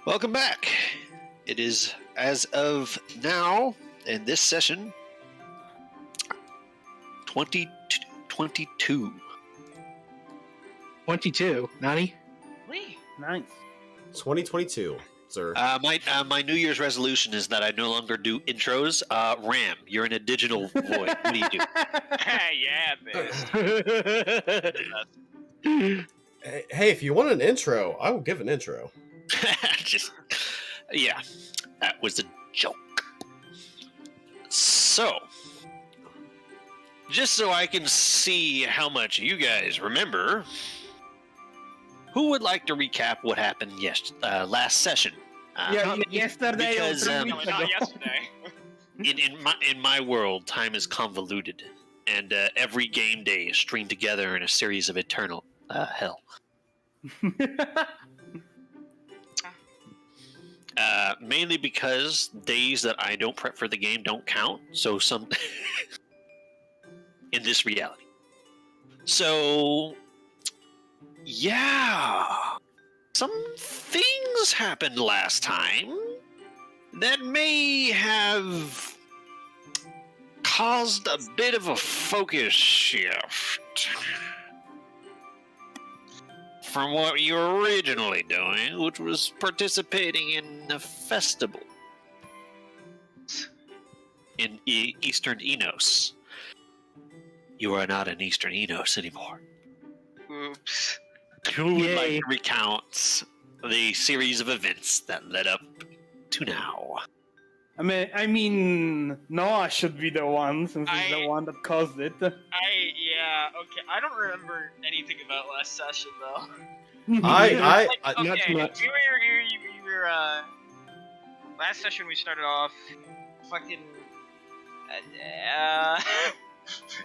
Welcome back. It is, as of now, in this session, 2022. 22, Nani? Nice. 2022, sir. My New Year's resolution is that I no longer do intros. Ram, you're in a digital void. What do you do? Yeah, bitch. Hey, if you want an intro, I will give an intro. Yeah, that was a joke. So, just so I can see how much you guys remember, who would like to recap what happened last session? Yesterday or because, 3 weeks ago. Not yesterday. in my world, time is convoluted, and every game day is streamed together in a series of eternal hell. Mainly because days that I don't prep for the game don't count. So some in this reality. So yeah, some things happened last time that may have caused a bit of a focus shift from what you were originally doing, which was participating in a festival in Eastern Enos. You are not in Eastern Enos anymore. Oops. Who would like Yay. to recount the series of events that led up to now? I mean, Noah should be the one, since he's the one that caused it. Okay. I don't remember anything about last session though. I Okay, not too much. we were last session we started off fucking.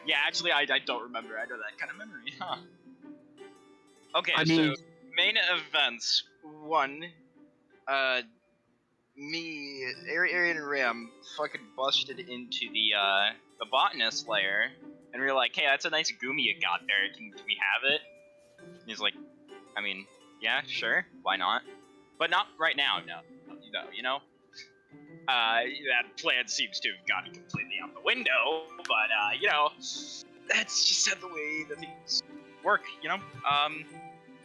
Yeah, actually, I don't remember. I know that kind of memory, huh? Okay, I mean- so main events. One, me, Arian and Ram fucking busted into the botanist lair, and we were like, "Hey, that's a nice gumi you got there. Can we have it?" And he's like, "I mean, yeah, sure, why not? But not right now, no, you know." That plan seems to have gone completely out the window, but you know, that's just the way that things work, you know.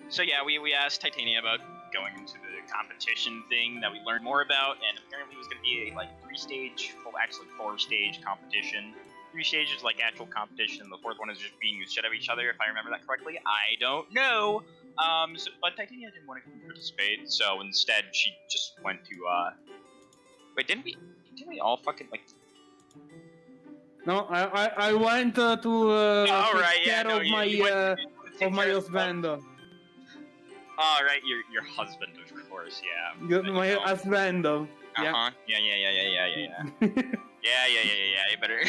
So yeah, we asked Titania about going into the competition thing that we learned more about, and apparently it was going to be a like 3-stage, well actually 4-stage competition. 3 stages like actual competition, the 4th one is just being the shit of each other, if I remember that correctly. I don't know. But Titania didn't want to participate, so instead she just went to wait, didn't we all fucking like? No, I went to Oh, take right, yeah, care no, of you my went to take of my care husband. Oh, right, your husband, of course, yeah. My husband. Yeah. Uh-huh. Yeah. Yeah, you better,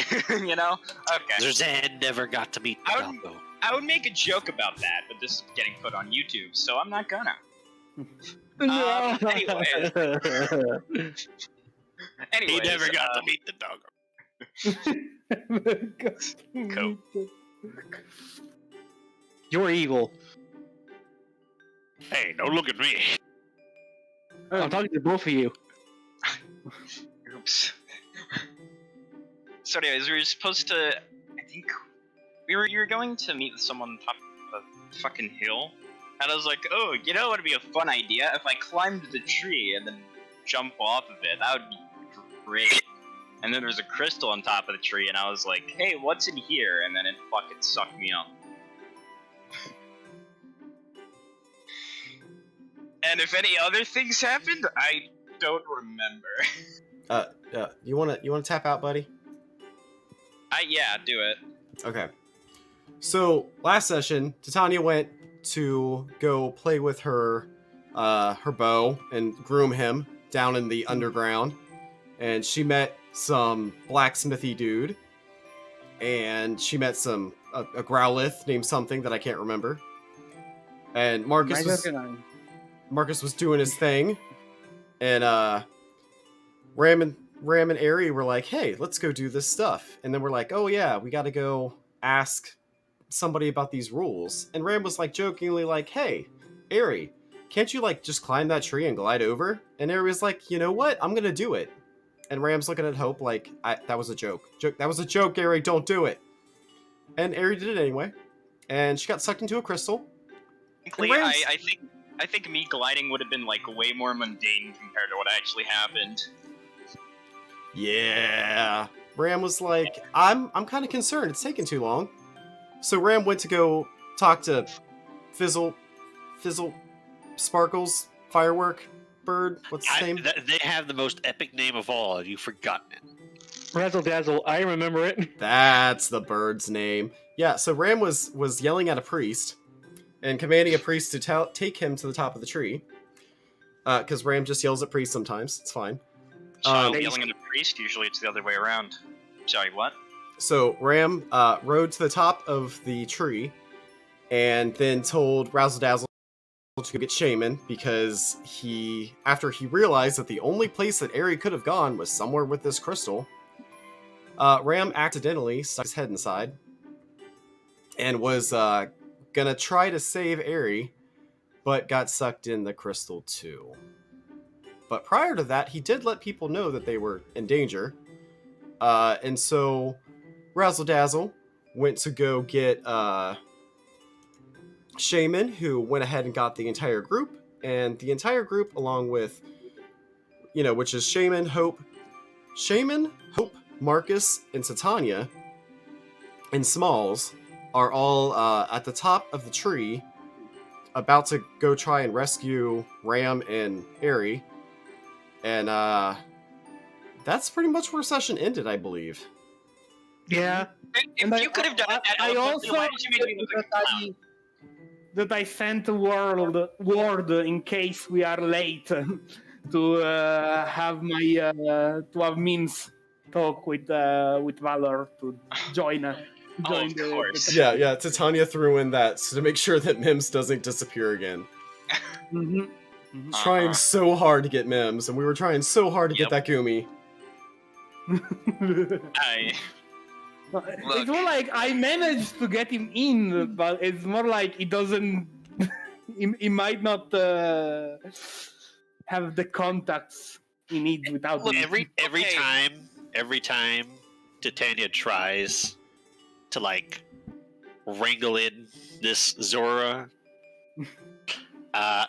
you know? Okay. Zerzan never got to meet the I Falco. I would make a joke about that, but this is getting put on YouTube, so I'm not gonna. Anyways, He never got to meet the dog. Cool. You're evil. Hey, don't look at me. I'm talking to both of you. Oops. So anyways, we were supposed to, I think, you were going to meet someone on top of a fucking hill, and I was like, oh, you know what would be a fun idea? If I climbed the tree and then jump off of it, that would be great. And then there was a crystal on top of the tree, and I was like, hey, what's in here? And then it fucking sucked me up. And if any other things happened, I don't remember. you wanna tap out, buddy? Yeah, do it. Okay. So last session, Titania went to go play with her bow and groom him down in the underground, and she met some blacksmithy dude, and she met a growlith named something that I can't remember, and Marcus was doing his thing, and Ram and Ari were like, hey, let's go do this stuff. And then we're like, oh yeah, we gotta go ask somebody about these rules. And Ram was like jokingly like, hey, Ari, can't you like just climb that tree and glide over? And Aerie was like, you know what? I'm gonna do it. And Ram's looking at Hope like, that was a joke. That was a joke, Aerie. Don't do it. And Aerie did it anyway. And she got sucked into a crystal. Frankly, And Ram's- I think me gliding would have been like way more mundane compared to what actually happened. Yeah. Ram was like, I'm kind of concerned. It's taking too long. So Ram went to go talk to Fizzle, Sparkles, Firework, Bird. What's his name? They have the most epic name of all. You've forgotten it. Razzle Dazzle, I remember it. That's the bird's name. Yeah, so Ram was yelling at a priest and commanding a priest to take him to the top of the tree. Because Ram just yells at priests sometimes. It's fine. Yelling at a priest, usually it's the other way around. Sorry, what? So Ram rode to the top of the tree and then told Razzle Dazzle to go get Shaman because after he realized that the only place that Aerie could have gone was somewhere with this crystal, Ram accidentally stuck his head inside and was gonna try to save Aerie, but got sucked in the crystal too. But prior to that, he did let people know that they were in danger. And so Razzle Dazzle went to go get Shaman, who went ahead and got the entire group. And the entire group, along with, which is Shaman, Hope, Marcus, and Titania, and Smalls, are all at the top of the tree, about to go try and rescue Ram and Aerie. And that's pretty much where session ended, I believe. Yeah. If you could have done it that I eloquently, also why did you make me look like a clown? that I sent a word in case we are late to have Means talk with Valor to join. Oh, of course. Yeah, Titania threw in that to make sure that Mims doesn't disappear again. Mhm. Trying so hard to get Mims, and we were trying so hard to get that Gumi. It's more like I managed to get him in, but it's more like he doesn't. he might not have the contacts he needs without. Look, me. every time Titania tries to like wrangle in this Zora,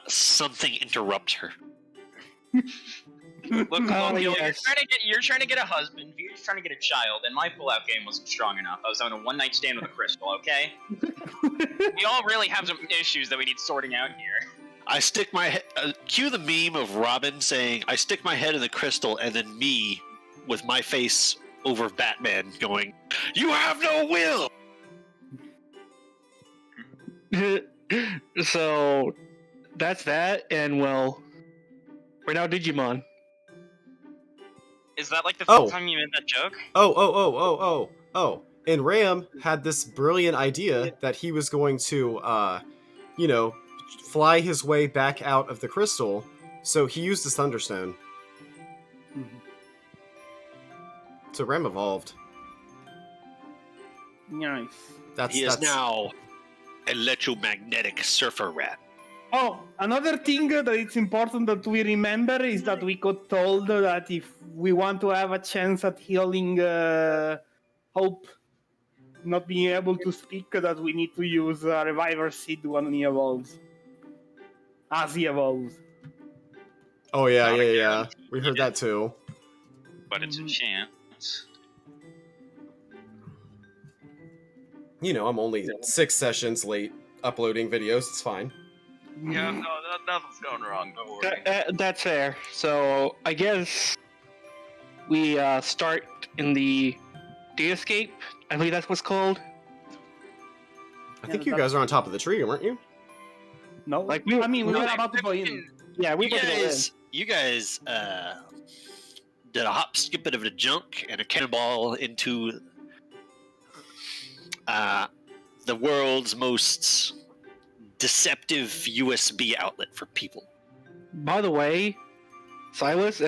something interrupts her. Look, Oh, you're yes. trying to get a husband, you're just trying to get a child, and my pull-out game wasn't strong enough. I was having a one-night stand with a crystal, okay? We all really have some issues that we need sorting out here. I stick my head. Cue the meme of Robin saying, "I stick my head in the crystal," and then me with my face over Batman going, "You have no will." So that's that, and well, we're now Digimon. Is that like the Oh. first time you made that joke? Oh. And Ram had this brilliant idea that he was going to, fly his way back out of the crystal, so he used his Thunderstone. So Ram evolved. Nice. He is now electromagnetic surfer rat. Oh, another thing that it's important that we remember is that we got told that if we want to have a chance at healing Hope not being able to speak, that we need to use Reviver Seed when he evolves. As he evolves. Oh, yeah. Not a guarantee. We heard that too. But it's a chance. I'm only 6 sessions late uploading videos. It's fine. Yeah, no, nothing's going wrong. Don't worry. That's fair. So I guess we start in the Dayscape. I believe that's what's called. I think you guys are on top of the tree, weren't you? No, Like, we we- were we- about to go in. Yeah, we You guys did a hop, skip, bit of a junk, and a cannonball into the world's most deceptive USB outlet for people. By the way, Silas,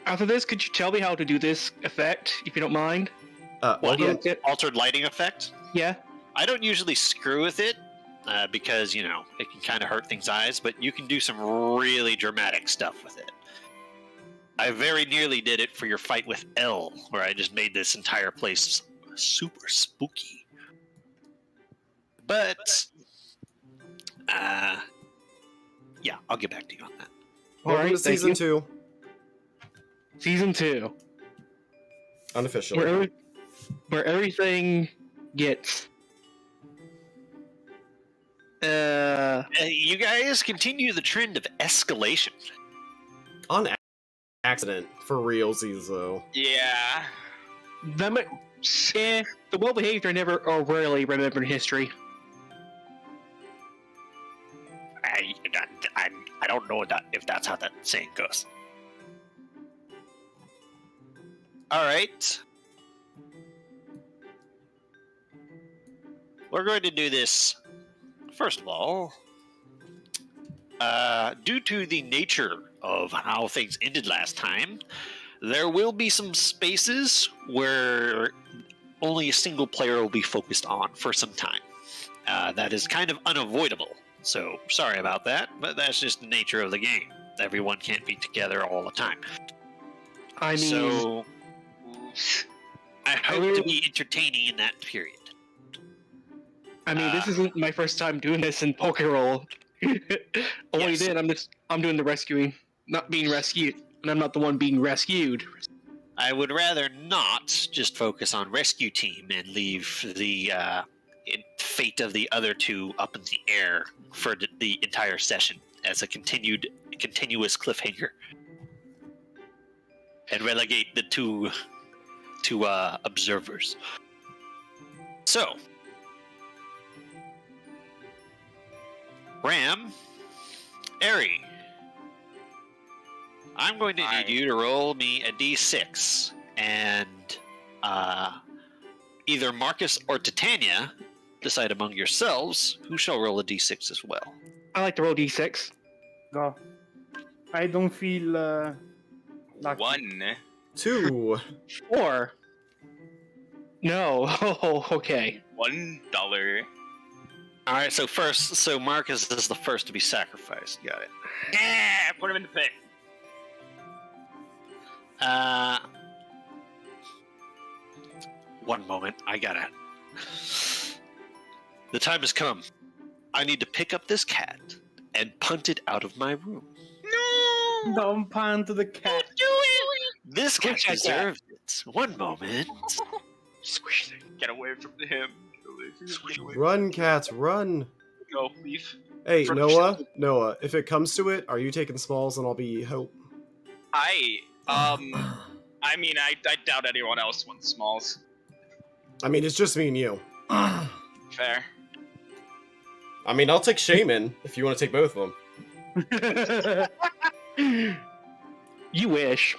after this, could you tell me how to do this effect, if you don't mind? What, yeah. altered lighting effect? Yeah. I don't usually screw with it. because, you know, it can kind of hurt things' eyes, but you can do some really dramatic stuff with it. I very nearly did it for your fight with L, where I just made this entire place super spooky. But, yeah, I'll get back to you on that. Welcome Alright, to season 2, Season 2. unofficially. Where everything gets... You guys continue the trend of escalation. On accident, for realsies, though. Yeah. the well-behaved are never or rarely remembered in history. I don't know if that's how that saying goes. All right. We're going to do this. First of all, due to the nature of how things ended last time, there will be some spaces where only a single player will be focused on for some time. That is kind of unavoidable. So, sorry about that, but that's just the nature of the game. Everyone can't be together all the time. I mean, So, I hope really- to be entertaining in that period. this isn't my first time doing this in PokeRole. Only Yes. then I'm doing the rescuing, not being rescued, and I'm not the one being rescued. I would rather not just focus on rescue team and leave the fate of the other two up in the air for the entire session as a continuous cliffhanger, and relegate the two observers. So, Ram, Eri, I'm going to need you to roll me a d6, and either Marcus or Titania decide among yourselves who shall roll a d6 as well. I like to roll d6. Go. I don't feel lucky. 1. 2. 4. No. Oh, okay. $1. All right, so Marcus is the first to be sacrificed. Got it. Yeah, put him in the pit. One moment, I gotta. The time has come. I need to pick up this cat and punt it out of my room. No! Don't punt the cat. This cat Squish that cat. deserves it. One moment. Squish it. Get away from him. Get away. Run, cats, run! Go, leave. Hey, From- Noah, if it comes to it, are you taking Smalls and I'll be Hope? I doubt anyone else wants Smalls. I mean, it's just me and you. Fair. I mean, I'll take Shaman if you want to take both of them. You wish.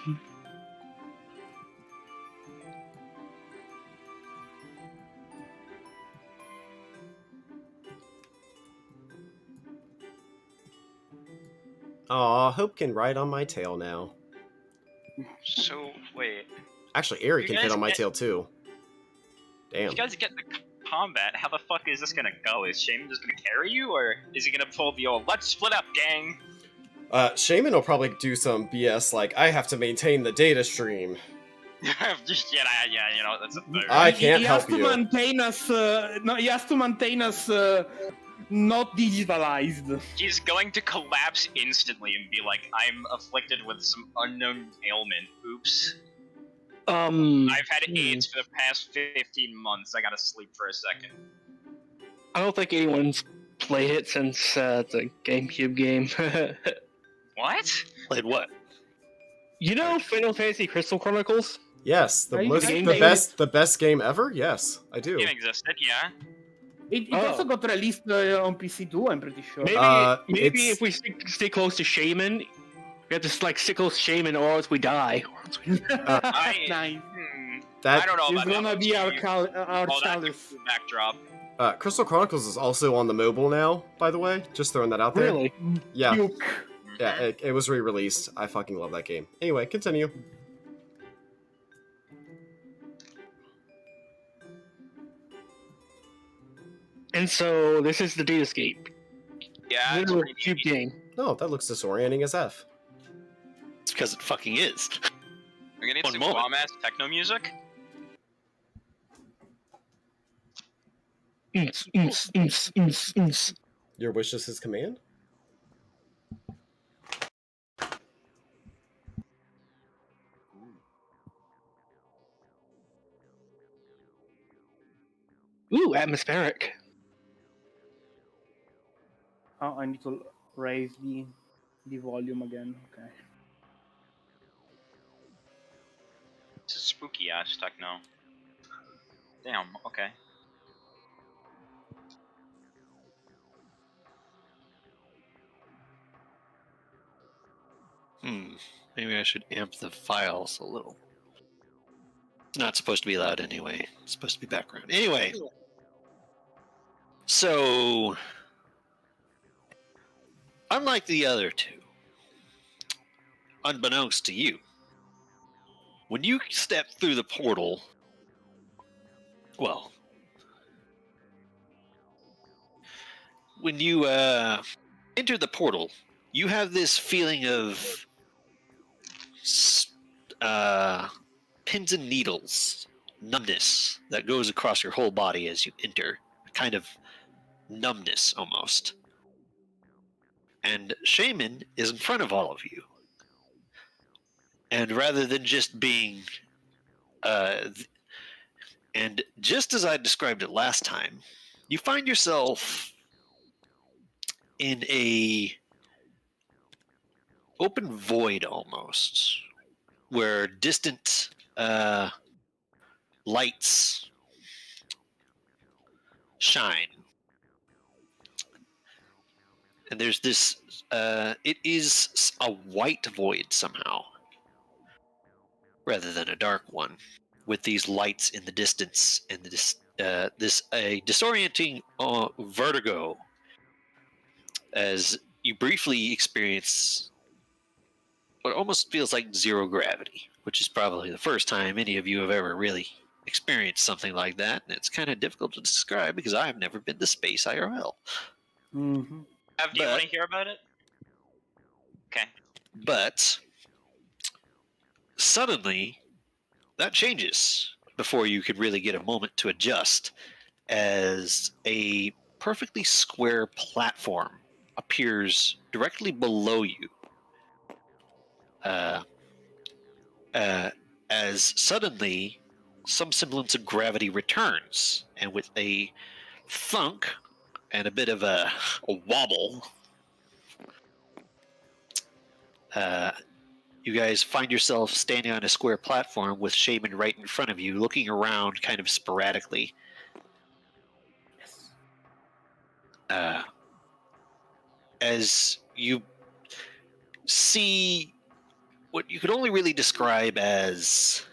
Aw, Hope can ride on my tail now. So, wait. Actually, Eri You can guys fit on my get- tail too. If Damn. you guys get the combat, how the fuck is this gonna go? Is Shaman just gonna carry you, or is he gonna pull the old "let's split up, gang"? Shaman will probably do some BS like, I have to maintain the data stream. yeah, you know, that's a third. I can't he has help to you. maintain us. No, he has to maintain us not digitalized. He's going to collapse instantly and be like, I'm afflicted with some unknown ailment. Oops. I've had AIDS for the past 15 months. I gotta sleep for a second. I don't think anyone's played it since the GameCube game. What? Played what? You know Final Fantasy Crystal Chronicles? Yes, the Are you most, the game the game? best game ever. Yes, I do. Game existed, yeah. It Oh. also got released on PC too. I'm pretty sure. Maybe it's- if we stay close to Shaman, we have to stick close to Shaman, or else we die. I- Nice. I That don't know It's about that. gonna be our Oh, that's chalice. a backdrop. Crystal Chronicles is also on the mobile now. By the way, just throwing that out there. Really? Yeah, Puke. yeah. It was re-released. I fucking love that game. Anyway, continue. And so this is the datascape. Yeah, it's Little pretty cube neat. game. No, that looks disorienting as F. It's because it fucking is. We're gonna need One some moment. bomb-ass techno music. Your wish is his command? Ooh, atmospheric. Oh, I need to raise the volume again. Okay. This is spooky ass techno. Damn. Okay. Maybe I should amp the files a little. It's not supposed to be loud anyway. It's supposed to be background. Anyway. So, unlike the other two, unbeknownst to you, when you step through the portal, well, when you enter the portal, you have this feeling of pins and needles, numbness that goes across your whole body as you enter, a kind of numbness almost. And Shaman is in front of all of you. And rather than just being and just as I described it last time, you find yourself in a open void almost, where distant lights shine. And there's this, it is a white void somehow, rather than a dark one, with these lights in the distance and this a disorienting vertigo as you briefly experience what almost feels like zero gravity, which is probably the first time any of you have ever really experienced something like that, and it's kind of difficult to describe because I have never been to space IRL. Mm-hmm. Do you want to hear about it? Okay. But suddenly, that changes before you can really get a moment to adjust, as a perfectly square platform appears directly below you. As suddenly some semblance of gravity returns, and with a thunk and a bit of a wobble, you guys find yourself standing on a square platform with Shaman right in front of you, looking around kind of sporadically. As you see what you could only really describe as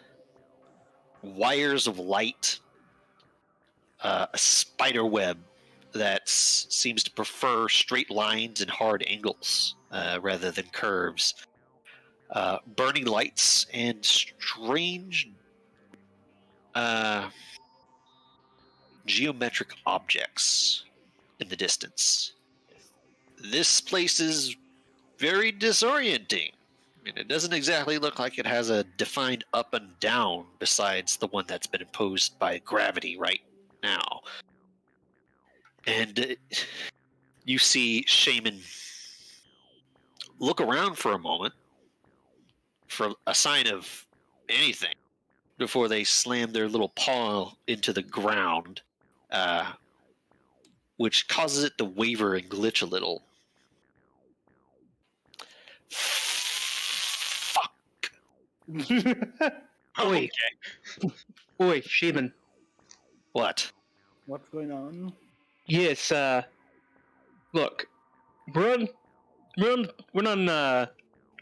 wires of light, a spider web that seems to prefer straight lines and hard angles rather than curves, burning lights, and strange geometric objects in the distance. This place is very disorienting. And it doesn't exactly look like it has a defined up and down besides the one that's been imposed by gravity right now. And you see Shaman look around for a moment for a sign of anything before they slam their little paw into the ground, which causes it to waver and glitch a little. Fuck. Oi. Oi, Shaman. What? What's going on? Yes, look, we're on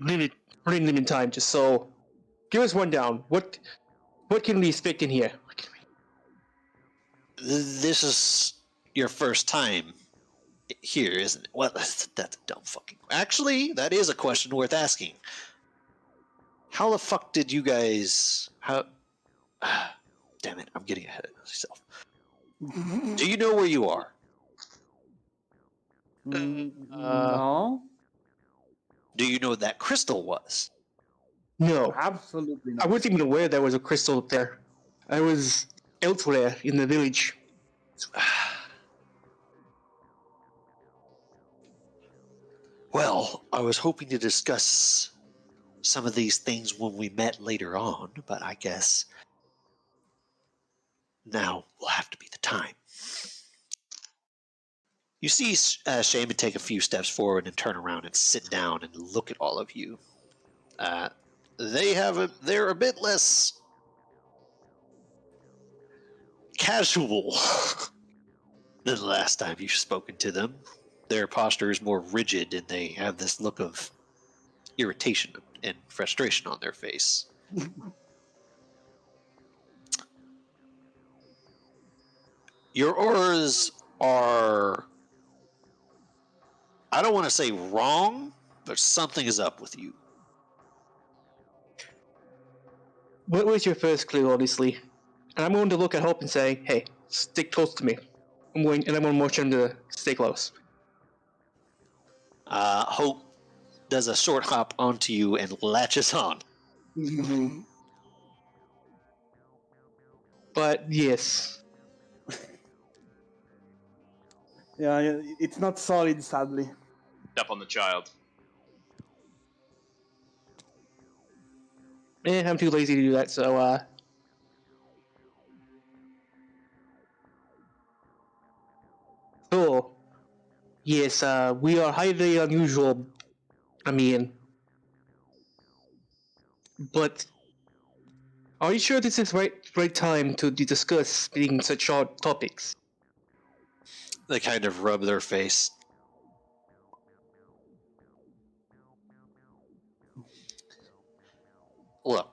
limited time, just so give us one down. What can we expect in here? This is your first time here, isn't it? Well, that's a dumb fucking. Actually, that is a question worth asking. How the fuck did you guys? How? Damn it! I'm getting ahead of myself. Do you know where you are? No, Do you know what that crystal was? No, absolutely I not. wasn't even aware there was a crystal up there. I was elsewhere in the village. Well, I was hoping to discuss some of these things when we met later on, but I guess now will have to be the time. You see Shaman take a few steps forward and turn around and sit down and look at all of you. They're a bit less casual than the last time you've spoken to them. Their posture is more rigid and they have this look of irritation and frustration on their face. Your auras are, I don't want to say wrong, but something is up with you. What was your first clue, obviously? And I'm going to look at Hope and say, hey, stick close to me. I'm going to motion him to stay close. Hope does a short hop onto you and latches on. But yes, Yeah, it's not solid, sadly. Step on the child. I'm too lazy to do that, so So, yes, we are highly unusual. I mean, but are you sure this is right time to discuss speaking such hard topics? They kind of rub their face. Look,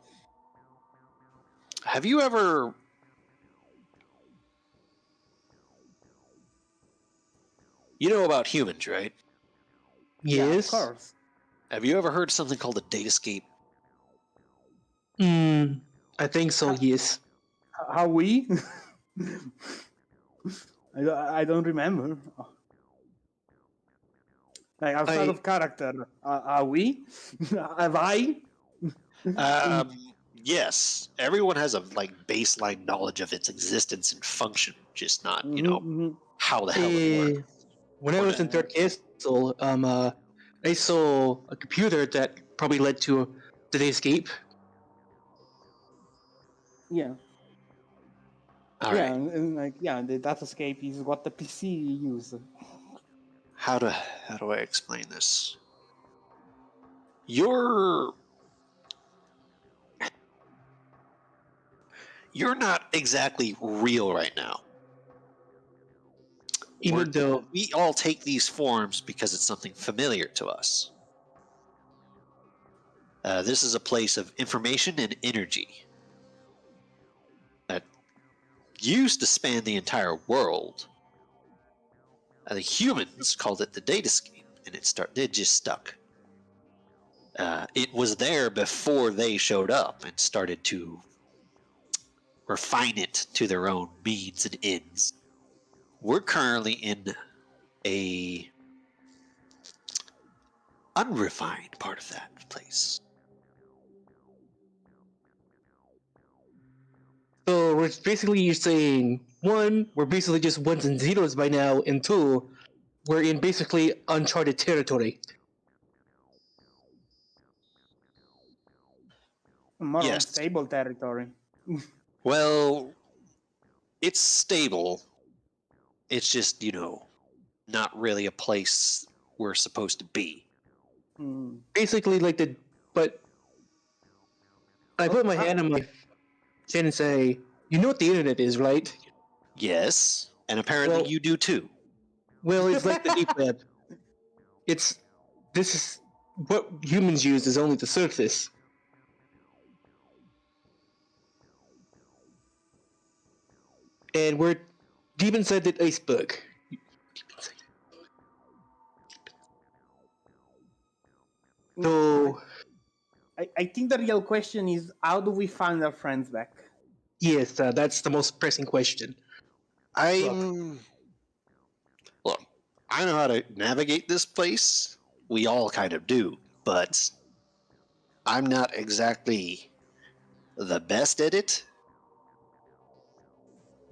have you ever... You know about humans, right? Yeah, of Yes. course. Have you ever heard of something called a datascape? I think so. Yes. How we? I don't remember. Like outside of character, are we? Have I? Yes. Everyone has a baseline knowledge of its existence and function, just not, how the hell it works. When I was in third castle, I saw a computer that probably led to the escape. Yeah. All yeah, right. and the datascape is what the PC use. How do I explain this? You're not exactly real right now. Even though we all take these forms because it's something familiar to us. This is a place of information and energy that used to span the entire world. The humans called it the datascape, and it just stuck. It was there before they showed up and started to refine it to their own means and ends. We're currently in a unrefined part of that place. So we're basically you're saying one, we're basically just ones and zeros by now, and two, we're in basically uncharted territory. More Yes. unstable territory. Well, it's stable. It's just, not really a place we're supposed to be. Basically, but I put my hand on my chin and say, you know what the internet is, right? Yes, and apparently you do too. Well, it's like the deep web. This is what humans use is only the surface. And we're deep inside that iceberg. So, I think the real question is, how do we find our friends back? yes, that's the most pressing question. Look, I know how to navigate this place. We all kind of do, but I'm not exactly the best at it.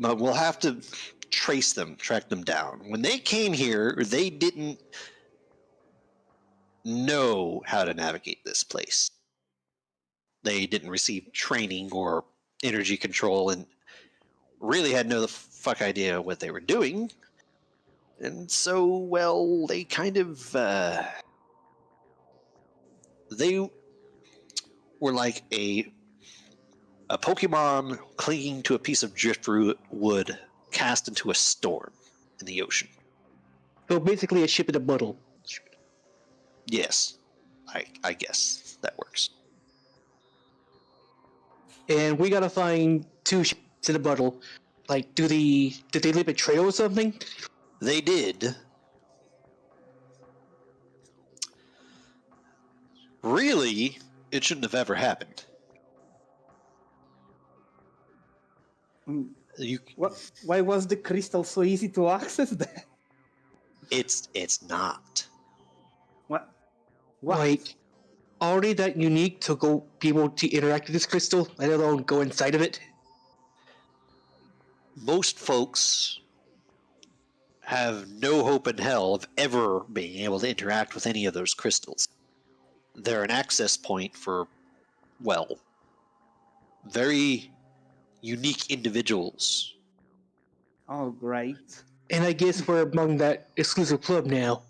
But we'll have to trace them, track them down. When they came here, they didn't know how to navigate this place. They didn't receive training or energy control and really had no fuck idea what they were doing. And so, well, they kind of, they were like a Pokemon clinging to a piece of driftwood cast into a storm in the ocean. So basically, a ship in a bottle. Yes, I guess that works. And we gotta find 2 ships in a bottle. Like, did they leave a trail or something? They did. Really, it shouldn't have ever happened. Mm, You, Why was the crystal so easy to access then? it's not. What? Like, are they that unique to go be able to interact with this crystal, let alone go inside of it? Most folks have no hope in hell of ever being able to interact with any of those crystals. They're an access point for, well, very unique individuals. Oh, great. And I guess we're among that exclusive club now.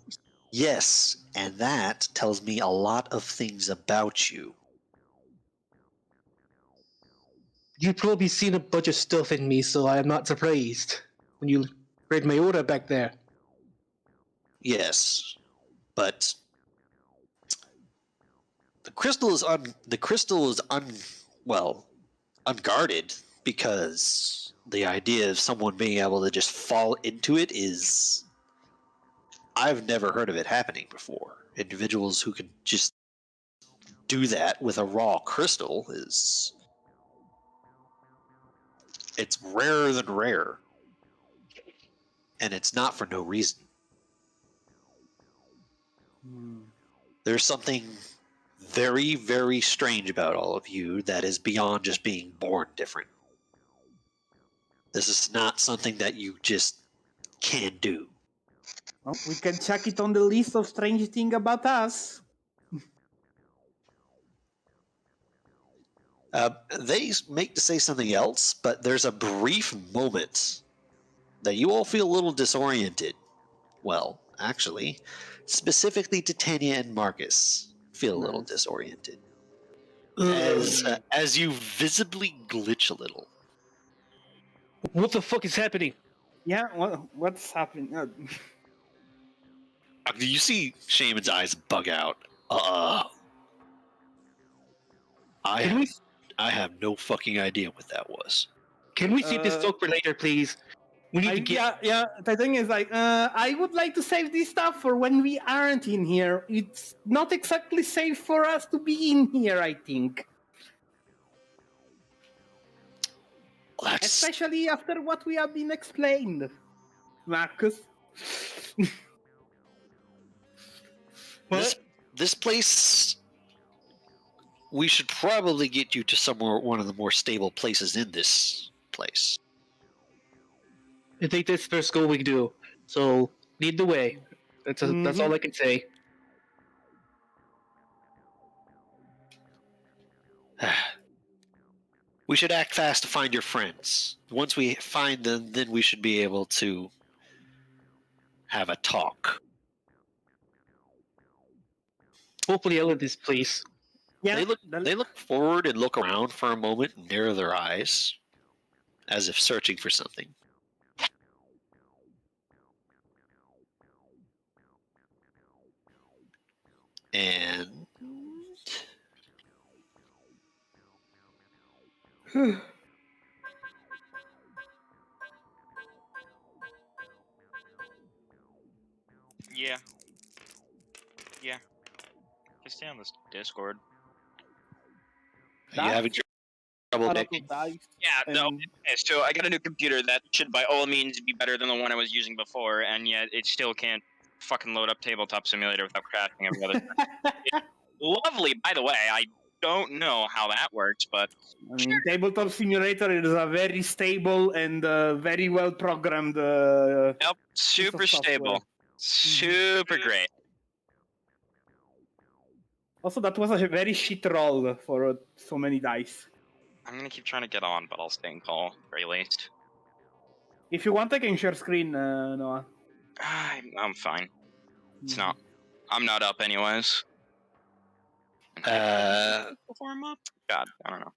Yes, and that tells me a lot of things about you. You've probably seen a bunch of stuff in me, so I'm not surprised when you read my aura back there. Yes, but the crystal is unguarded because the idea of someone being able to just fall into it is, I've never heard of it happening before. Individuals who can just do that with a raw crystal it's rarer than rare. And it's not for no reason. There's something very, very strange about all of you that is beyond just being born different. This is not something that you just can do. Well, we can check it on the list of strange things about us. They make to say something else, but there's a brief moment that you all feel a little disoriented. Well, actually, specifically Titania and Marcus feel a little disoriented. As you visibly glitch a little. What the fuck is happening? Yeah, what's happening? You see Shaman's eyes bug out. I have no fucking idea what that was. Can we save this talk for later, please? We need to get. Yeah. The thing is, like, I would like to save this stuff for when we aren't in here. It's not exactly safe for us to be in here, I think. Especially after what we have been explained, Marcus. This place, we should probably get you to one of the more stable places in this place. I think that's the first goal we can do. So lead the way. That's all I can say. We should act fast to find your friends. Once we find them, then we should be able to have a talk. Hopefully, out of this place. Yeah, they look forward and look around for a moment and narrow their eyes, as if searching for something. And Yeah. Just stay on this Discord. are you having trouble picking? Yeah, no. Okay, so I got a new computer that should by all means be better than the one I was using before, and yet it still can't fucking load up Tabletop Simulator without crashing every other second. It's lovely, by the way. I don't know how that works, but I mean, Tabletop Simulator is a very stable and very well programmed. yep, super software. stable, super great. Also, that was a very shit roll for so many dice. I'm gonna keep trying to get on, but I'll stay in call, very least. If you want, I can share screen, Noah. I'm fine. It's not. I'm not up anyways. Before I'm up? God, I don't know.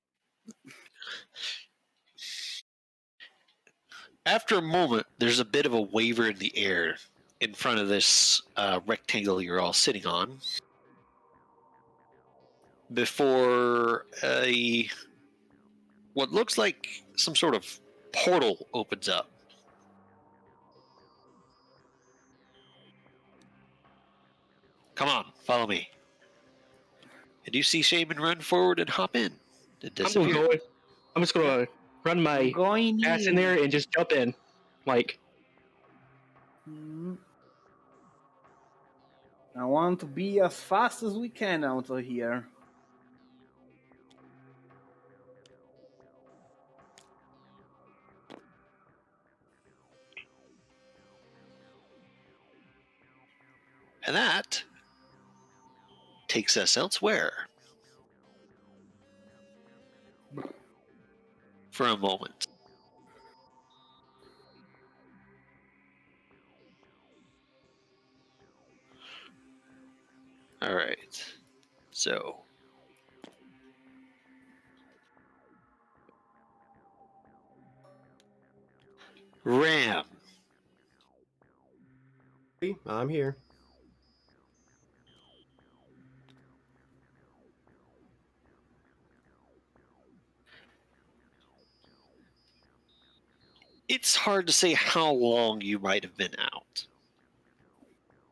After a moment, there's a bit of a waver in the air in front of this rectangle you're all sitting on. Before what looks like some sort of portal opens up. Come on, follow me. And you see Shaman run forward and hop in. And disappear. I'm just gonna run my Going ass in there and just jump in. Like, Mm. I want to be as fast as we can out of here. And that takes us elsewhere. For a moment. All right. So. Ram. I'm here. It's hard to say how long you might have been out.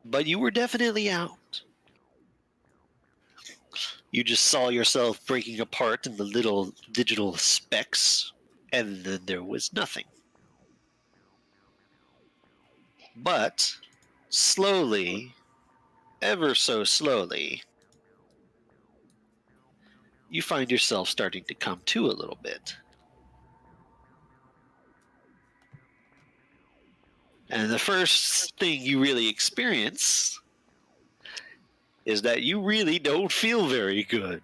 But you were definitely out. You just saw yourself breaking apart in the little digital specks, and then there was nothing. But, slowly, ever so slowly, you find yourself starting to come to a little bit. And the first thing you really experience is that you really don't feel very good.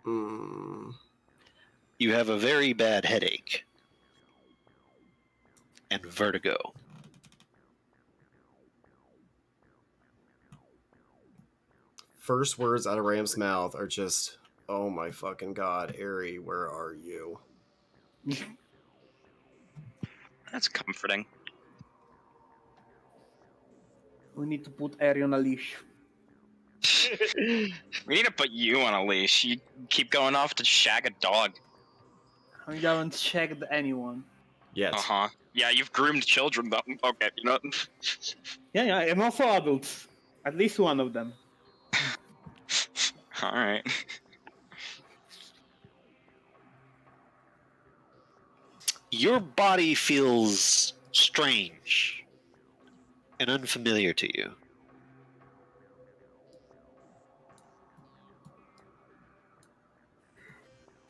You have a very bad headache and vertigo. First words out of Ram's mouth are just, "Oh my fucking god, Ari, where are you?" That's comforting. We need to put Ari on a leash. We need to put you on a leash. You keep going off to shag a dog. I haven't checked anyone. Yet. Uh-huh. Yeah, you've groomed children, though. Okay, you know. Yeah, and also adults. At least one of them. All right. Your body feels strange and unfamiliar to you.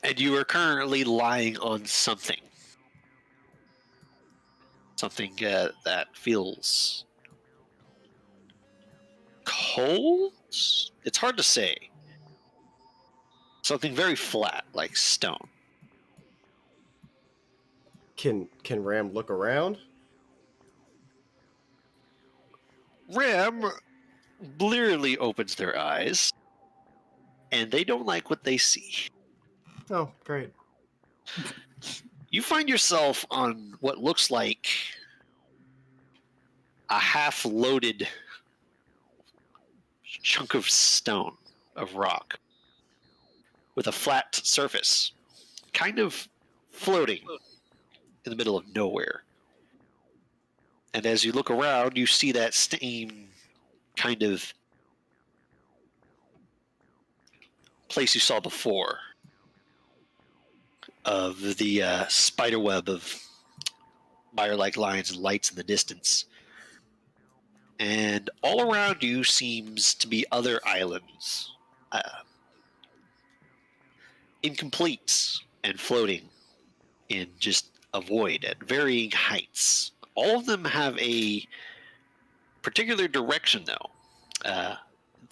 And you are currently lying on something. Something that feels cold? It's hard to say. Something very flat, like stone. Can Ram look around? Ram blearily opens their eyes, and they don't like what they see. Oh, great. You find yourself on what looks like a half-loaded chunk of stone, of rock, with a flat surface, kind of floating in the middle of nowhere. And as you look around, you see that same kind of place you saw before, of the spider web of wire-like lines and lights in the distance. And all around you seems to be other islands, incomplete and floating in just a void at varying heights. All of them have a particular direction, though.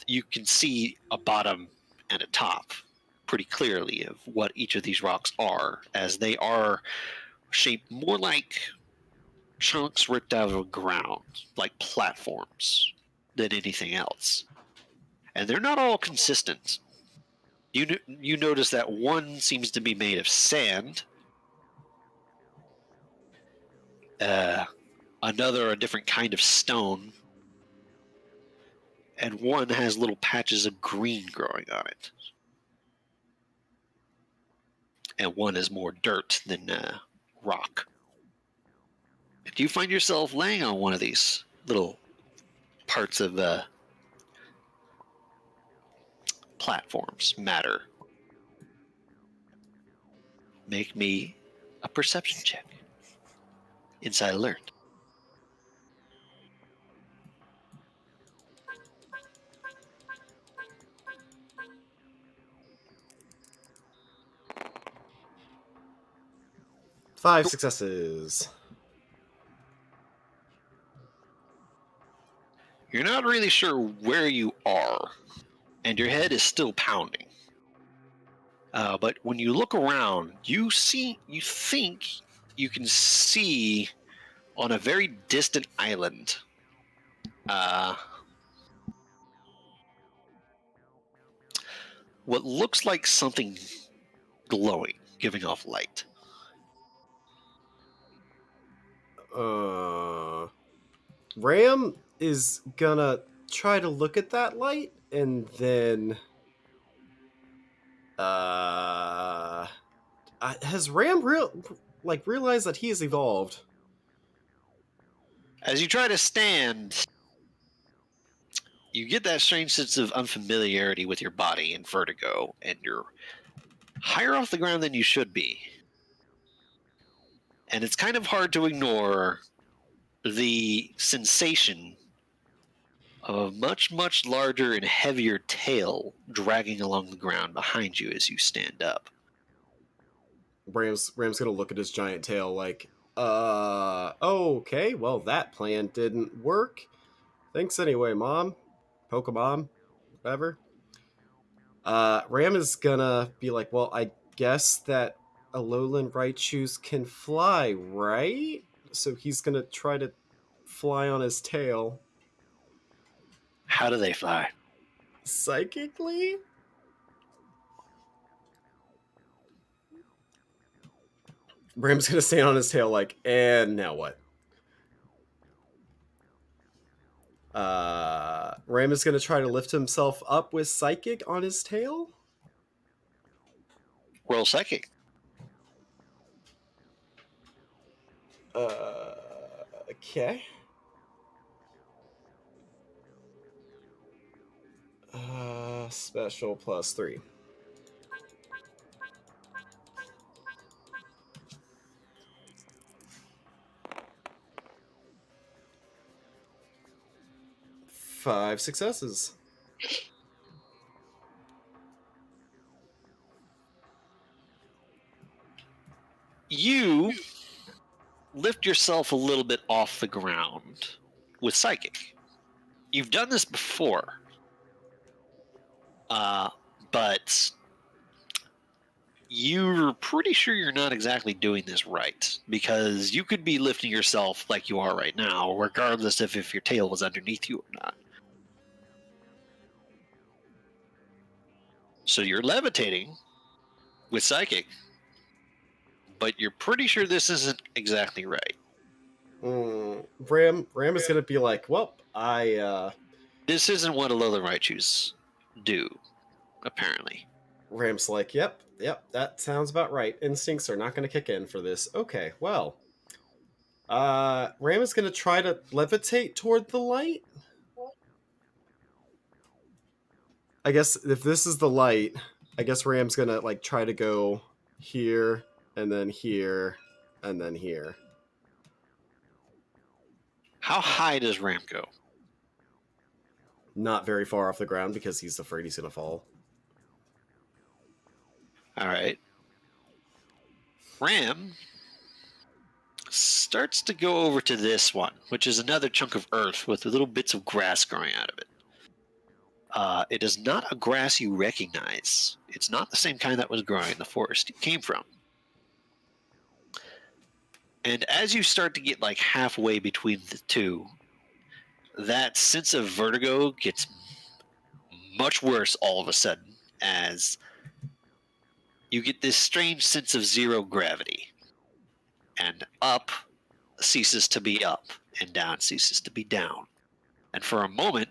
You can see a bottom and a top pretty clearly of what each of these rocks are, as they are shaped more like chunks ripped out of the ground, like platforms, than anything else. And they're not all consistent. You notice that one seems to be made of sand, another a different kind of stone, and one has little patches of green growing on it. And one is more dirt than rock. Do you find yourself laying on one of these little parts of platforms, matter? Make me a perception check. Inside alert. Five successes. You're not really sure where you are, and your head is still pounding. But when you look around, you think you can see on a very distant island, what looks like something glowing, giving off light. Ram is gonna try to look at that light, and then has Ram realized that he has evolved? As you try to stand, you get that strange sense of unfamiliarity with your body and vertigo, and you're higher off the ground than you should be. And it's kind of hard to ignore the sensation of a much, much larger and heavier tail dragging along the ground behind you as you stand up. Ram's gonna look at his giant tail like, okay, well, that plan didn't work. Thanks anyway, Mom. Pokemon, whatever. Ram is gonna be like, well, I guess that Alolan Raichus can fly, right? So he's gonna try to fly on his tail. How do they fly? Psychically? Ram's gonna stand on his tail like, and now what? Ram is gonna try to lift himself up with Psychic on his tail? Roll psychic. Okay. Special +3. Five successes. You lift yourself a little bit off the ground with psychic. You've done this before, but you're pretty sure you're not exactly doing this right, because you could be lifting yourself like you are right now, regardless of if your tail was underneath you or not. So you're levitating with psychic, but you're pretty sure this isn't exactly right. Ram is gonna be like, well, This isn't what Alolan Raichus do, apparently. Ram's like, yep, that sounds about right. Instincts are not gonna kick in for this. Okay, well. Ram is gonna try to levitate toward the light. I guess if this is the light, I guess Ram's gonna like try to go here and then here and then here. How high does Ram go? not very far off the ground because he's afraid he's gonna fall. All right. Ram starts to go over to this one, which is another chunk of earth with little bits of grass growing out of it. It is not a grass you recognize. It's not the same kind that was growing in the forest you came from. And as you start to get like halfway between the two, that sense of vertigo gets much worse all of a sudden as you get this strange sense of zero gravity. And up ceases to be up, and down ceases to be down. And for a moment,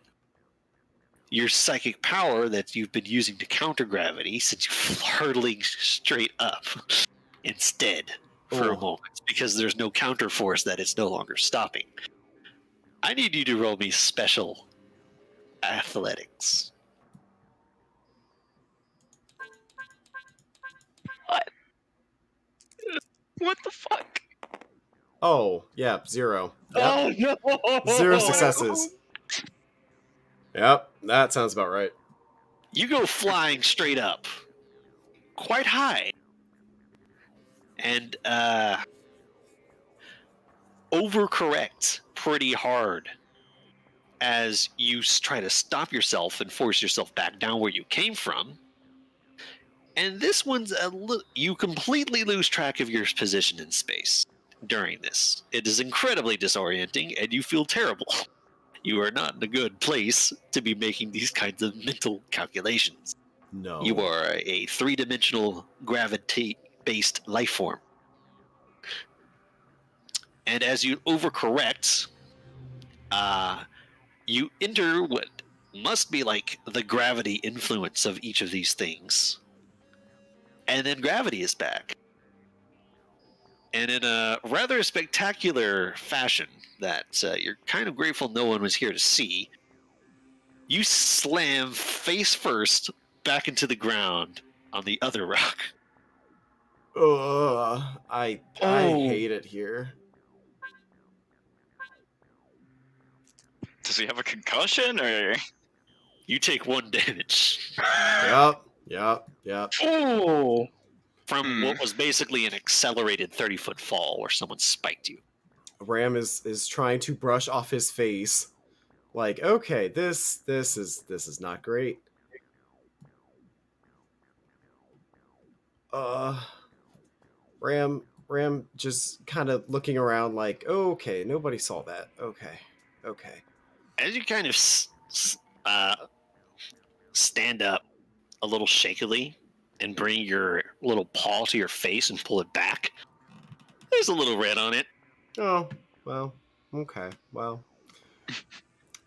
your psychic power that you've been using to counter gravity sends you hurtling straight up instead for a Oh. moment because there's no counter force that it's no longer stopping. I need you to roll me special athletics. What the fuck? Oh, yeah, 0. Yep. Oh no! 0 successes. Yep, that sounds about right. You go flying straight up, quite high, and overcorrect pretty hard as you try to stop yourself and force yourself back down where you came from. And this one's you completely lose track of your position in space during this. It is incredibly disorienting, and you feel terrible. You are not in a good place to be making these kinds of mental calculations. No. You are a three-dimensional gravity-based life form. And as you overcorrect, you enter what must be like the gravity influence of each of these things. And then gravity is back. And in a rather spectacular fashion that you're kind of grateful no one was here to see, you slam face first back into the ground on the other rock. Ugh, I Oh. hate it here. Does he have a concussion or? You take 1 damage Yep. Oh! from what was basically an accelerated 30-foot fall where someone spiked you. Ram is trying to brush off his face. Like, okay, this is not great. Ram just kind of looking around like, okay, nobody saw that. Okay. As you kind of stand up a little shakily and bring your little paw to your face and pull it back, there's a little red on it. Oh, well, okay, well.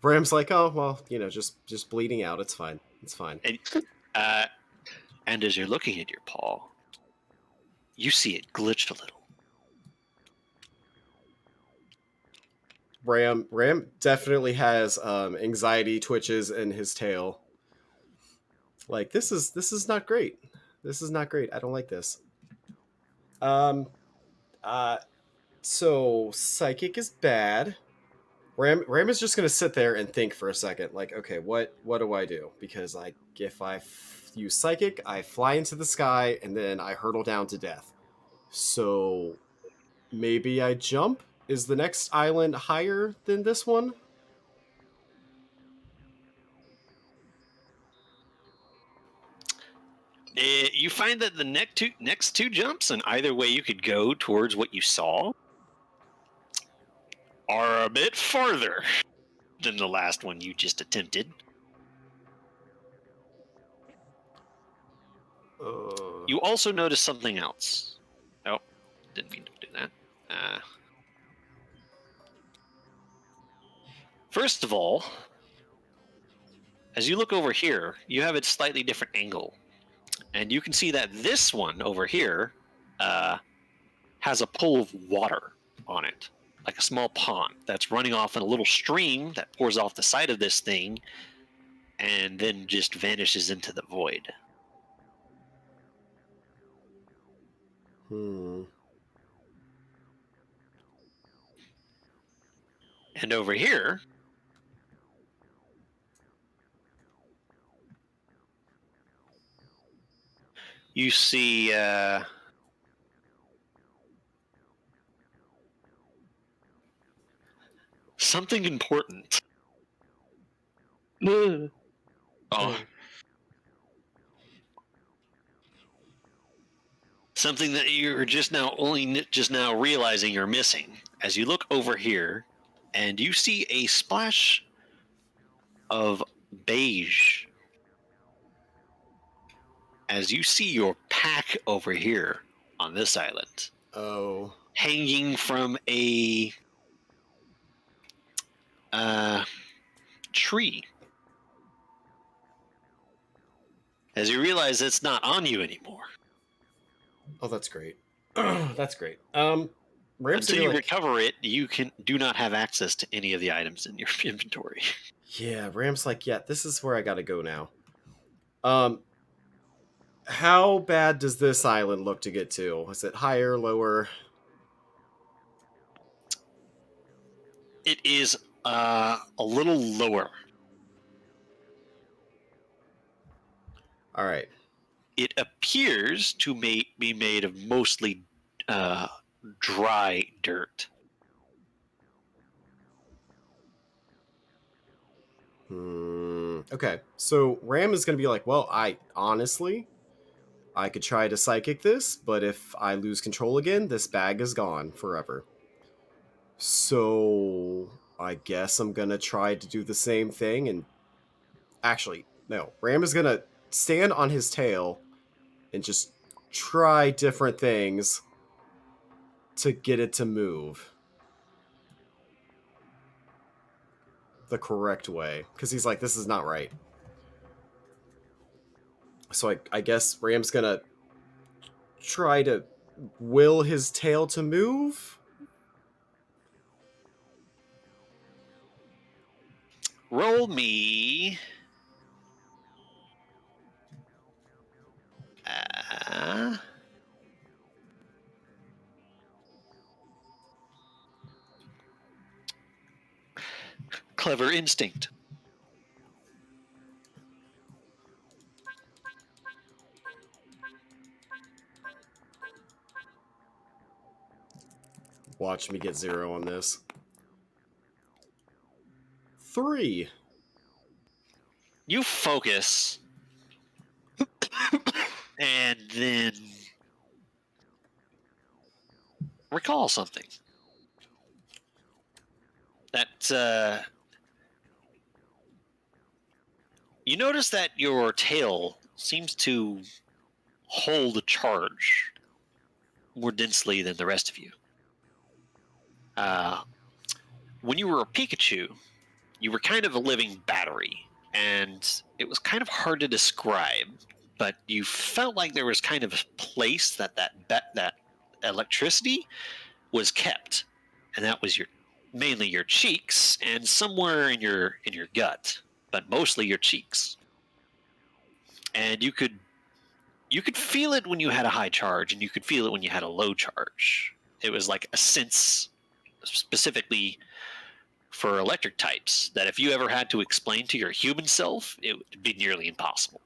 Ram's like, oh, well, just bleeding out. It's fine. And as you're looking at your paw, you see it glitched a little. Ram definitely has anxiety twitches in his tail. Like, this is not great. This is not great. I don't like this. So psychic is bad. Ram is just gonna sit there and think for a second. Like, okay, what do I do? Because like, if I use psychic, I fly into the sky and then I hurtle down to death. So maybe I jump. Is the next island higher than this one? You find that the next two jumps, and either way you could go towards what you saw, are a bit farther than the last one you just attempted. You also notice something else. Oh, didn't mean to do that. First of all, as you look over here, you have a slightly different angle. And you can see that this one over here has a pool of water on it, like a small pond that's running off in a little stream that pours off the side of this thing and then just vanishes into the void. And over here, You see something important. Ugh. Oh. Something that you're just now realizing you're missing as you look over here and you see a splash of beige as you see your pack over here on this island Oh. hanging from a tree. As you realize it's not on you anymore. Oh, that's great. That's great. Ram's Until gonna you be like, recover it, you do not have access to any of the items in your inventory. yeah, Ram's like, yeah, this is where I gotta go now. How bad does this island look to get to? Is it higher, lower? It is a little lower. All right. It appears to be made of mostly dry dirt. Okay. So Ram is gonna be like, well, I could try to psychic this, but if I lose control again, this bag is gone forever. So I guess I'm gonna try to do the same thing and actually, no. Ram is gonna stand on his tail and just try different things to get it to move the correct way. Because he's like, this is not right. So I guess Ram's gonna try to will his tail to move. Roll me. Uh, clever instinct. Watch me get 0 on this. 3. You focus, and then recall something. That you notice that your tail seems to hold a charge more densely than the rest of you. When you were a Pikachu, you were kind of a living battery, and it was kind of hard to describe, but you felt like there was kind of a place that electricity was kept, and that was mainly your cheeks and somewhere in your gut, but mostly your cheeks. And you could feel it when you had a high charge, and you could feel it when you had a low charge. It was like a sense specifically for electric types that if you ever had to explain to your human self, it would be nearly impossible.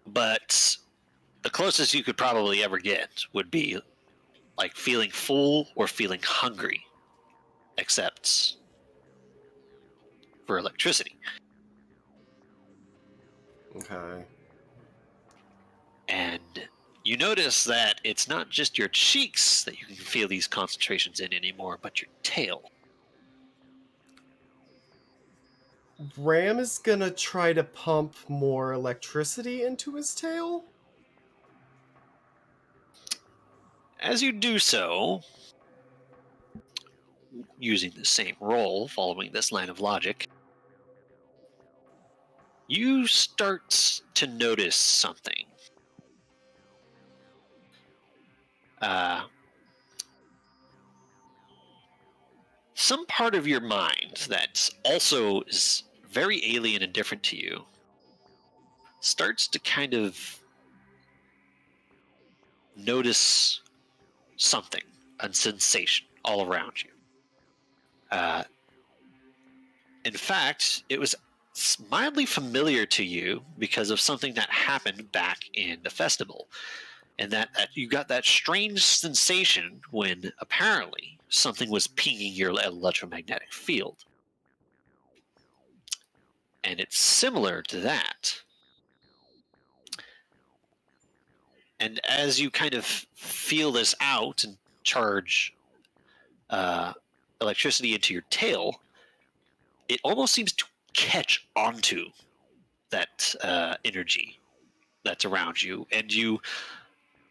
But the closest you could probably ever get would be like feeling full or feeling hungry, except for electricity. Okay. And you notice that it's not just your cheeks that you can feel these concentrations in anymore, but your tail. Ram is gonna try to pump more electricity into his tail? As you do so, using the same roll, following this line of logic, you start to notice something. Some part of your mind that also is very alien and different to you starts to kind of notice something, a sensation all around you. Uh, in fact, it was it's mildly familiar to you because of something that happened back in the festival. And that you got that strange sensation when apparently something was pinging your electromagnetic field. And it's similar to that. And as you kind of feel this out and charge electricity into your tail, it almost seems to catch onto that energy that's around you, and you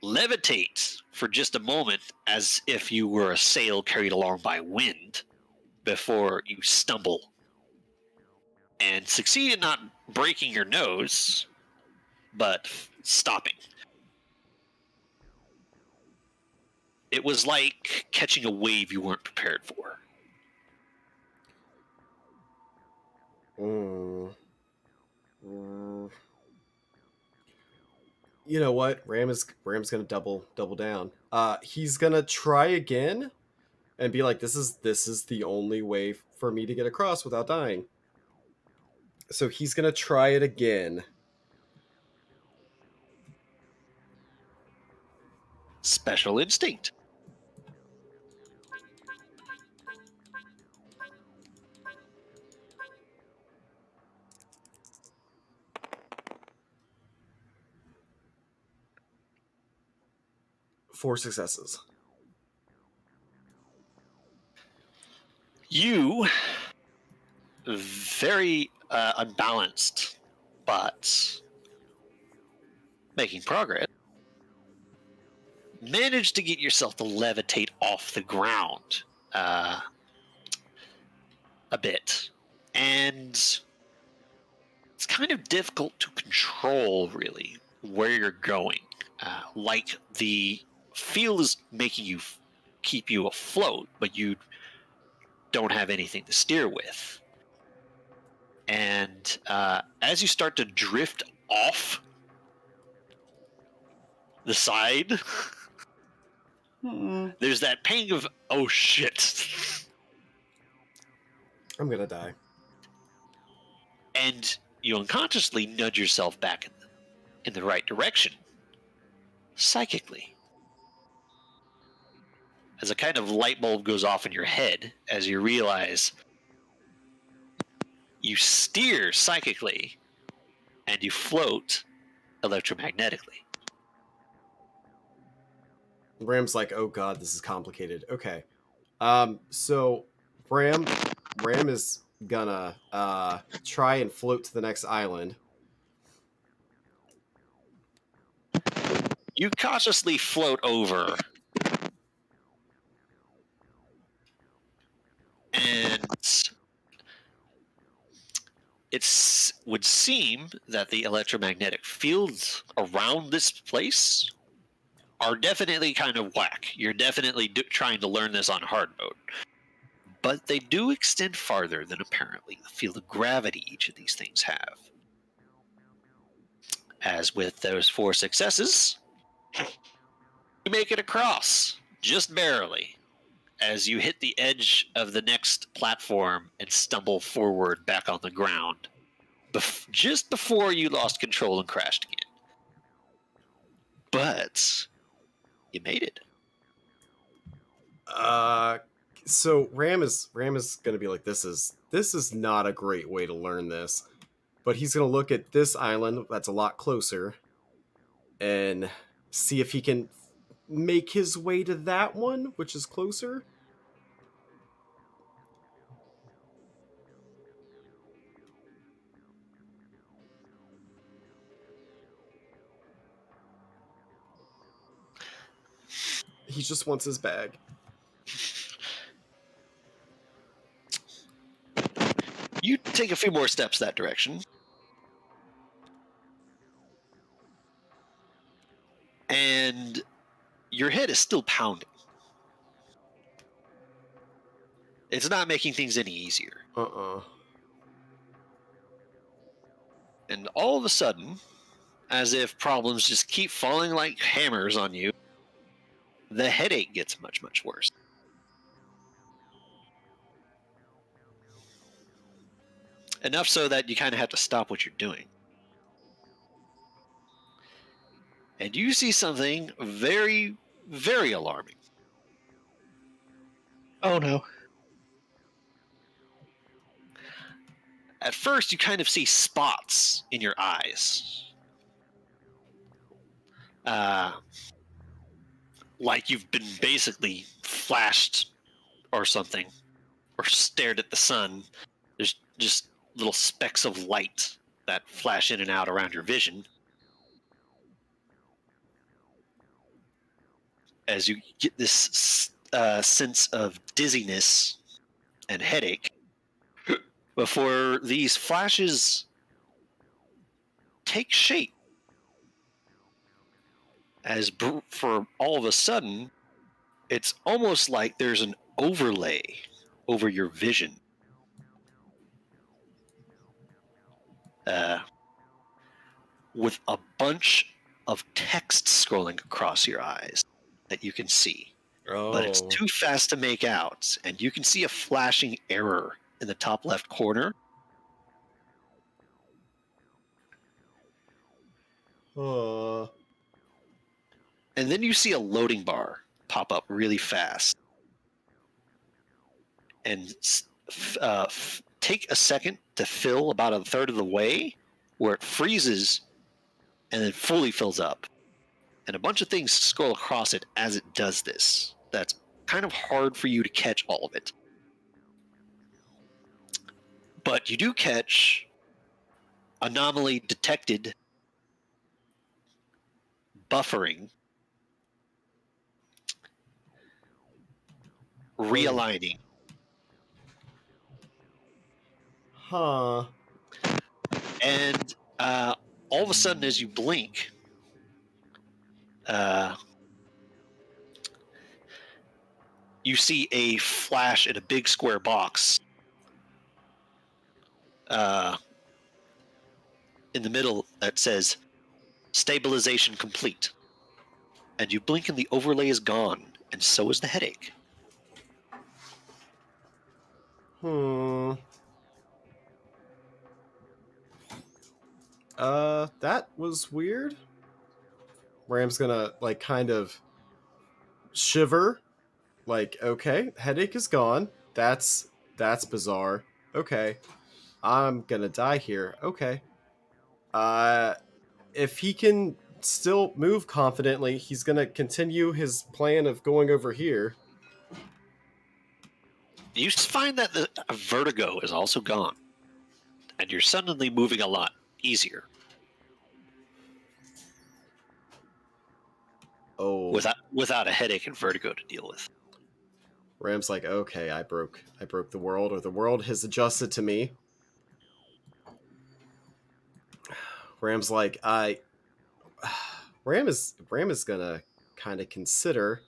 levitate for just a moment as if you were a sail carried along by wind before you stumble and succeed in not breaking your nose, but stopping. It was like catching a wave you weren't prepared for. You know what? Ram's gonna double down. He's gonna try again and be like, this is the only way for me to get across without dying. So he's gonna try it again. Special instinct. Four successes. You, very unbalanced, but making progress, managed to get yourself to levitate off the ground a bit. And it's kind of difficult to control, really, where you're going. Like the field is making you keep you afloat, but you don't have anything to steer with. And as you start to drift off the side, there's that pang of, oh shit. I'm gonna die. And you unconsciously nudge yourself back in the right direction, psychically. As a kind of light bulb goes off in your head as you realize you steer psychically and you float electromagnetically. Ram's like, oh god, this is complicated. Okay. So Ram is gonna try and float to the next island. You cautiously float over, and it would seem that the electromagnetic fields around this place are definitely kind of whack. You're definitely trying to learn this on hard mode. But they do extend farther than apparently the field of gravity each of these things have. As with those 4 successes, you make it across, just barely, as you hit the edge of the next platform and stumble forward back on the ground, just before you lost control and crashed again. But you made it. So Ram is gonna be like, this is not a great way to learn this. But he's gonna look at this island that's a lot closer and see if he can make his way to that one, which is closer. He just wants his bag. You take a few more steps that direction. And your head is still pounding. It's not making things any easier. And all of a sudden, as if problems just keep falling like hammers on you, the headache gets much, much worse. Enough so that you kind of have to stop what you're doing. And you see something very, very alarming. Oh no. At first, you kind of see spots in your eyes. Like you've been basically flashed or something, or stared at the sun. There's just little specks of light that flash in and out around your vision. As you get this sense of dizziness and headache before these flashes take shape. As for all of a sudden, it's almost like there's an overlay over your vision. With a bunch of text scrolling across your eyes that you can see. But it's too fast to make out, and you can see a flashing error in the top left corner. Oh. And then you see a loading bar pop up really fast. And take a second to fill about a third of the way, where it freezes and then fully fills up. And a bunch of things scroll across it as it does this. That's kind of hard for you to catch all of it. But you do catch anomaly detected, buffering, realigning. Huh. And all of a sudden, as you blink, you see a flash in a big square box in the middle that says stabilization complete. And you blink and the overlay is gone, and so is the headache. That was weird. Ram's gonna, like, kind of shiver. Like, okay, headache is gone. That's bizarre. Okay. I'm gonna die here. Okay. If he can still move confidently, he's gonna continue his plan of going over here. You find that the vertigo is also gone, and you're suddenly moving a lot easier. Oh. Without a headache and vertigo to deal with. Ram's like, okay, I broke the world, or the world has adjusted to me. Ram's like, Ram is gonna kind of consider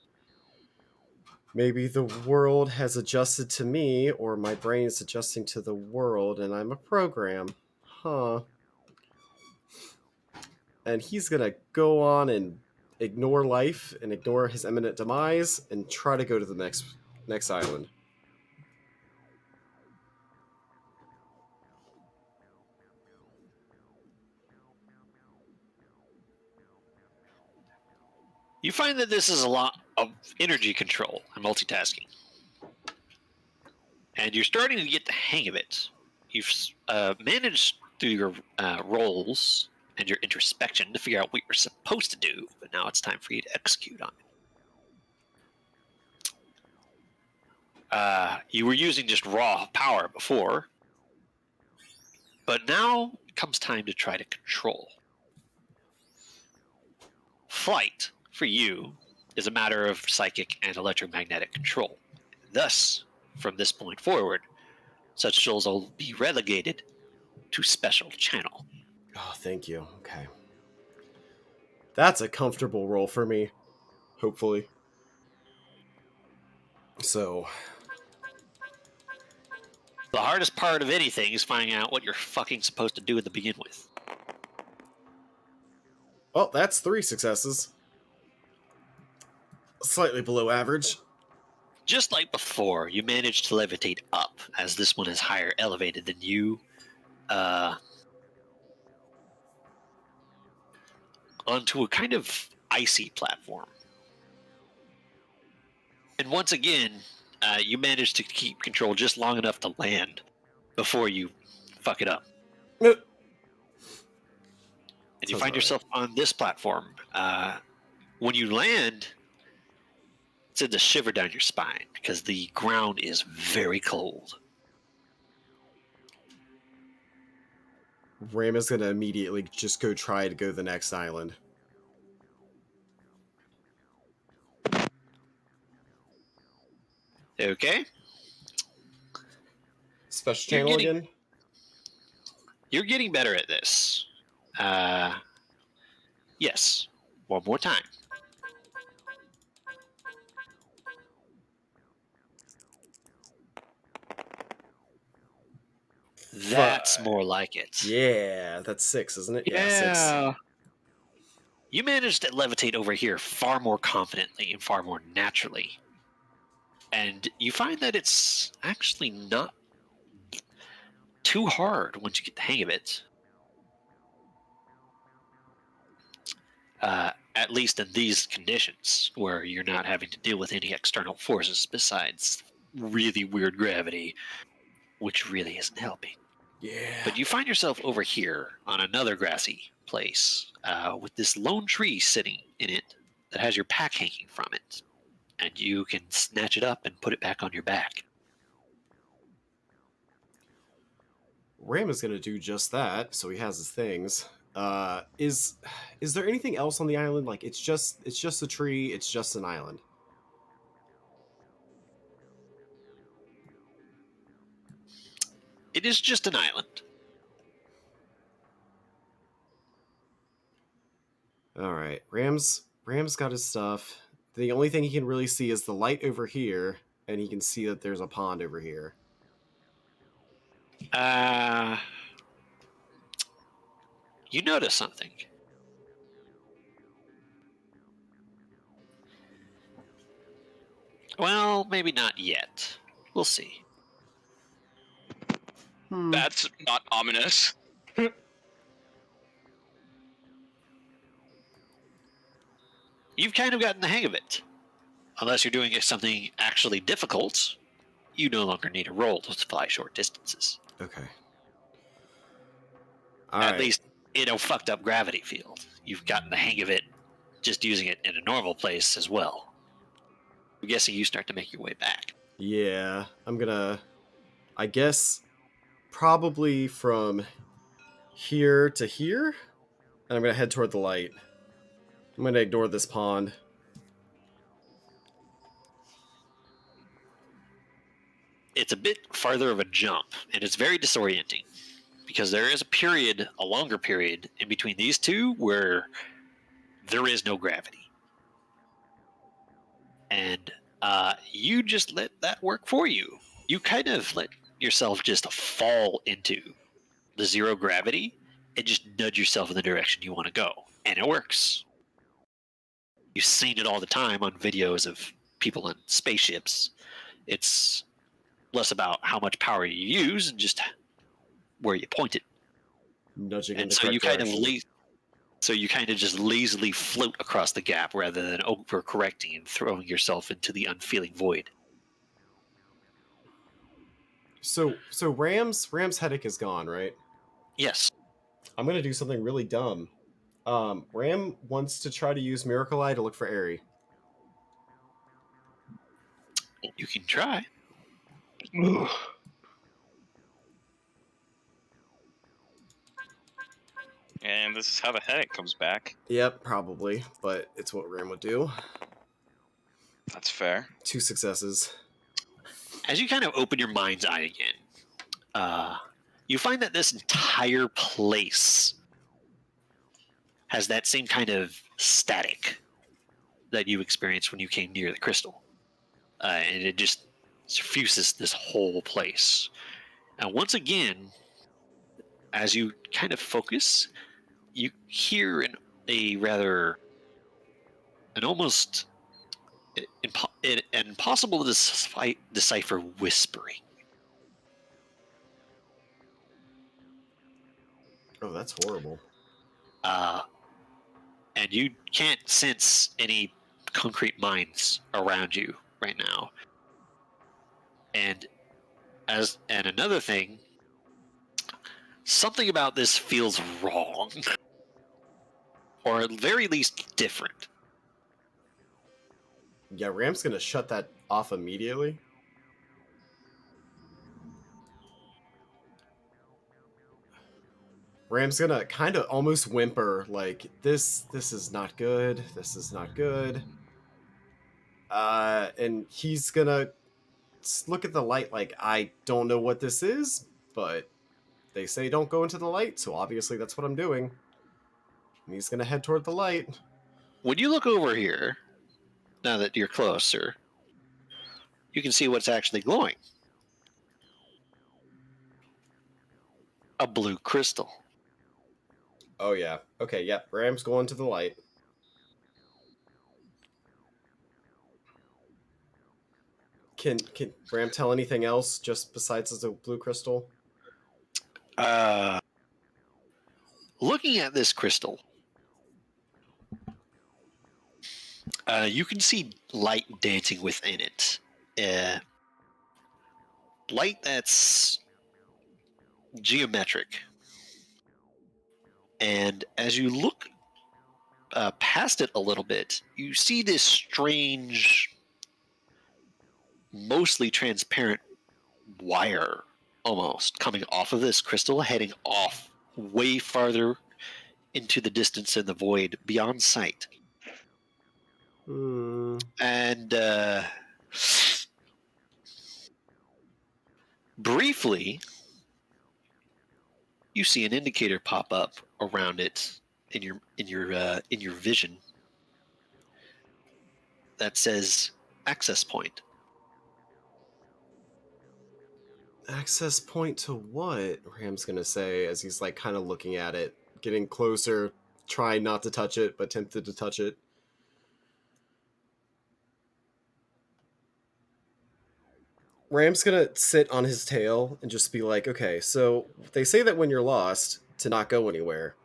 maybe the world has adjusted to me, or my brain is adjusting to the world, and I'm a program. Huh. And he's gonna go on and ignore life and ignore his imminent demise and try to go to the next island. You find that this is a lot of energy control and multitasking. And you're starting to get the hang of it. You've managed through your roles and your introspection to figure out what you're supposed to do, but now it's time for you to execute on it. You were using just raw power before, but now comes time to try to control. Flight, for you, is a matter of psychic and electromagnetic control. Thus, from this point forward, such tools will be relegated to special channel. Oh, thank you. Okay. That's a comfortable role for me, hopefully. So, The hardest part of anything is finding out what you're fucking supposed to do to begin with. well, that's 3 successes. Slightly below average. Just like before, you managed to levitate up, as this one is higher elevated than you, uh, onto a kind of icy platform. And once again, you manage to keep control just long enough to land before you fuck it up. And you Sounds find about yourself on this platform. When you land, it sends a shiver down your spine because the ground is very cold. Ram is gonna immediately just go try to go to the next island. Okay? Special You're channel getting again? you're getting better at this. Yes. One more time. That's more like it. Yeah, that's 6, isn't it? Yeah, 6. Yeah. You managed to levitate over here far more confidently and far more naturally. And you find that it's actually not too hard once you get the hang of it. At least in these conditions, where you're not having to deal with any external forces besides really weird gravity, which really isn't helping. Yeah. But you find yourself over here on another grassy place with this lone tree sitting in it that has your pack hanging from it. And you can snatch it up and put it back on your back. Ram is gonna do just that, so he has his things. Is there anything else on the island? Like it's just a tree, it's just an island. It is just an island. Alright. Ram's got his stuff. The only thing he can really see is the light over here, and he can see that there's a pond over here. You notice something. Well, maybe not yet. We'll see. That's not ominous. You've kind of gotten the hang of it. Unless you're doing something actually difficult, you no longer need a roll to fly short distances. Okay. At Alright. least in a fucked up gravity field. You've gotten the hang of it just using it in a normal place as well. I'm guessing you start to make your way back. Yeah. I guess probably from here to here. And I'm gonna head toward the light. I'm gonna ignore this pond. It's a bit farther of a jump, and it's very disorienting because there is a longer period in between these two where there is no gravity. And you just let that work for you. You kind of let yourself just fall into the zero gravity and just nudge yourself in the direction you want to go. And it works. You've seen it all the time on videos of people in spaceships. It's less about how much power you use and just where you point it. Nudging in And the so correct you kind of direction. just lazily float across the gap rather than overcorrecting and throwing yourself into the unfeeling void. So Ram's headache is gone, right? Yes. I'm gonna do something really dumb. Ram wants to try to use Miracle Eye to look for Airy. You can try. Ugh. And this is how the headache comes back. Yep, probably, but it's what Ram would do. That's fair. 2 successes. As you kind of open your mind's eye again, you find that this entire place has that same kind of static that you experienced when you came near the crystal. And it just suffuses this whole place. And once again, as you kind of focus, you hear an almost impossible to decipher whispering. Oh, that's horrible. And you can't sense any concrete mines around you right now. And another thing, something about this feels wrong, or at very least different. Yeah, Ram's gonna shut that off immediately. Ram's gonna kind of almost whimper, like, this is not good. This is not good. And he's gonna look at the light like, I don't know what this is, but they say don't go into the light, so obviously that's what I'm doing. And he's gonna head toward the light. When you look over here, now that you're closer, you can see what's actually glowing. A blue crystal. Oh yeah. Okay, yep. Ram's going to the light. Can Ram tell anything else just besides the blue crystal? Uh, Looking at this crystal, you can see light dancing within it. Light that's geometric. And as you look past it a little bit, you see this strange, mostly transparent wire almost coming off of this crystal, heading off way farther into the distance in the void beyond sight. And briefly, you see an indicator pop up around it in your vision that says access point. Access point to what? Ram's gonna say as he's like kind of looking at it, getting closer, trying not to touch it, but tempted to touch it. Ram's gonna sit on his tail and just be like, okay, so they say that when you're lost to not go anywhere,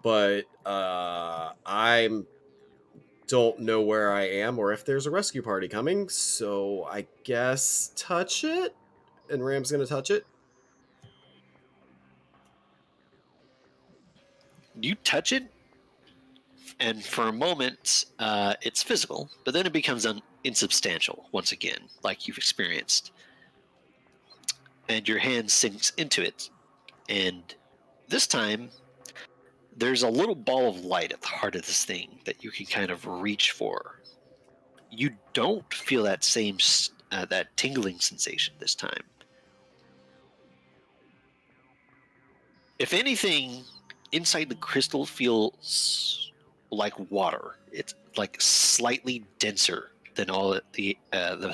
but I'm don't know where I am or if there's a rescue party coming, so I guess touch it? And Ram's gonna touch it. You touch it, and for a moment, it's physical, but then it becomes insubstantial once again, like you've experienced. And your hand sinks into it, and this time, there's a little ball of light at the heart of this thing that you can kind of reach for. You don't feel that same that tingling sensation this time. If anything, inside the crystal feels like water. It's like slightly denser than all the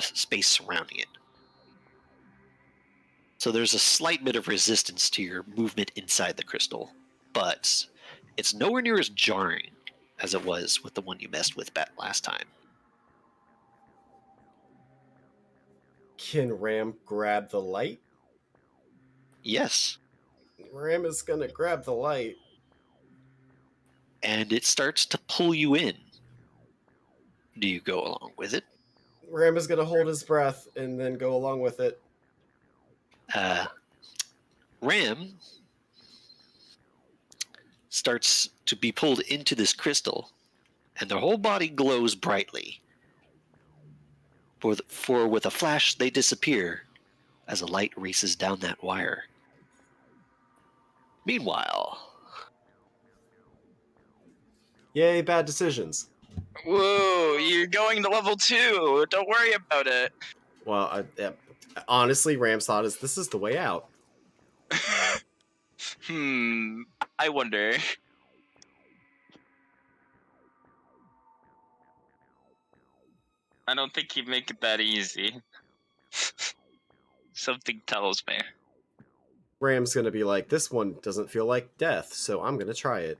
space surrounding it. So there's a slight bit of resistance to your movement inside the crystal, but it's nowhere near as jarring as it was with the one you messed with last time. Can Ram grab the light? Yes. Ram is gonna grab the light. And it starts to pull you in. Do you go along with it? Ram is gonna hold his breath and then go along with it. Ram starts to be pulled into this crystal, and their whole body glows brightly. For with a flash, they disappear as a light races down that wire. Meanwhile, Yay, bad decisions. Whoa, you're going to level 2. Don't worry about it. Well, honestly, Ram's thought is this is the way out. I wonder. I don't think he'd make it that easy. Something tells me. Ram's gonna be like, this one doesn't feel like death, so I'm gonna try it.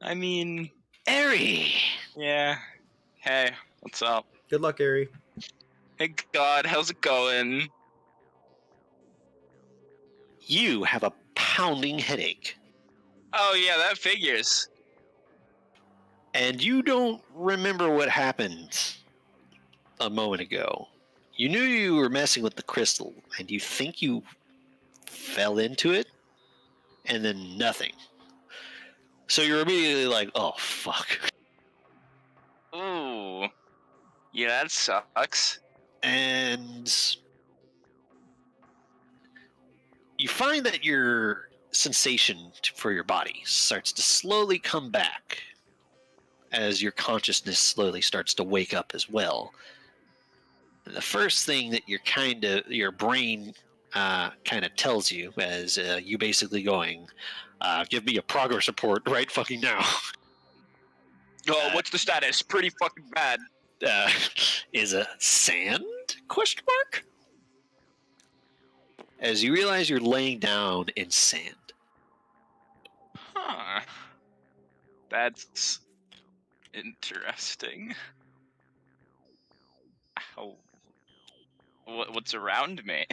I mean, Eri! yeah. Hey, what's up? Good luck, Ari. Hey God, how's it going? you have a pounding headache. Oh yeah, that figures. And you don't remember what happened a moment ago. You knew you were messing with the crystal, and you think you fell into it, and then nothing. So you're immediately like, oh, fuck. Ooh. Yeah, that sucks. And you find that your sensation for your body starts to slowly come back as your consciousness slowly starts to wake up as well. And the first thing that your brain kind of tells you as you basically going, give me a progress report right fucking now. Oh, what's the status? Pretty fucking bad. Is a sand? Question mark? As you realize you're laying down in sand. Huh. That's interesting. How? What's around me?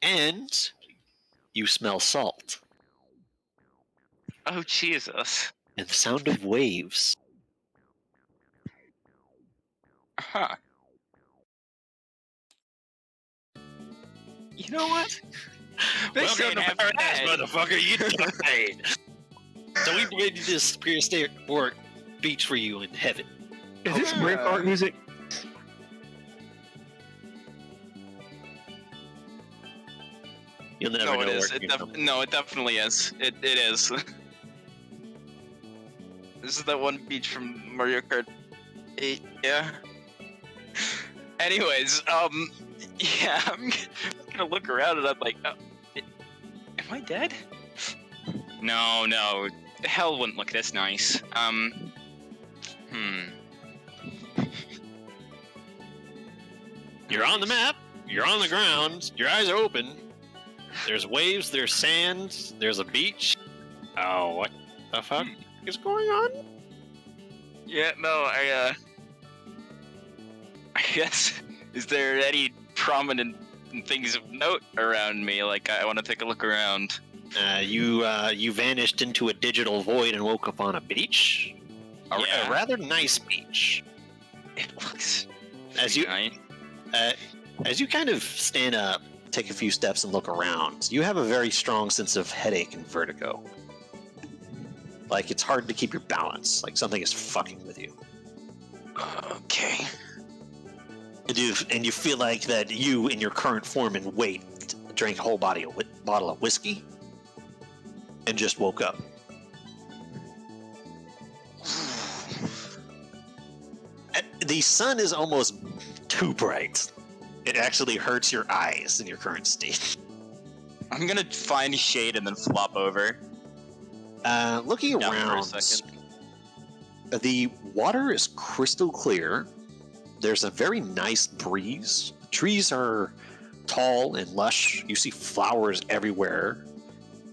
And you smell salt Oh Jesus. and the sound of waves. Huh. You know what? This Welcome ain't to half paradise, bad. motherfucker. You died. So we made this prehistoric beach for you in heaven. Is this Braveheart music? You'll never No, know it where is. it came from. No, it definitely is. It is. This is that one beach from Mario Kart 8. Yeah. Anyways, yeah, I'm gonna look around and I'm like, am I dead? No, hell wouldn't look this nice. You're on the map. You're on the ground. Your eyes are open. There's waves. There's sand. There's a beach. Oh, what the fuck is going on? Yeah, no, I guess, is there any prominent things of note around me? Like, I want to take a look around. You vanished into a digital void and woke up on a beach. Yeah. A rather nice beach. It looks As you nice. As you kind of stand up, take a few steps, and look around, you have a very strong sense of headache and vertigo. Like, it's hard to keep your balance. Like, something is fucking with you. Okay. And you feel like that you, in your current form and weight, drank a whole bottle of whiskey and just woke up. The sun is almost too bright. It actually hurts your eyes in your current state. I'm gonna find shade and then flop over. Looking Yeah, around, for a second. the water is crystal clear. There's a very nice breeze. The trees are tall and lush. You see flowers everywhere.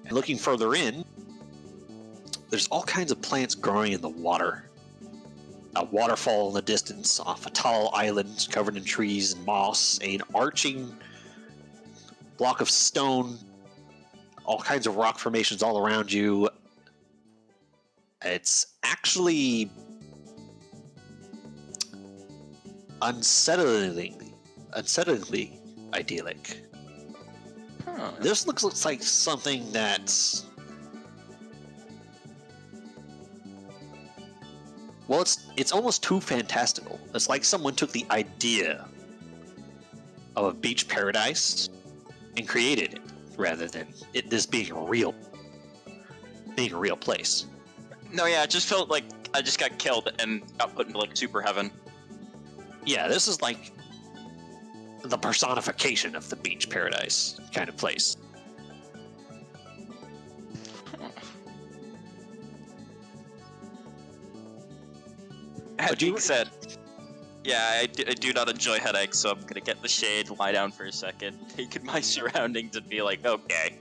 And looking further in, there's all kinds of plants growing in the water. A waterfall in the distance off a tall island covered in trees and moss, an arching block of stone, all kinds of rock formations all around you. It's actually unsettlingly idyllic. Huh. This looks like something that's... Well, it's almost too fantastical. It's like someone took the idea of a beach paradise and created it, rather than this being a real place. No, yeah, it just felt like I just got killed and got put into like super heaven. Yeah, this is like the personification of the beach paradise kind of place. That being said, yeah, I do not enjoy headaches, so I'm gonna get the shade, lie down for a second, take in my surroundings, and be like, okay,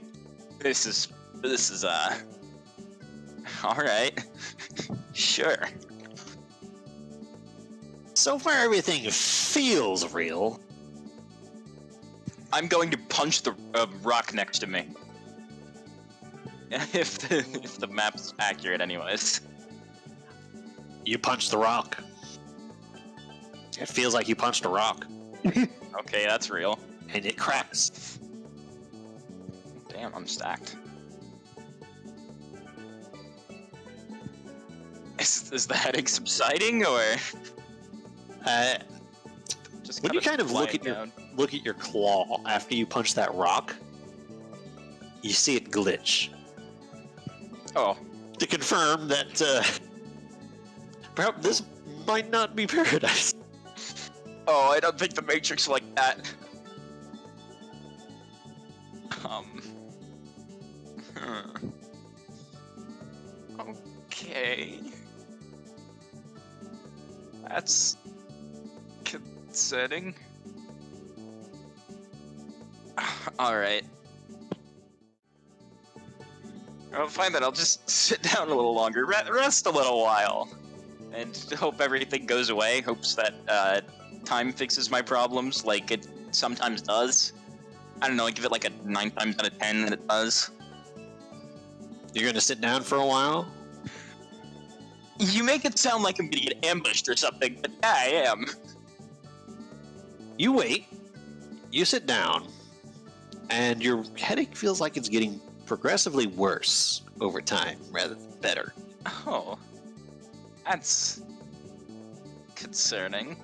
this is all right, sure. So far, everything feels real. I'm going to punch the rock next to me. If the map's accurate, anyways. You punch the rock. It feels like you punched a rock, Okay, that's real. and it cracks. Damn, I'm stacked. Is the headache subsiding, or just When you kind of look lying at your down? look at your claw after you punch that rock, you see it glitch. Oh, To confirm that perhaps this might not be paradise. oh, I don't think the Matrix like that. Okay. That's concerning. Alright. I'll find that I'll just sit down a little longer, rest a little while, and hope everything goes away. Hopes that time fixes my problems like it sometimes does. I don't know, I give it like a 9 times out of 10 that it does. You're gonna sit down for a while? You make it sound like I'm gonna get ambushed or something, but yeah, I am. You wait, you sit down, and your headache feels like it's getting progressively worse over time rather than better. Oh. That's concerning.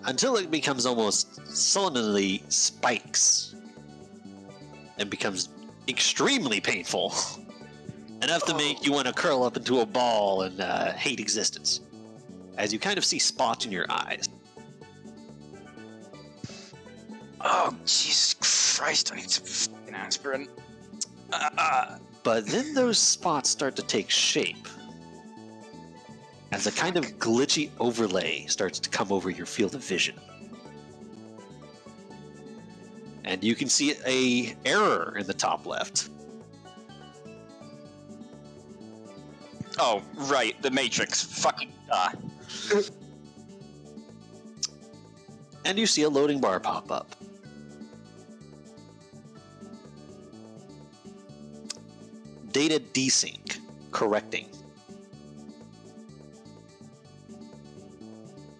Until it becomes almost sullenly spikes and becomes extremely painful. Enough to make you want to curl up into a ball and hate existence. As you kind of see spots in your eyes. Oh, Jesus Christ, I need some fucking aspirin. But then those spots start to take shape. As a kind of glitchy overlay starts to come over your field of vision. And you can see a error in the top left. Oh, right, the Matrix. Fucking And you see a loading bar pop up. Data desync. Correcting.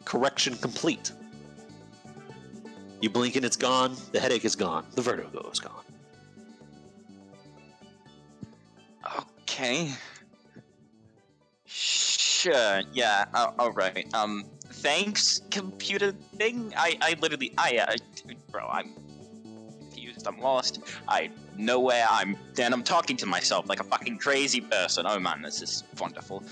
Correction complete. You blink and it's gone. The headache is gone. The vertigo is gone. Okay. Sure, yeah, alright. Thanks, computer thing? I literally, bro, I'm confused, I'm lost. I know where I'm talking to myself like a fucking crazy person. Oh man, this is wonderful.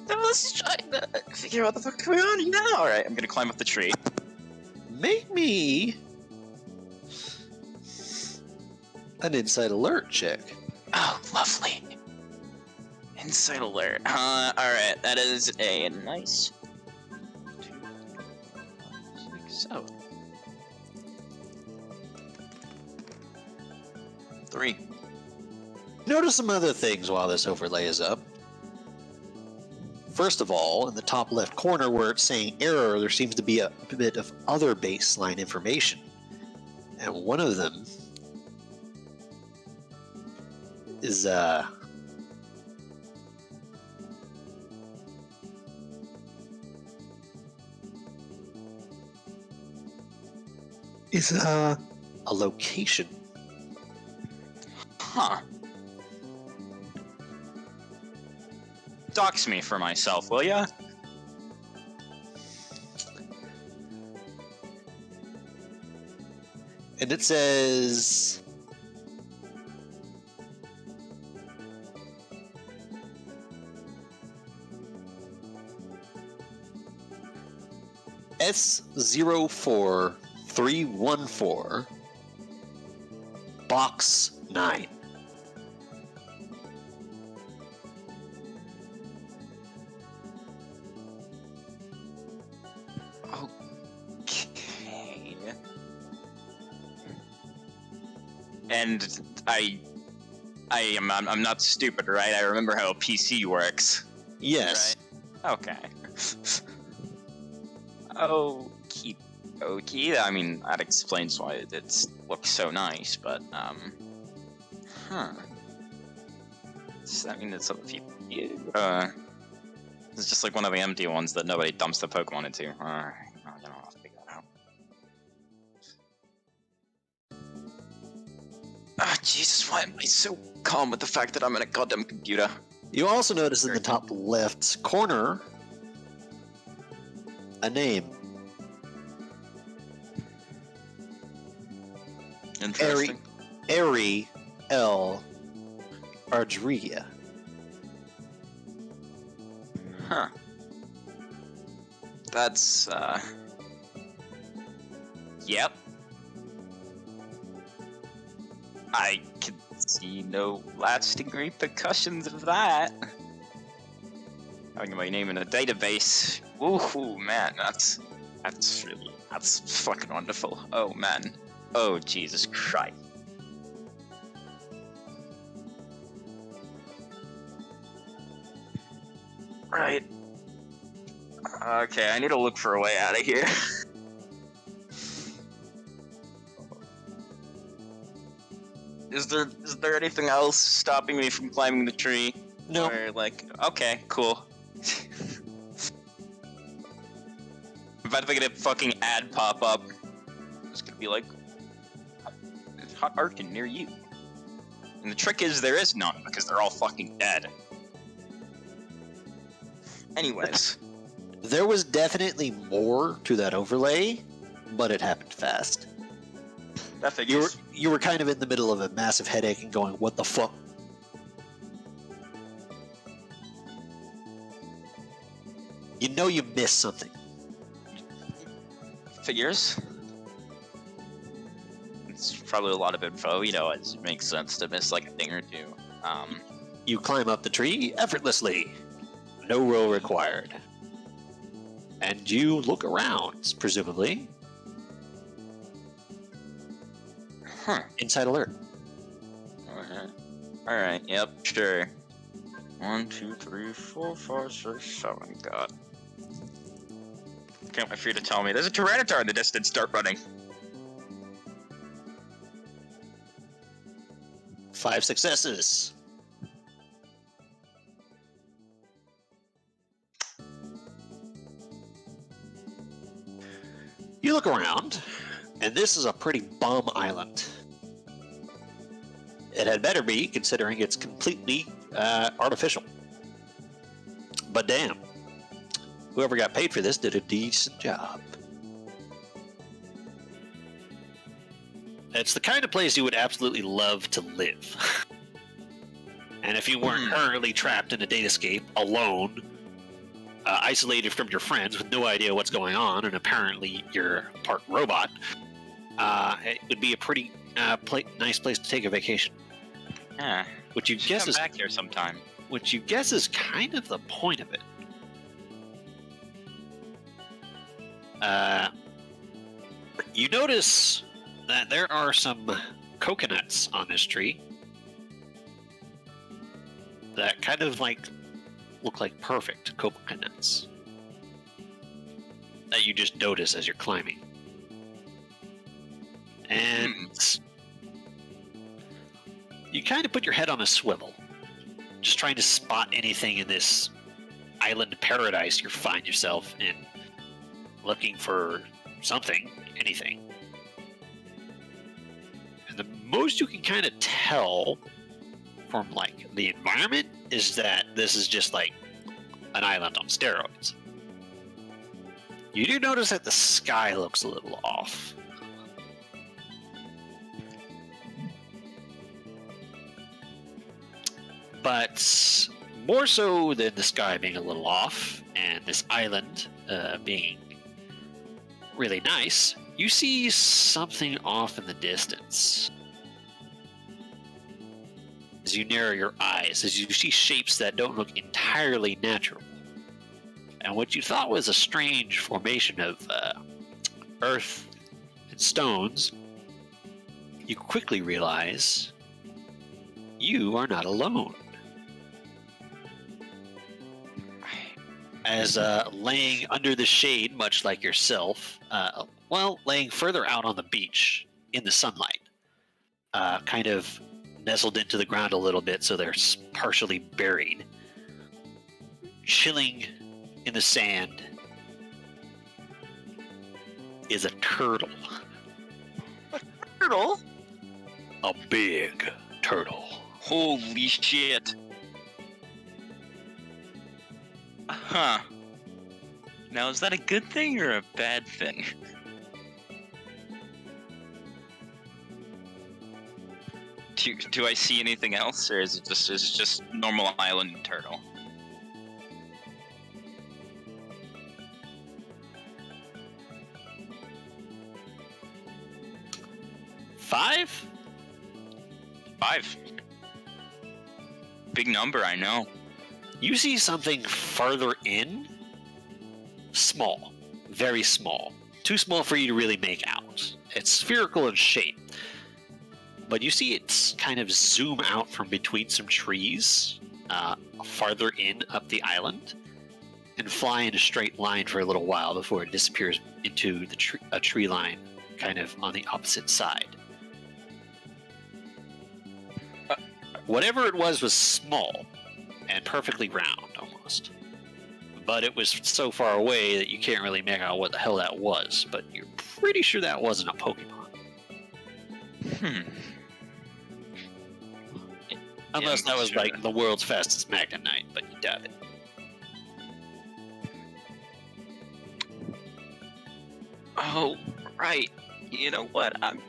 I was trying to figure out what the fuck's going on here. Alright, I'm gonna climb up the tree. Make me an inside alert check. Oh, lovely. Insight alert. Alright, that is a nice 2, 6, 7. 3. Notice some other things while this overlay is up. First of all, in the top left corner where it's saying error, there seems to be a bit of other baseline information. And one of them is a location. Huh. Dox me for myself, will ya? And it says S04314 Box 9. Okay. And I'm not stupid, right? I remember how a PC works. Yes. Right? Okay. Okie Okay, I mean, that explains why it looks so nice, but, huh. Does that mean it's other people? It's just like one of the empty ones that nobody dumps the Pokemon into. I don't know how to figure that out. Ah, Jesus, why am I so calm with the fact that I'm in a goddamn computer? You also notice in the top left corner a name. Interesting. Ari L. Ardria. Huh. That's, Yep. I can see no lasting repercussions of that. Having my name in a database. Ooh, man, that's fucking wonderful. Oh, man. Oh, Jesus Christ. Right. Okay, I need to look for a way out of here. Is there anything else stopping me from climbing the tree? No. Or like, okay, cool. I'm about to get a fucking ad pop up. It's gonna be like, hot Arkin near you. And the trick is there is none because they're all fucking dead. Anyways. There was definitely more to that overlay, but it happened fast. That figures. You were kind of in the middle of a massive headache and going, what the fuck? You know you missed something. Figures. It's probably a lot of info, you know, it makes sense to miss like a thing or two. You climb up the tree effortlessly. No roll required. And you look around, presumably. Huh. Inside alert. Alright, yep, sure. 1, 2, 3, 4, 5, 6, 7, God. Can't wait for you to tell me. There's a Tyranitar in the distance, start running. 5 successes. You look around, and this is a pretty bum island. It had better be, considering it's completely artificial. But damn, whoever got paid for this did a decent job. It's the kind of place you would absolutely love to live. And if you weren't currently trapped in a datascape, alone, isolated from your friends with no idea what's going on, and apparently you're part robot, it would be a pretty nice place to take a vacation. Yeah. Which you Should guess come is back here sometime. which you guess is kind of the point of it. You notice that there are some coconuts on this tree that kind of like look like perfect coconuts that you just notice as you're climbing. And you kind of put your head on a swivel, just trying to spot anything in this island paradise you find yourself in, looking for something, anything. And the most you can kind of tell from like the environment is that this is just like an island on steroids. You do notice that the sky looks a little off. But more so than the sky being a little off and this island being really nice, you see something off in the distance. As you narrow your eyes, as you see shapes that don't look entirely natural. And what you thought was a strange formation of earth and stones, you quickly realize you are not alone. As laying under the shade, much like yourself, well, laying further out on the beach in the sunlight, kind of nestled into the ground a little bit so they're partially buried, chilling in the sand, is a turtle. Turtle? A big turtle. Holy shit. Huh. Now, is that a good thing or a bad thing? Do I see anything else, or is it just normal island turtle? Five? 5. Big number, I know. You see something farther in? Small. Very small. Too small for you to really make out. It's spherical in shape. But you see it's kind of zoom out from between some trees, farther in up the island, and fly in a straight line for a little while before it disappears into a tree line kind of on the opposite side. Whatever it was small and perfectly round almost. But it was so far away that you can't really make out what the hell that was, but you're pretty sure that wasn't a Pokemon. Unless that was like the world's fastest Magnemite, but you doubt it. Oh, right. You know what? I'm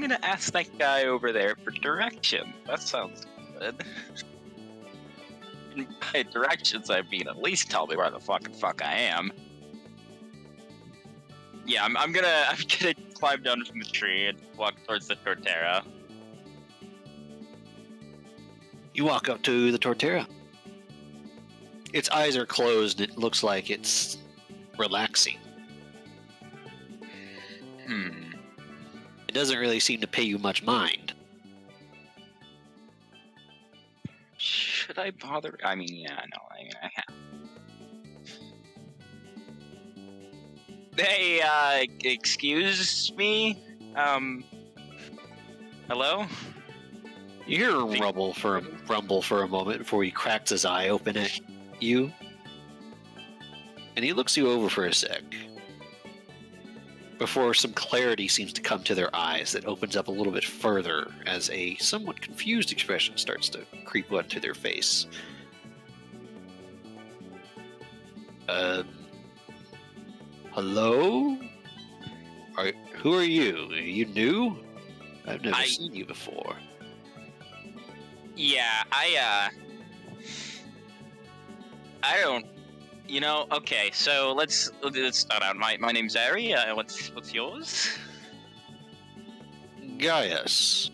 gonna ask that guy over there for direction. That sounds good. And by directions, I mean at least tell me where the fuck I am. Yeah, I'm gonna climb down from the tree and walk towards the Torterra. You walk up to the Torterra. Its eyes are closed. It looks like it's relaxing. It doesn't really seem to pay you much mind. Should I bother? I mean, yeah, no, I mean, I have. Hey, excuse me? Hello? You hear a rumble for a moment before he cracks his eye open at you. And he looks you over for a sec. Before some clarity seems to come to their eyes that opens up a little bit further as a somewhat confused expression starts to creep onto their face. Hello? Who are you? Are you new? I've never seen you before. Yeah, I don't. You know, okay, so let's start out. My name's Ari. What's yours? Gaius.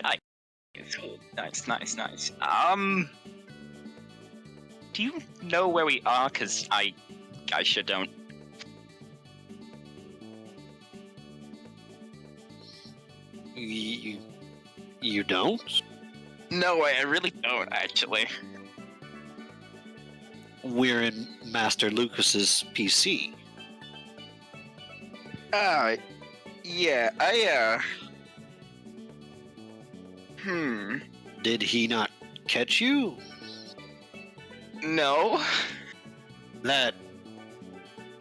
Nice. Do you know where we are? Cause I sure don't. You don't? No, I really don't, actually. We're in Master Lucas's PC. Yeah, Did he not catch you? No.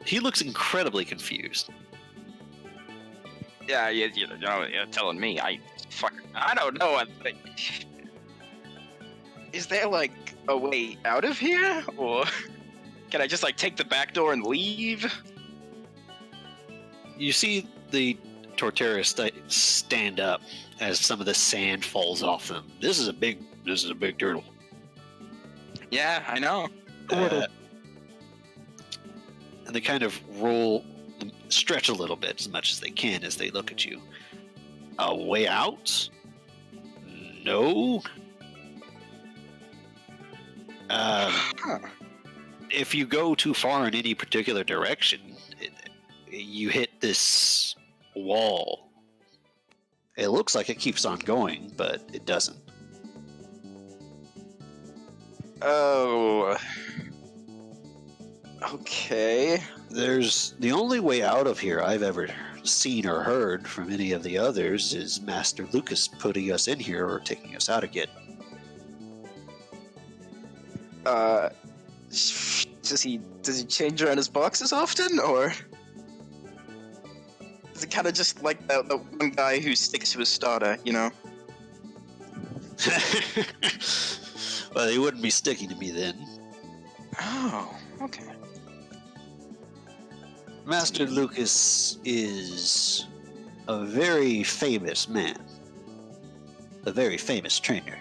He looks incredibly confused. Yeah, you're telling me. I don't know. Is there like a way out of here, or can I just like take the back door and leave? You see the Torterra stand up as some of the sand falls off them. This is a big turtle. Yeah, I know. And they kind of stretch a little bit as much as they can as they look at you. A way out? No. If you go too far in any particular direction, you hit this wall. It looks like it keeps on going, but it doesn't. Oh. Okay. There's the only way out of here I've ever seen or heard from any of the others is Master Lucas putting us in here or taking us out again. Does he change around his boxes often, or is it kind of just like the one guy who sticks to his starter, you know? Well, he wouldn't be sticking to me then. Oh, okay. Master Lucas is a very famous man, a very famous trainer.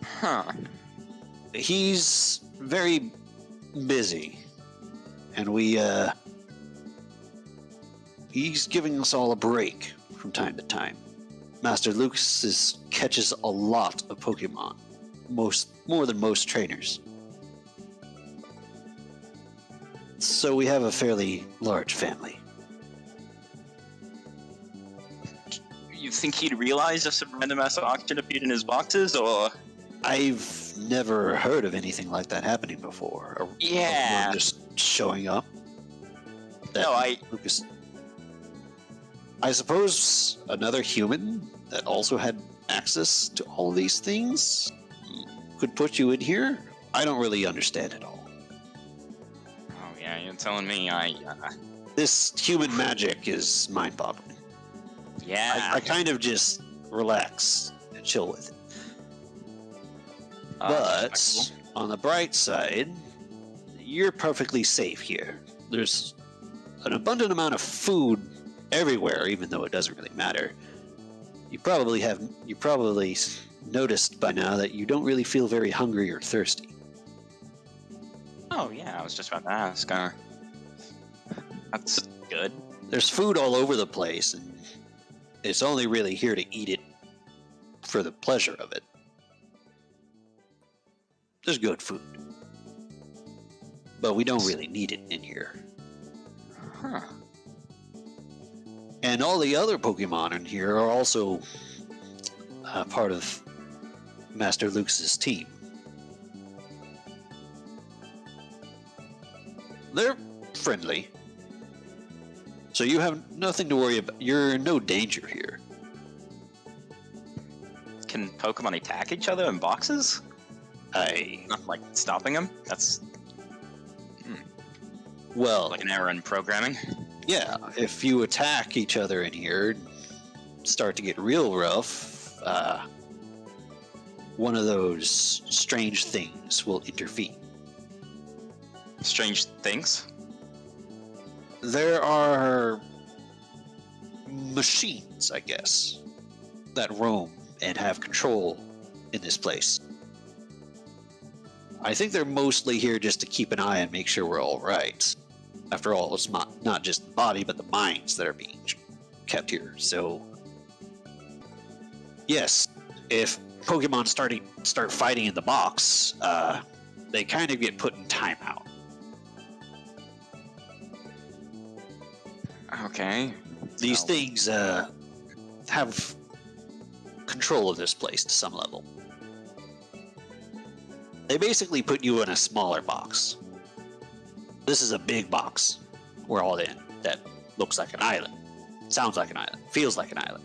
Huh. He's very busy, and he's giving us all a break from time to time. Master Lucas catches a lot of Pokemon, more than most trainers. So we have a fairly large family. You think he'd realize if some random ass oxygen appeared in his boxes, or? I've never heard of anything like that happening before. A Yeah. Pokemon just showing up. No, Lucas. I suppose another human that also had access to all of these things could put you in here. I don't really understand it all. Oh yeah, you're telling me This human magic is mind-boggling. Yeah. I kind of just relax and chill with it. That's But on the bright side, you're perfectly safe here. There's an abundant amount of food everywhere, even though it doesn't really matter. You probably noticed by now that you don't really feel very hungry or thirsty. Oh yeah, I was just about to ask. That's good. There's food all over the place, and it's only really here to eat it for the pleasure of it. There's good food, but we don't really need it in here. Huh. And all the other Pokemon in here are also part of Master Lucas's team. They're friendly, so you have nothing to worry about. You're in no danger here. Can Pokemon attack each other in boxes? I Not like stopping them? That's well, like an error in programming. yeah. If you attack each other in here, start to get real rough. One of those strange things will intervene. Strange things. There are machines, I guess, that roam and have control in this place. I think they're mostly here just to keep an eye and make sure we're all right. After all, it's not just the body, but the minds that are being kept here. So, yes, if Pokemon start fighting in the box, they kind of get put in timeout. Okay. These Oh. things have control of this place to some level. They basically put you in a smaller box. This is a big box we're all in that looks like an island, sounds like an island, feels like an island.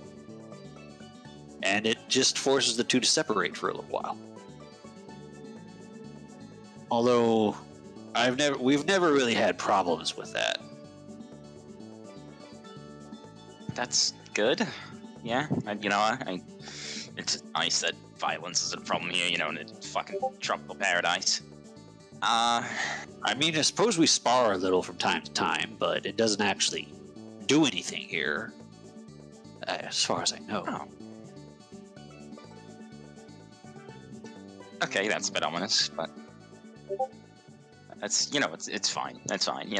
And it just forces the two to separate for a little while. Although we've never really had problems with that. That's good. Yeah, it's nice that violence is a problem here, in a fucking tropical paradise. I mean, I suppose we spar a little from time to time, but it doesn't actually do anything here, as far as I know. Oh. Okay, that's a bit ominous, but that's it's fine. That's fine.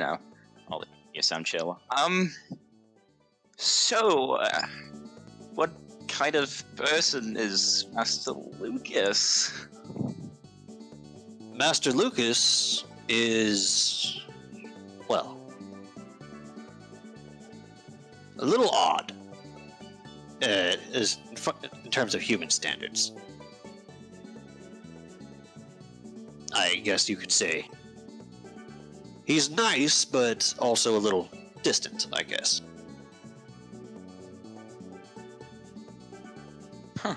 I'll you sound chill. So, what kind of person is Master Lucas? Master Lucas is, well, a little odd in terms of human standards. I guess you could say. He's nice, but also a little distant, I guess. Huh.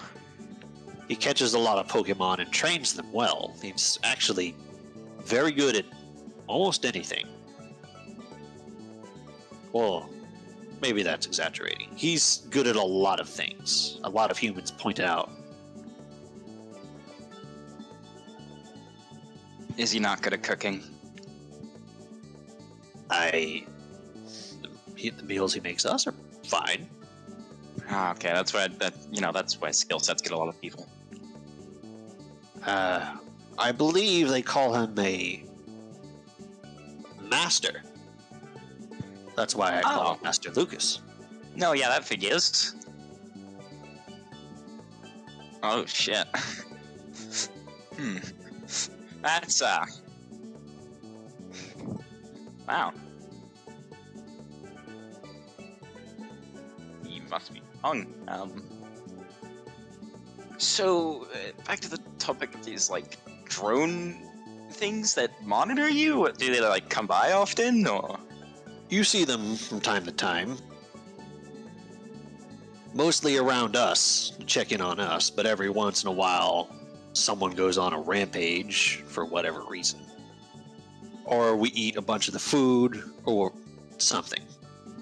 He catches a lot of Pokemon and trains them well. He's actually very good at almost anything. Well, maybe that's exaggerating. He's good at a lot of things. A lot of humans point out. Is he not good at cooking? The meals he makes us are fine. Ah, okay, that's why that's why skill sets get a lot of people. I believe they call him a master. That's why I call him Master Lucas. No, yeah, that figures. Oh shit. That's wow. He must be hung. So back to the topic of these like drone things that monitor you. Do they like come by often, or? You see them from time to time. Mostly around us, to check in on us, but every once in a while, someone goes on a rampage for whatever reason. Or we eat a bunch of the food, or something.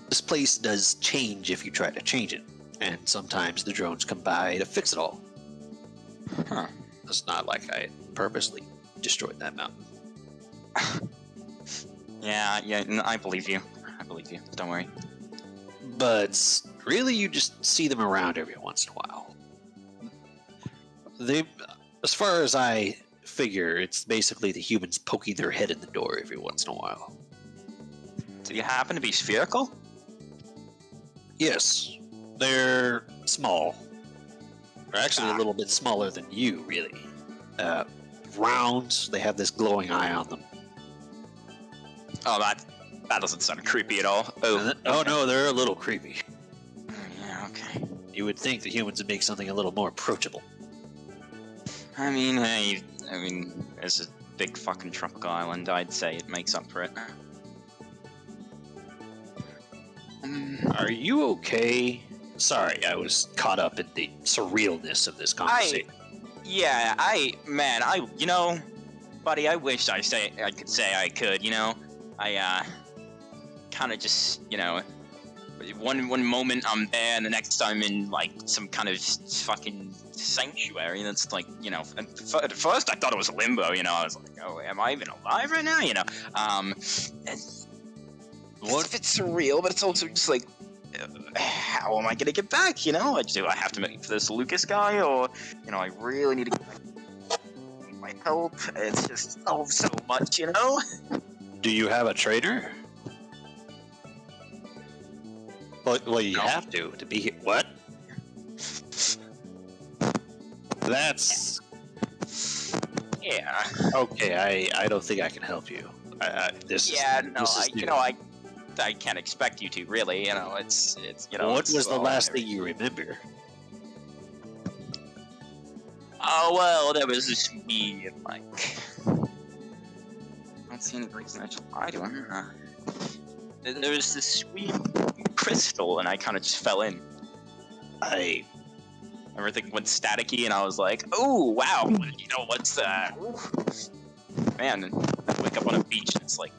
This place does change if you try to change it, and sometimes the drones come by to fix it all. Huh. It's not like I purposely destroyed that mountain. Yeah, I believe you. I believe you. Don't worry. But really, you just see them around every once in a while. They, as far as I figure, it's basically the humans poking their head in the door every once in a while. Do you happen to be spherical? Yes, they're small. They're actually a little bit smaller than you, really. Round, they have this glowing eye on them. Oh, that doesn't sound creepy at all. Oh, Oh no, they're a little creepy. yeah, okay. You would think the humans would make something a little more approachable. I mean, it's a big fucking tropical island. I'd say it makes up for it. Are you okay? Sorry, I was caught up in the surrealness of this conversation. Buddy, I wish I could say I could, I kind of just, one moment I'm there and the next I'm in like some kind of fucking sanctuary, and it's like, and at first I thought it was limbo, I was like, oh, am I even alive right now? It's a bit surreal, but it's also just like, how am I gonna get back? Do I have to make for this Lucas guy, or I really need to get back? My help. It's just so much, Do you have a trainer? Well, you have to be here. What? That's Yeah. okay. I don't think I can help you. This is new. I can't expect you to really. It's What it's was the slow last and thing you remember? Oh well, there was this me and like. I don't see any reason I should lie to him. There was this sweet crystal, and I kind of just fell in. Everything went staticky, and I was like, "Oh wow, what's that?" Man, and I wake up on a beach, and it's like,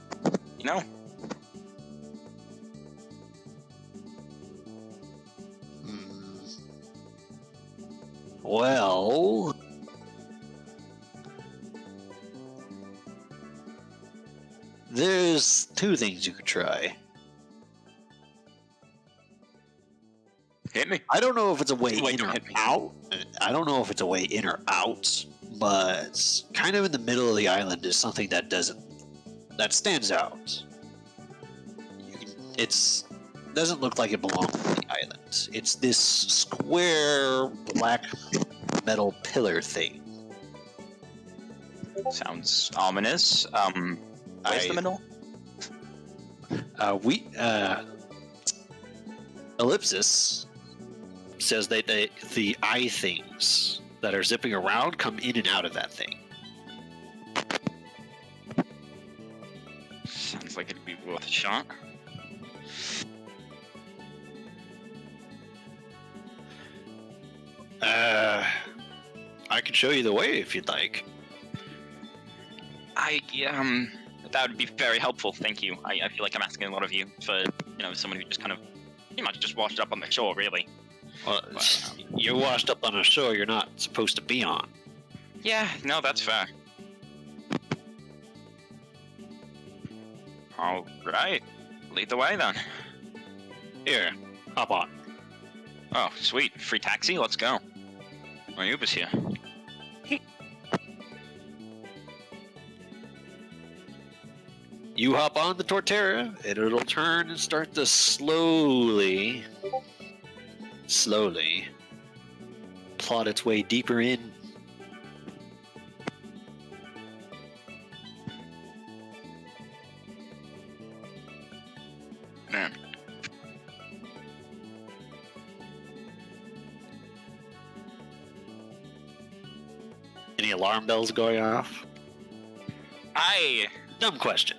Well, there's two things you could try. hit me. I don't know if it's a way Wait, in don't or hit me. out. I don't know if it's a way in or out, but kind of in the middle of the island is something that stands out. It doesn't look like it belongs to the island. It's this square black metal pillar thing. Sounds ominous. Where's the middle? Ellipsis says that the eye things that are zipping around come in and out of that thing. Seems like it'd be worth a shot. I can show you the way if you'd like. That would be very helpful. Thank you. I feel like I'm asking a lot of you for someone who just kind of pretty much just washed up on the shore, really. Well, you're washed up on a shore you're not supposed to be on. Yeah, no, that's fair. All right, lead the way then. Here, hop on. Oh, sweet, free taxi. Let's go. My Uber's here. You hop on the Torterra, and it'll turn and start to slowly plot its way deeper in. Man. Any alarm bells going off? Dumb question.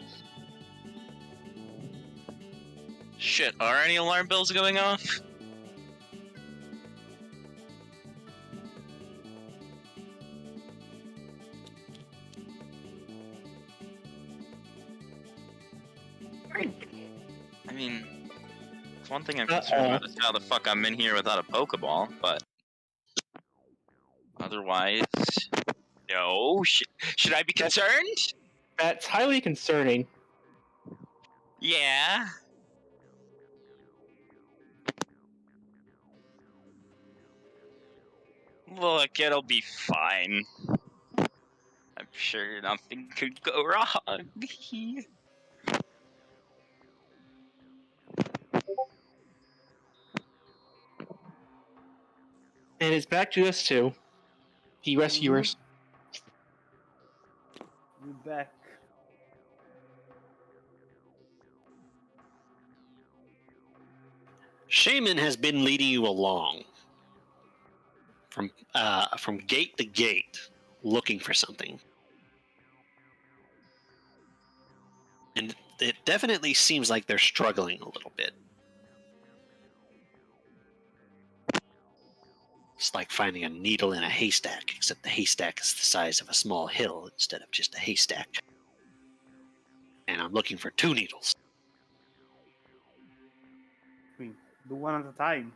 Shit, are any alarm bells going off? I mean, it's one thing I'm concerned about is how the fuck I'm in here without a Pokeball, but otherwise, no. Should I be concerned? That's highly concerning. Yeah. Look, it'll be fine. I'm sure nothing could go wrong. And it's back to us two, the rescuers. We're back. Shaman has been leading you along from gate to gate, looking for something. And it definitely seems like they're struggling a little bit. It's like finding a needle in a haystack, except the haystack is the size of a small hill instead of just a haystack. And I'm looking for 2 needles. I mean, do one at a time.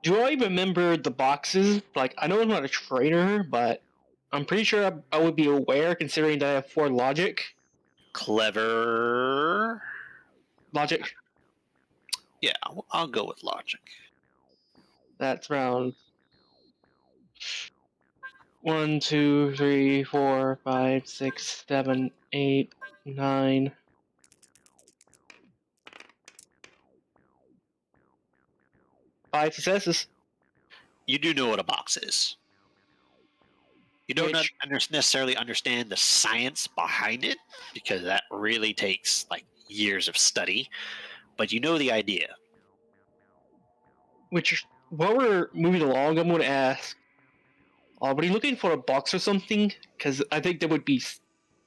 Do I remember the boxes? Like, I know I'm not a trainer, but I'm pretty sure I would be aware considering that I have 4 logic. Clever. Logic. Yeah, I'll go with logic. That's round 1, 2, 3, 4, 5, 6, 7, 8, 9. Five successes. You do know what a box is. You don't necessarily understand the science behind it, because that really takes like years of study, but you know the idea. Which, while we're moving along, I'm going to ask, were you looking for a box or something? Because I think that would be,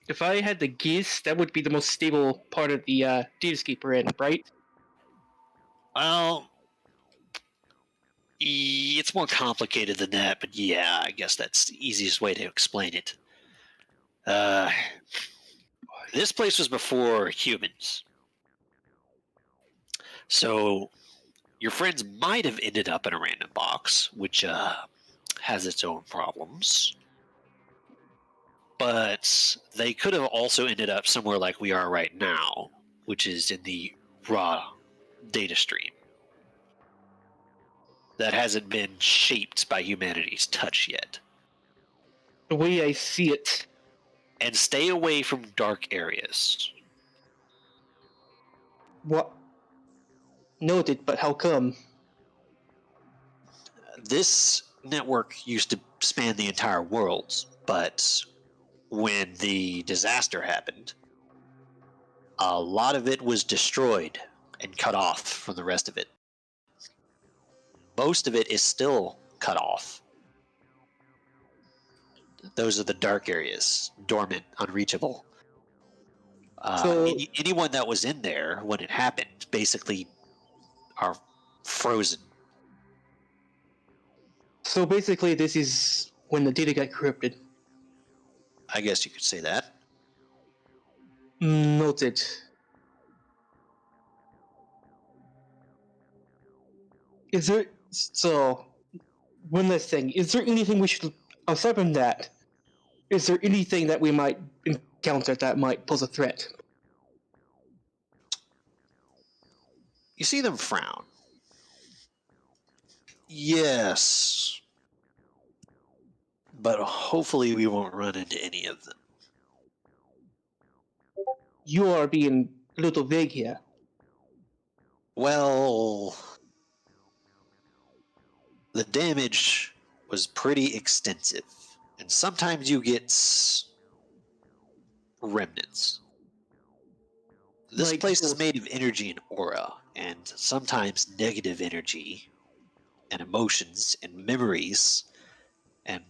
if I had to guess, that would be the most stable part of the datascape we're in, right? Well, it's more complicated than that, but yeah, I guess that's the easiest way to explain it. This place was before humans. So your friends might have ended up in a random box, which has its own problems. But they could have also ended up somewhere like we are right now, which is in the raw data stream that hasn't been shaped by humanity's touch yet. The way I see it. And stay away from dark areas. What? Noted, but how come? This network used to span the entire world, but when the disaster happened, a lot of it was destroyed and cut off from the rest of it. Most of it is still cut off. Those are the dark areas, dormant, unreachable. So- Anyone that was in there when it happened basically are frozen. So basically, this is when the data got corrupted. I guess you could say that. Noted. Is there so? One last thing. Is there anything we should, aside from that? Is there anything that we might encounter that might pose a threat? You see them frown. Yes. But hopefully we won't run into any of them. You are being a little vague here. Well, the damage was pretty extensive, and sometimes you get remnants. This Like place is those- made of energy and aura, and sometimes negative energy, and emotions, and memories, and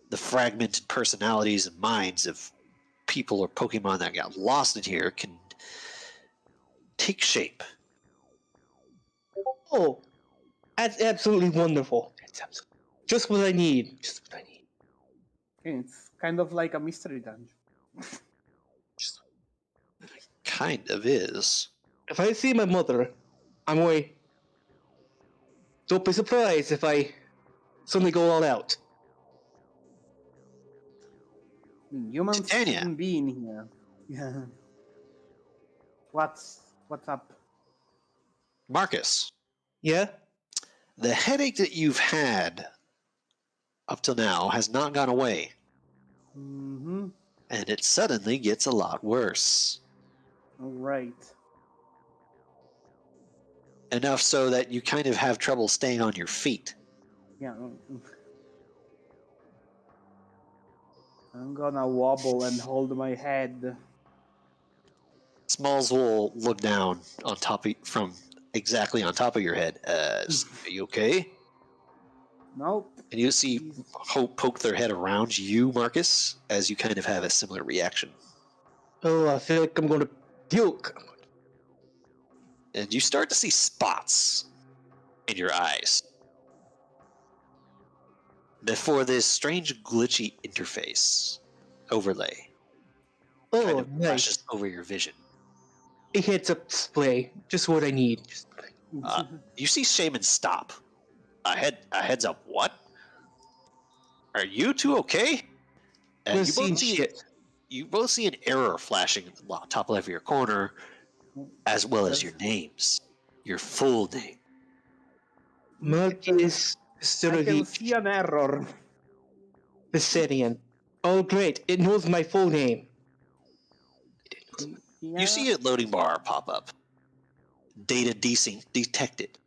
the fragmented personalities and minds of people or Pokemon that got lost in here can take shape. Oh, that's absolutely wonderful. That's absolutely just what I need. Just what I need. Okay, it's kind of like a mystery dungeon. Kind of is. If I see my mother, I'm away. Don't be surprised if I suddenly go all out. Humans Titania. shouldn't be in here. Yeah. What's up? Marcus, Yeah? the headache that you've had up till now has not gone away, Mm-hmm. and it suddenly gets a lot worse. All right. Enough so that you kind of have trouble staying on your feet. Yeah. I'm gonna wobble and hold my head. Smalls will look down on top of, from exactly on top of your head. Are you okay? Nope. And you see Jeez. Hope poke their head around you, Marcus, as you kind of have a similar reaction. Oh, I feel like I'm going to puke. And you start to see spots in your eyes before this strange glitchy interface overlay kind Oh, of nice. flashes over your vision. A heads-up display. Just what I need. Just what I need. You see Shaman stop. A heads up. What? Are you two okay? And We're seeing shit. you both see an error flashing in the top left of your corner, as well as your names, your full name. Marcus I can see an error. Viserion. Oh, great. It knows my full name. Yeah. You see a loading bar pop up. Data desync detected.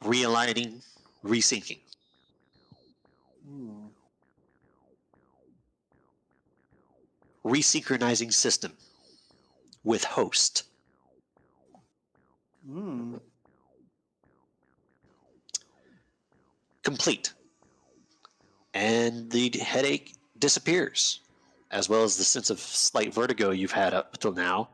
Realigning, resyncing. Hmm. Resynchronizing system with host. Hmm. Complete. And the headache disappears, as well as the sense of slight vertigo you've had up until now.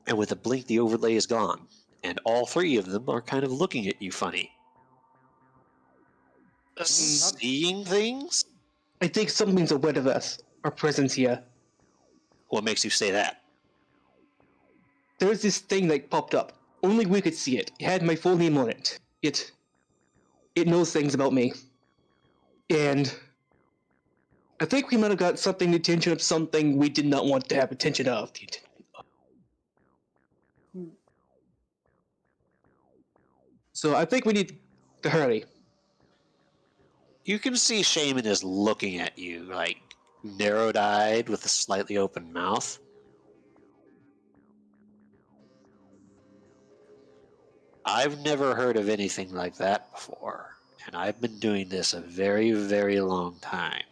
And with a blink, the overlay is gone, and all three of them are kind of looking at you funny. Seeing things? I think something's aware of us. Our presence here. What makes you say that? There's this thing that popped up. Only we could see it. It had my full name on it. It knows things about me. And I think we might have got something the attention of something we did not want to have attention of. So I think we need to hurry. You can see Shaman is looking at you, like narrowed-eyed with a slightly open mouth. I've never heard of anything like that before, and I've been doing this a very, very long time.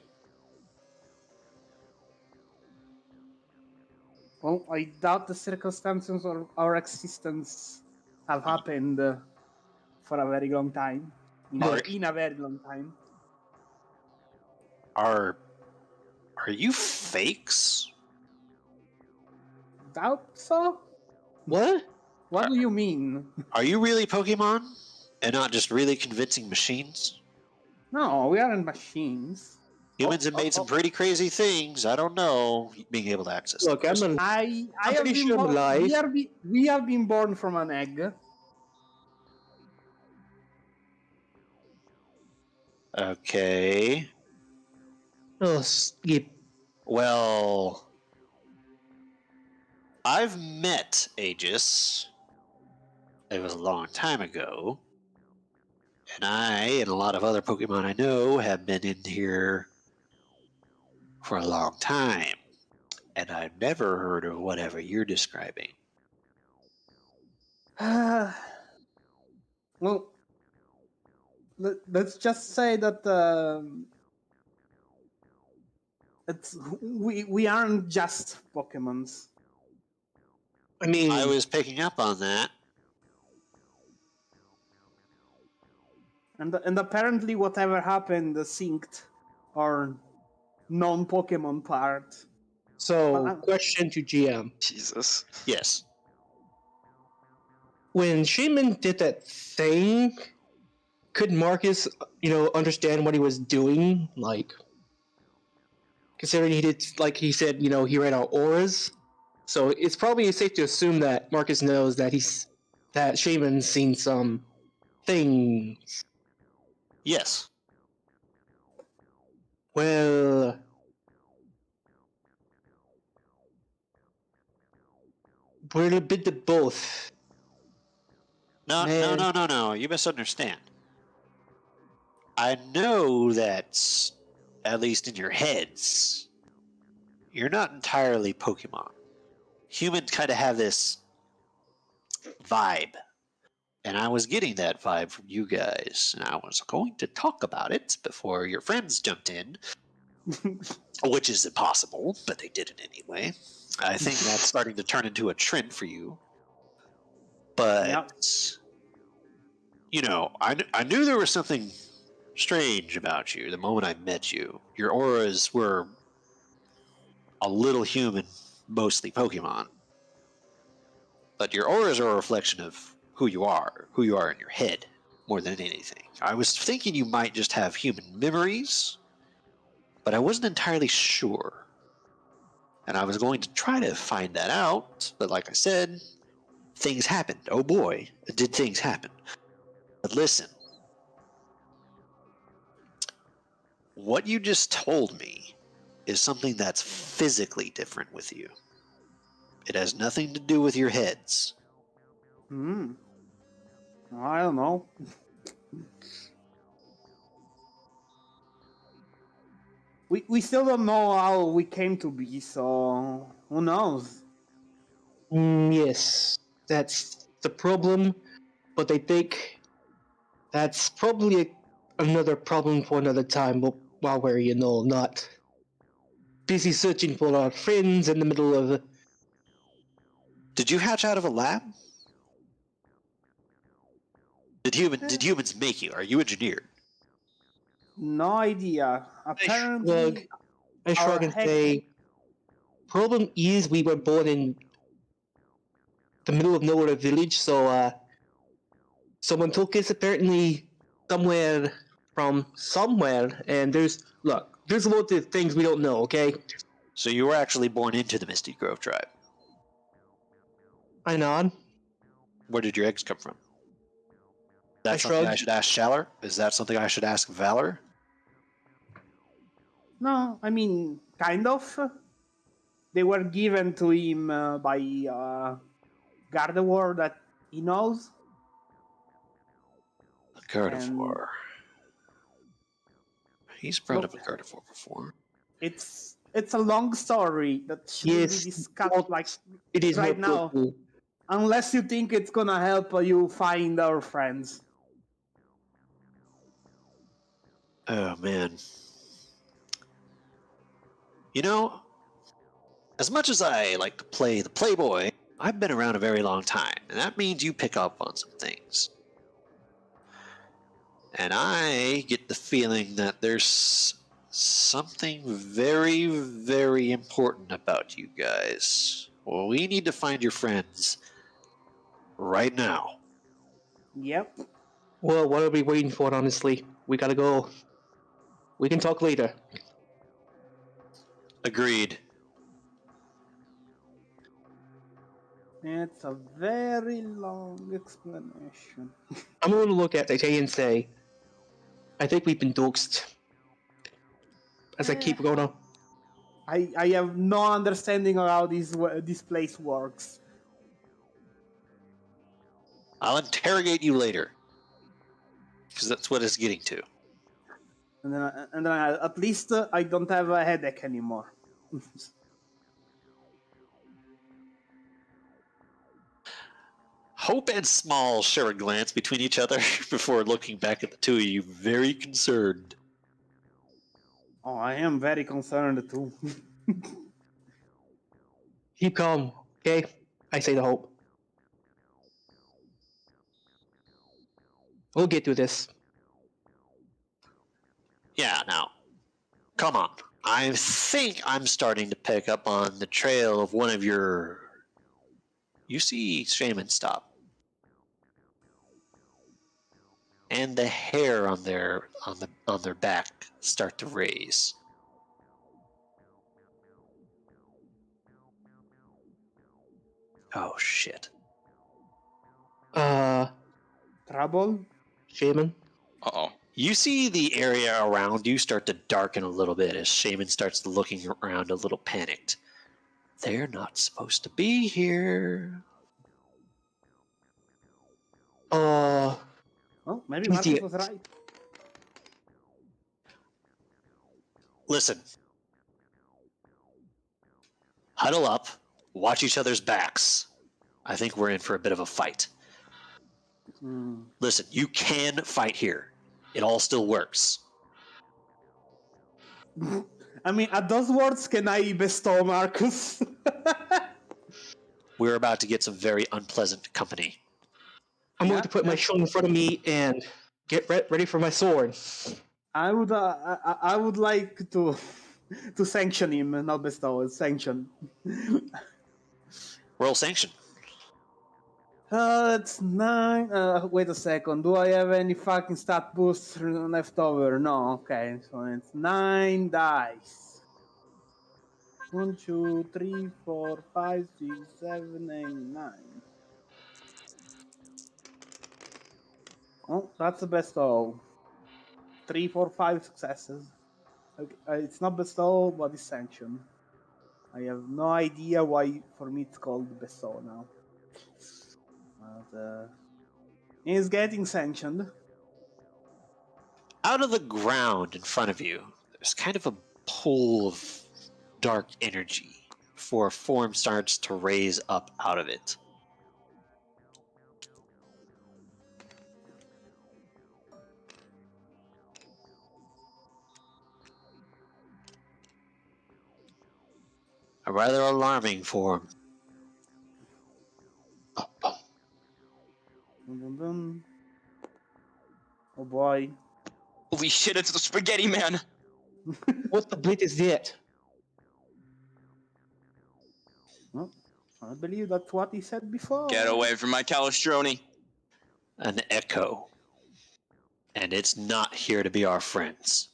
Well, I doubt the circumstances of our existence have happened for a very long time. Mark. In a very long time. Are you fakes? doubt so. What? What do you mean? Are you really Pokemon? And not just really convincing machines? No, we aren't machines. Humans have made some pretty crazy things. I don't know. Being able to access Look, them. I'm I I'm have pretty been sure I'm born. alive. We have been born from an egg. Okay. Oh, skip. Well, I've met Aegis. It was a long time ago. And I and a lot of other Pokemon I know have been in here for a long time. And I've never heard of whatever you're describing. Well, let's just say that we aren't just Pokemons. I mean, I was picking up on that. And apparently whatever happened synced our non-Pokemon part. so question to GM. Jesus. Yes. When Shaman did that thing, could Marcus, understand what he was doing? Like, considering he did, like he said, he read out auras. So it's probably safe to assume that Marcus knows that Shaman's seen some things. Yes. Well, we're a bit of both. No, Man. no. You misunderstand. I know that, at least in your heads, you're not entirely Pokemon. Humans kind of have this vibe. And I was getting that vibe from you guys. And I was going to talk about it before your friends jumped in, which is impossible, but they did it anyway. I think that's starting to turn into a trend for you. But, I knew there was something strange about you the moment I met you. Your auras were a little human, mostly Pokemon. But your auras are a reflection of who you are in your head, more than anything. I was thinking you might just have human memories, but I wasn't entirely sure. And I was going to try to find that out, but like I said, things happened. Oh boy, did things happen. But listen, what you just told me is something that's physically different with you. It has nothing to do with your heads. I don't know. We still don't know how we came to be, so who knows? Yes, that's the problem. But I think that's probably another problem for another time. While we're, not busy searching for our friends in the middle of. Did you hatch out of a lab? Did humans make you? Are you engineered? No idea. Apparently, I shrug and say, problem is we were born in the middle of nowhere village, so someone took us apparently somewhere from somewhere, and there's loads of things we don't know, okay? So you were actually born into the Misty Grove tribe. I nod. Where did your eggs come from? I That's something shrug. I should ask Shaller? Is that something I should ask Valor? no, I mean, kind of. They were given to him by Gardevoir that he knows. Gardevoir. He's brought up Look, a Gardevoir before. It's a long story that should be discussed It is right more now. Unless you think it's gonna help you find our friends. Oh, man. As much as I like to play the Playboy, I've been around a very long time, and that means you pick up on some things. And I get the feeling that there's something very, very important about you guys. Well, we need to find your friends right now. Yep. Well, what are we waiting for, honestly? We gotta go. We can talk later. Agreed. It's a very long explanation. I'm going to look at Jay and say, I think we've been doxed. As I keep going on. I have no understanding of how this place works. I'll interrogate you later. Because that's what it's getting to. And then at least I don't have a headache anymore. Hope and Small share a glance between each other before looking back at the two of you, very concerned. Oh, I am very concerned too. Keep calm, okay? I say to Hope. We'll get through this. Yeah, now, come on. I think I'm starting to pick up on the trail of one of your... You see Shaman stop. And the hair on their back start to raise. Oh shit. Trouble? Shaman? Uh-oh. You see the area around you start to darken a little bit as Shaman starts looking around a little panicked. They're not supposed to be here. Oh, maybe Marcus Idiot. was right. Listen. Huddle up, watch each other's backs. I think we're in for a bit of a fight. Listen, you can fight here. It all still works. I mean, at those words, can I bestow Marcus? We're about to get some very unpleasant company. I'm going to put my shield in front of me and get ready for my sword. I would like to sanction him, not bestow, sanction. Roll sanction. It's 9. Wait a second. Do I have any fucking stat boosts left over? No. Okay, so it's 9 dice. 1, 2, 3, 4, 5, 6, 7, 8, 9. Oh, that's the bestow. 3, 4, 5 successes. Okay, it's not bestow, but it's sanction. I have no idea why for me it's called bestow now. But it's getting sanctioned. Out of the ground in front of you, there's kind of a pool of dark energy before a form starts to raise up out of it. A rather alarming form. Dun, dun, dun. Oh boy. Holy shit, it's the Spaghetti Man! What the bleat is that? Well, I believe that's what he said before. Get away from my Calistroni. An echo. And it's not here to be our friends.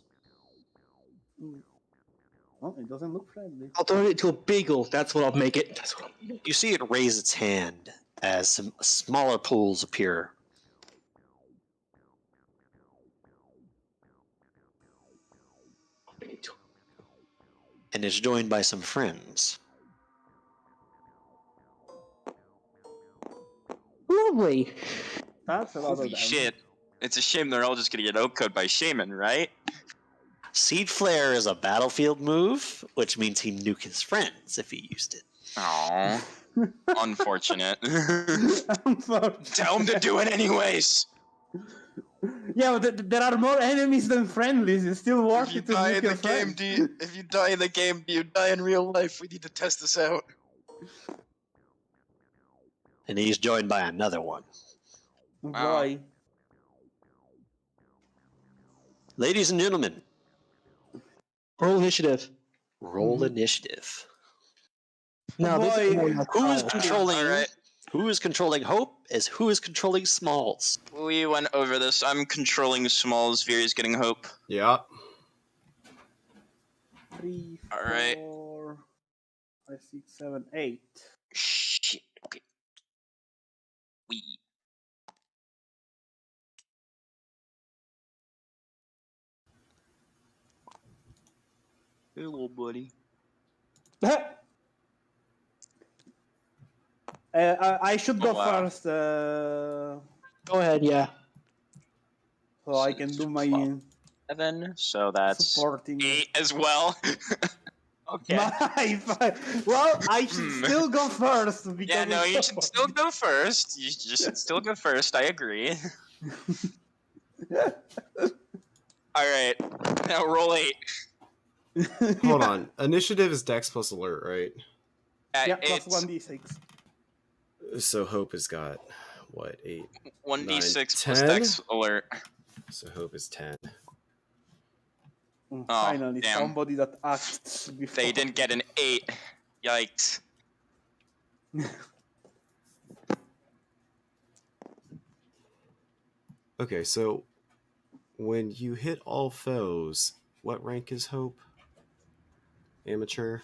Well, it doesn't look friendly. I'll turn it to a beagle. That's what I'll make it. That's what I'll make. You see it raise its hand as some smaller pools appear. And is joined by some friends. Lovely. That's a lot Holy of them. shit. It's a shame they're all just gonna get outcode by Shaman, right? Seed Flare is a battlefield move, which means he nuke his friends if he used it. Aww. Unfortunate. Tell him to do it anyways! Yeah, but there are more enemies than friendlies. It's still worth If you it to die nuke in your the game, friend. if you die in the game, do you die in real life? We need to test this out. And he's joined by another one. Oh Wow. boy. Ladies and gentlemen, Roll initiative. roll initiative. No, this is more like Who is how- controlling? Alright. Who is controlling Hope? Is who is controlling Smalls? We went over this. I'm controlling Smalls. Veer's getting Hope. Yeah. 3, All right. 4, 5, 6, 7, 8. Shit. Okay. We. Hey, little buddy. I should go Oh, wow. first, Go ahead, yeah. so I can do my 7. So that's supporting. 8 as well. Okay. Well, I should still go first because Yeah, no, it's you should still go first. You should still go first. I agree. All right. Now roll 8. Hold on. Initiative is Dex plus alert, right? Yeah, plus It's 1d6. So Hope has got what, 8? 1d6 plus 10? Dex alert. So Hope is 10. Oh, Finally, damn. somebody that acts before. They didn't get an 8. Yikes. Okay, so when you hit all foes, what rank is Hope? Amateur.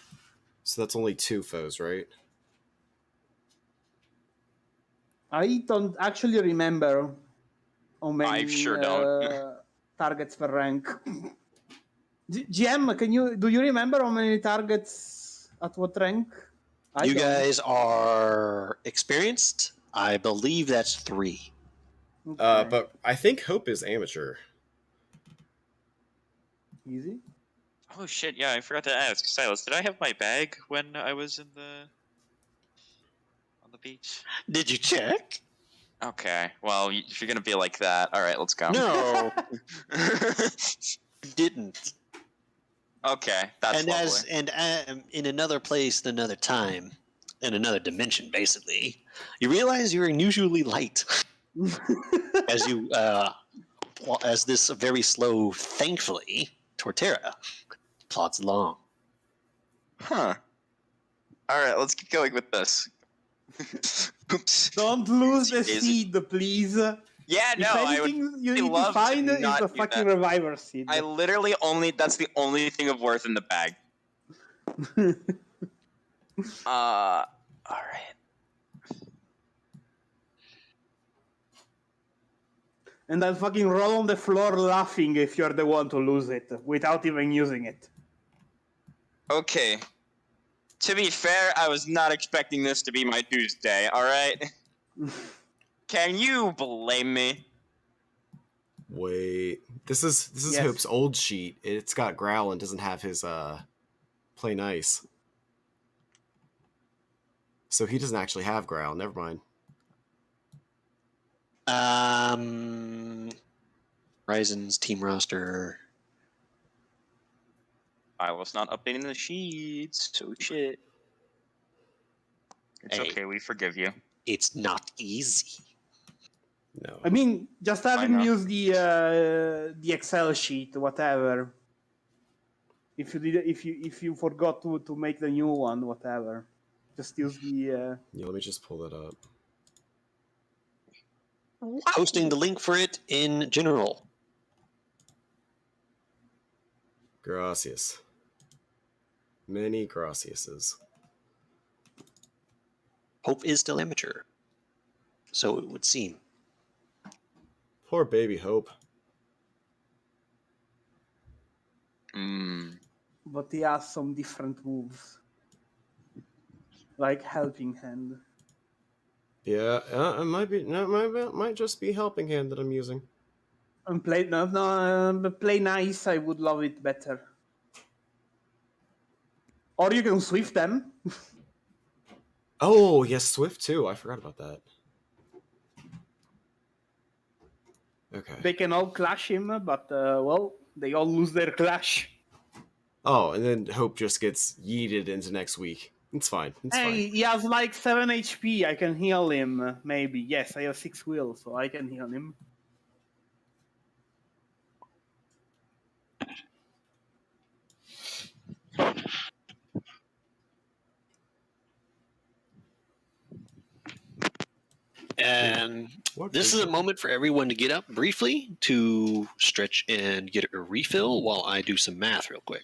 So that's only 2 foes, right? I don't actually remember how many I sure don't. targets per rank. GM, do you remember how many targets at what rank? You don't. guys are experienced. I believe that's 3. Okay. But I think Hope is amateur. Easy. Oh shit! Yeah, I forgot to ask. Silas, did I have my bag when I was on the beach? Did you check? Okay. Well, if you're gonna be like that, all right, let's go. No, didn't. Okay, that's And lovely. in another place, in another time, in another dimension, basically, you realize you're unusually light as you as this very slow, thankfully, Torterra plods along. Huh. All right, let's keep going with this. Oops. Don't lose the Easy. seed, please. Yeah, no, If I would. anything you need to love to find is not the do fucking that. reviver seed. I literally that's the only thing of worth in the bag. All right. And I'll fucking roll on the floor laughing if you're the one to lose it without even using it. Okay. To be fair, I was not expecting this to be my Tuesday, alright? Can you blame me? Wait. This is Yes. Hope's old sheet. It's got Growl and doesn't have his play nice. So he doesn't actually have Growl. Never mind. Ryzen's team roster. I was not updating the sheets, so shit. It's Hey. okay, we forgive you. It's not easy. No. I mean, just have I him know. use the Excel sheet, whatever. If you forgot to make the new one, whatever, just use the. Yeah, let me just pull that up. Posting the link for it in general. Gracias. Many graciases. Hope is still amateur. So it would seem. Poor baby Hope. But he has some different moves, like helping hand. Yeah, it might be. No, it might just be helping hand that I'm using. And play play nice. I would love it better. Or you can swift them. Oh yes, Swift too. I forgot about that. Okay. They can all clash him, but well, they all lose their clash. Oh, and then Hope just gets yeeted into next week. It's fine. It's Hey, fine. he has like 7 HP. I can heal him, maybe. Yes, I have 6 will, so I can heal him. And What this is a creature? moment for everyone to get up briefly to stretch and get a refill while I do some math real quick.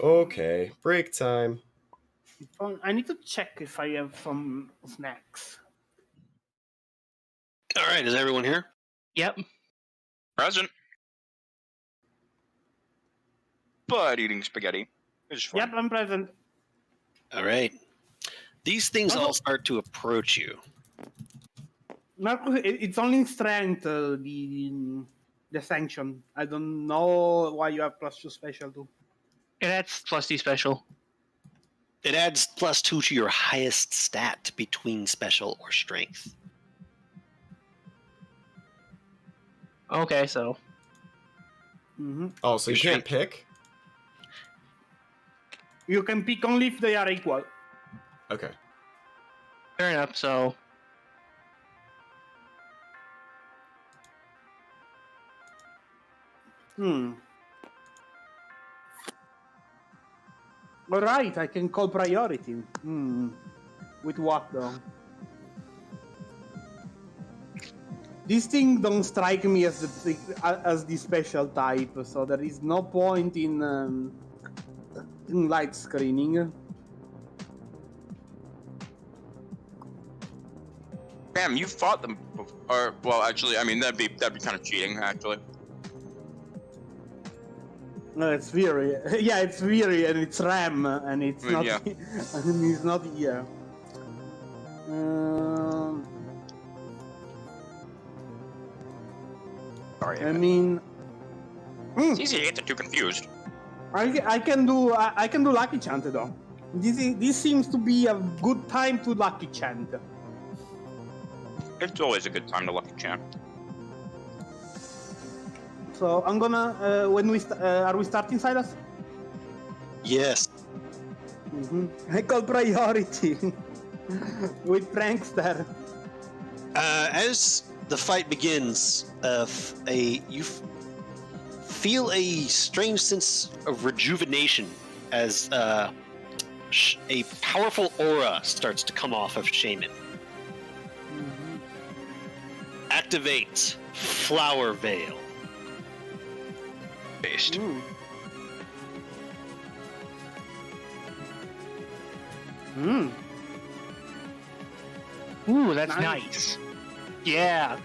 Okay, break time. I need to check if I have some snacks. All right, is everyone here? Yep. Present. But eating spaghetti is fun. Yep, I'm present. All right. These things Also- all start to approach you. Marcus, it's only strength, the sanction. I don't know why you have +2 special too. And that's +2 special. It adds +2 to your highest stat between special or strength. Okay, so Mm-hmm. Oh, so you Your can't pick? You can pick only if they are equal. Okay. fair enough. So Alright, I can call priority. With what though? This thing don't strike me as the special type, so there is no point in light screening. Damn, you fought them before. Or, well, actually, I mean, that'd be kind of cheating, actually. No, it's Fury. Yeah, it's Fury, and it's Ram, and it's not. Yeah. And he's not here. Sorry. I mean, It's easy to get the two confused. I can do Lucky Chant though. This seems to be a good time to Lucky Chant. It's always a good time to lucky chant. So I'm gonna are we starting, Silas? Yes. I call priority with Prankster. As the fight begins, you feel a strange sense of rejuvenation as a powerful aura starts to come off of Shaman. Activate Flower Veil. Based. ooh, that's Nice. nice. Yeah.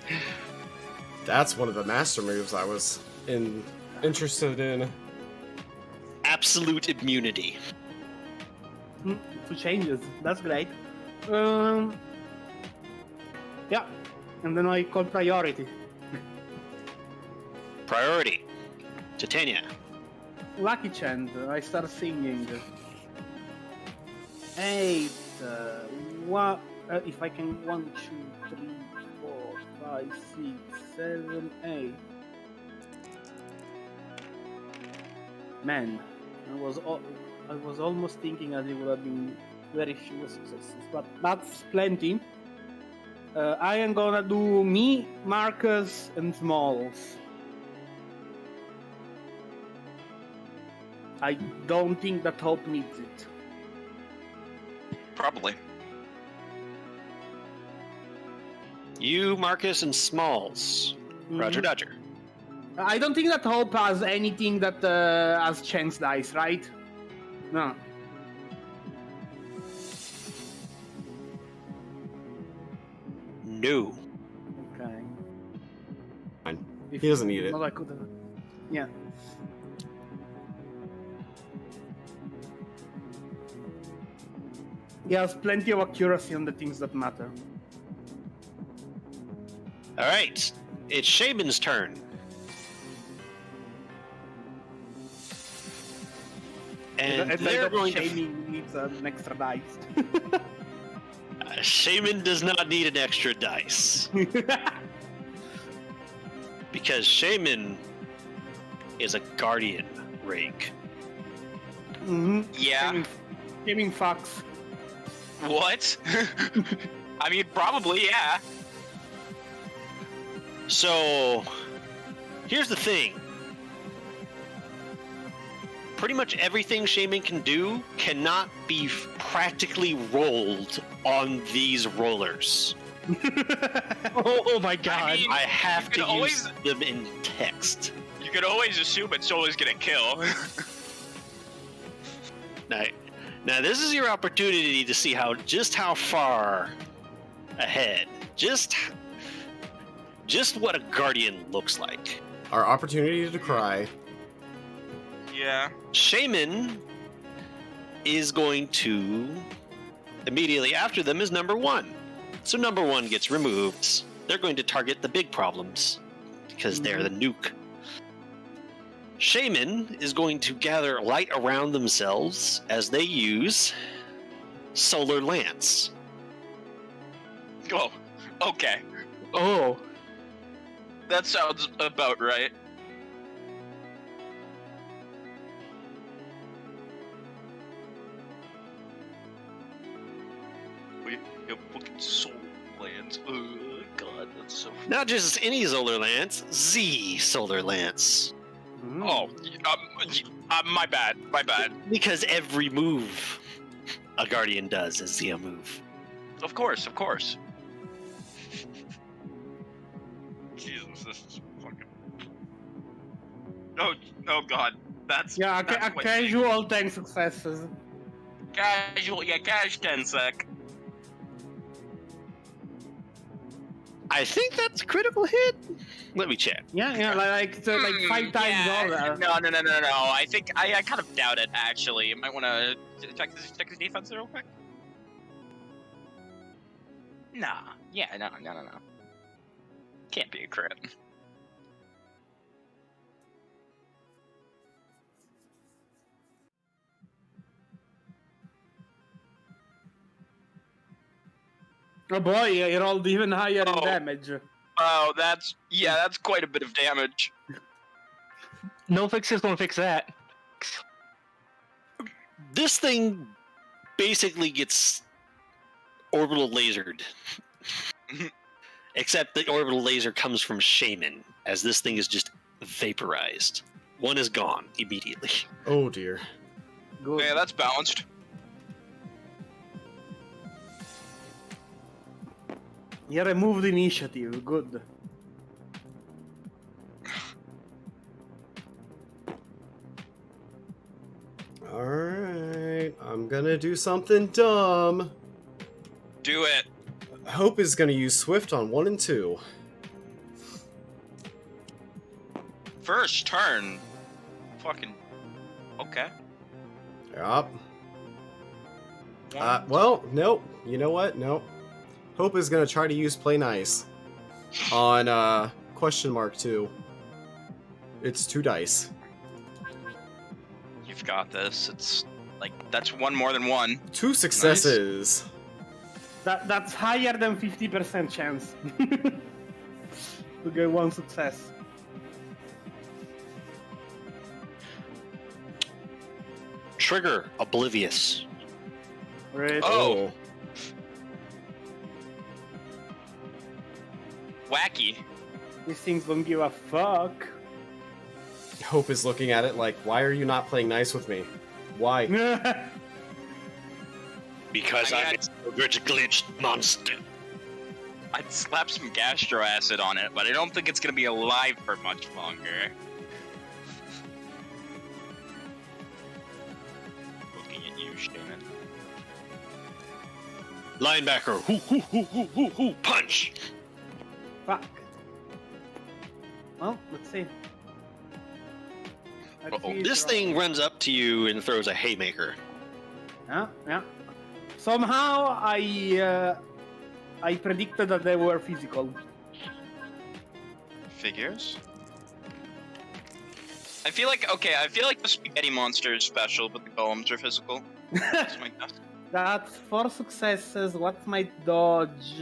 That's one of the master moves I was interested in. Absolute immunity. 2 changes. That's great. Yeah, and then I call priority. Priority. Titania. Lucky Chant. I start singing. 8. What? If I can 1, 2, 3, 4, 5, 6, 7, 8. Man, I was almost thinking that it would have been very few successes, but that's plenty. I am gonna do me, Marcus, and Smalls. I don't think that Hope needs it. Probably. You, Marcus, and Smalls. Roger Dodger. I don't think that Hope has anything that has chance dice, right? No. No. Okay. Fine. If He doesn't need it. not, I could. Yeah. He has plenty of accuracy on the things that matter. All right. It's Shaman's turn. And they're going to... Shaming needs an extra dice. Shaman does not need an extra dice. Because Shaman is a guardian rig. Yeah. Shaming fucks. What? I mean, probably, yeah. So, here's the thing. Pretty much everything Shaman can do cannot be practically rolled on these rollers. Oh my god. mean- I have You to can use them in text. You could always assume it's always gonna kill. Now this is your opportunity to see just how far ahead, just what a guardian looks like. Our opportunity to cry. Yeah. Shaman is going to immediately after them is number 1. So number 1 gets removed. They're going to target the big problems because they're the nuke. Shaman is going to gather light around themselves as they use Solar Lance. Oh, okay. Oh. That sounds about right. You're fucking soul lands. Oh god, that's so. Not just any Solar Lance, Z Solar Lance. Oh, my bad. My bad. Because every move a Guardian does is a move. Of course. Jesus, this is fucking. Oh god, that's Yeah, that's a quite casual 10 successes. casual. Yeah, cash 10 sec. I think that's a critical hit. Let me check. Yeah, like 5 times yeah, over. No. I think I kind of doubt it. Actually, you might want to check his defense real quick. Nah. Yeah. No. Can't be a crit. Oh boy, you rolled even higher in Oh. damage. Oh, that's quite a bit of damage. No fixes gonna fix that. This thing basically gets orbital lasered. Except the orbital laser comes from Shaman, as this thing is just vaporized. One is gone immediately. Oh dear. Good. Yeah, that's balanced. You removed initiative. Good. Alright, I'm gonna do something dumb. Do it. Hope is gonna use Swift on 1 and 2. First turn. Fucking. Okay. Yup. Well, nope. You know what? Nope. Hope is gonna try to use Play Nice on question mark 2. It's 2 dice. You've got this. It's like that's one more than one. 2 successes. That's higher than 50% chance to get 1 success. Trigger Oblivious. Right. Oh. Wacky. These things don't give a fuck. Hope is looking at it like, why are you not playing nice with me? Why? Because I mean, I'm a glitched monster. I'd slap some gastro acid on it, but I don't think it's gonna be alive for much longer. Looking at you, Shaman. Linebacker. Hoo, punch. Fuck. Well, let's see. Let's see This if- thing runs up to you and throws a haymaker. Yeah. Somehow I predicted that they were physical. Figures. I feel like the spaghetti monster is special, but the golems are physical. That's my guess. That's 4 successes. What's my dodge?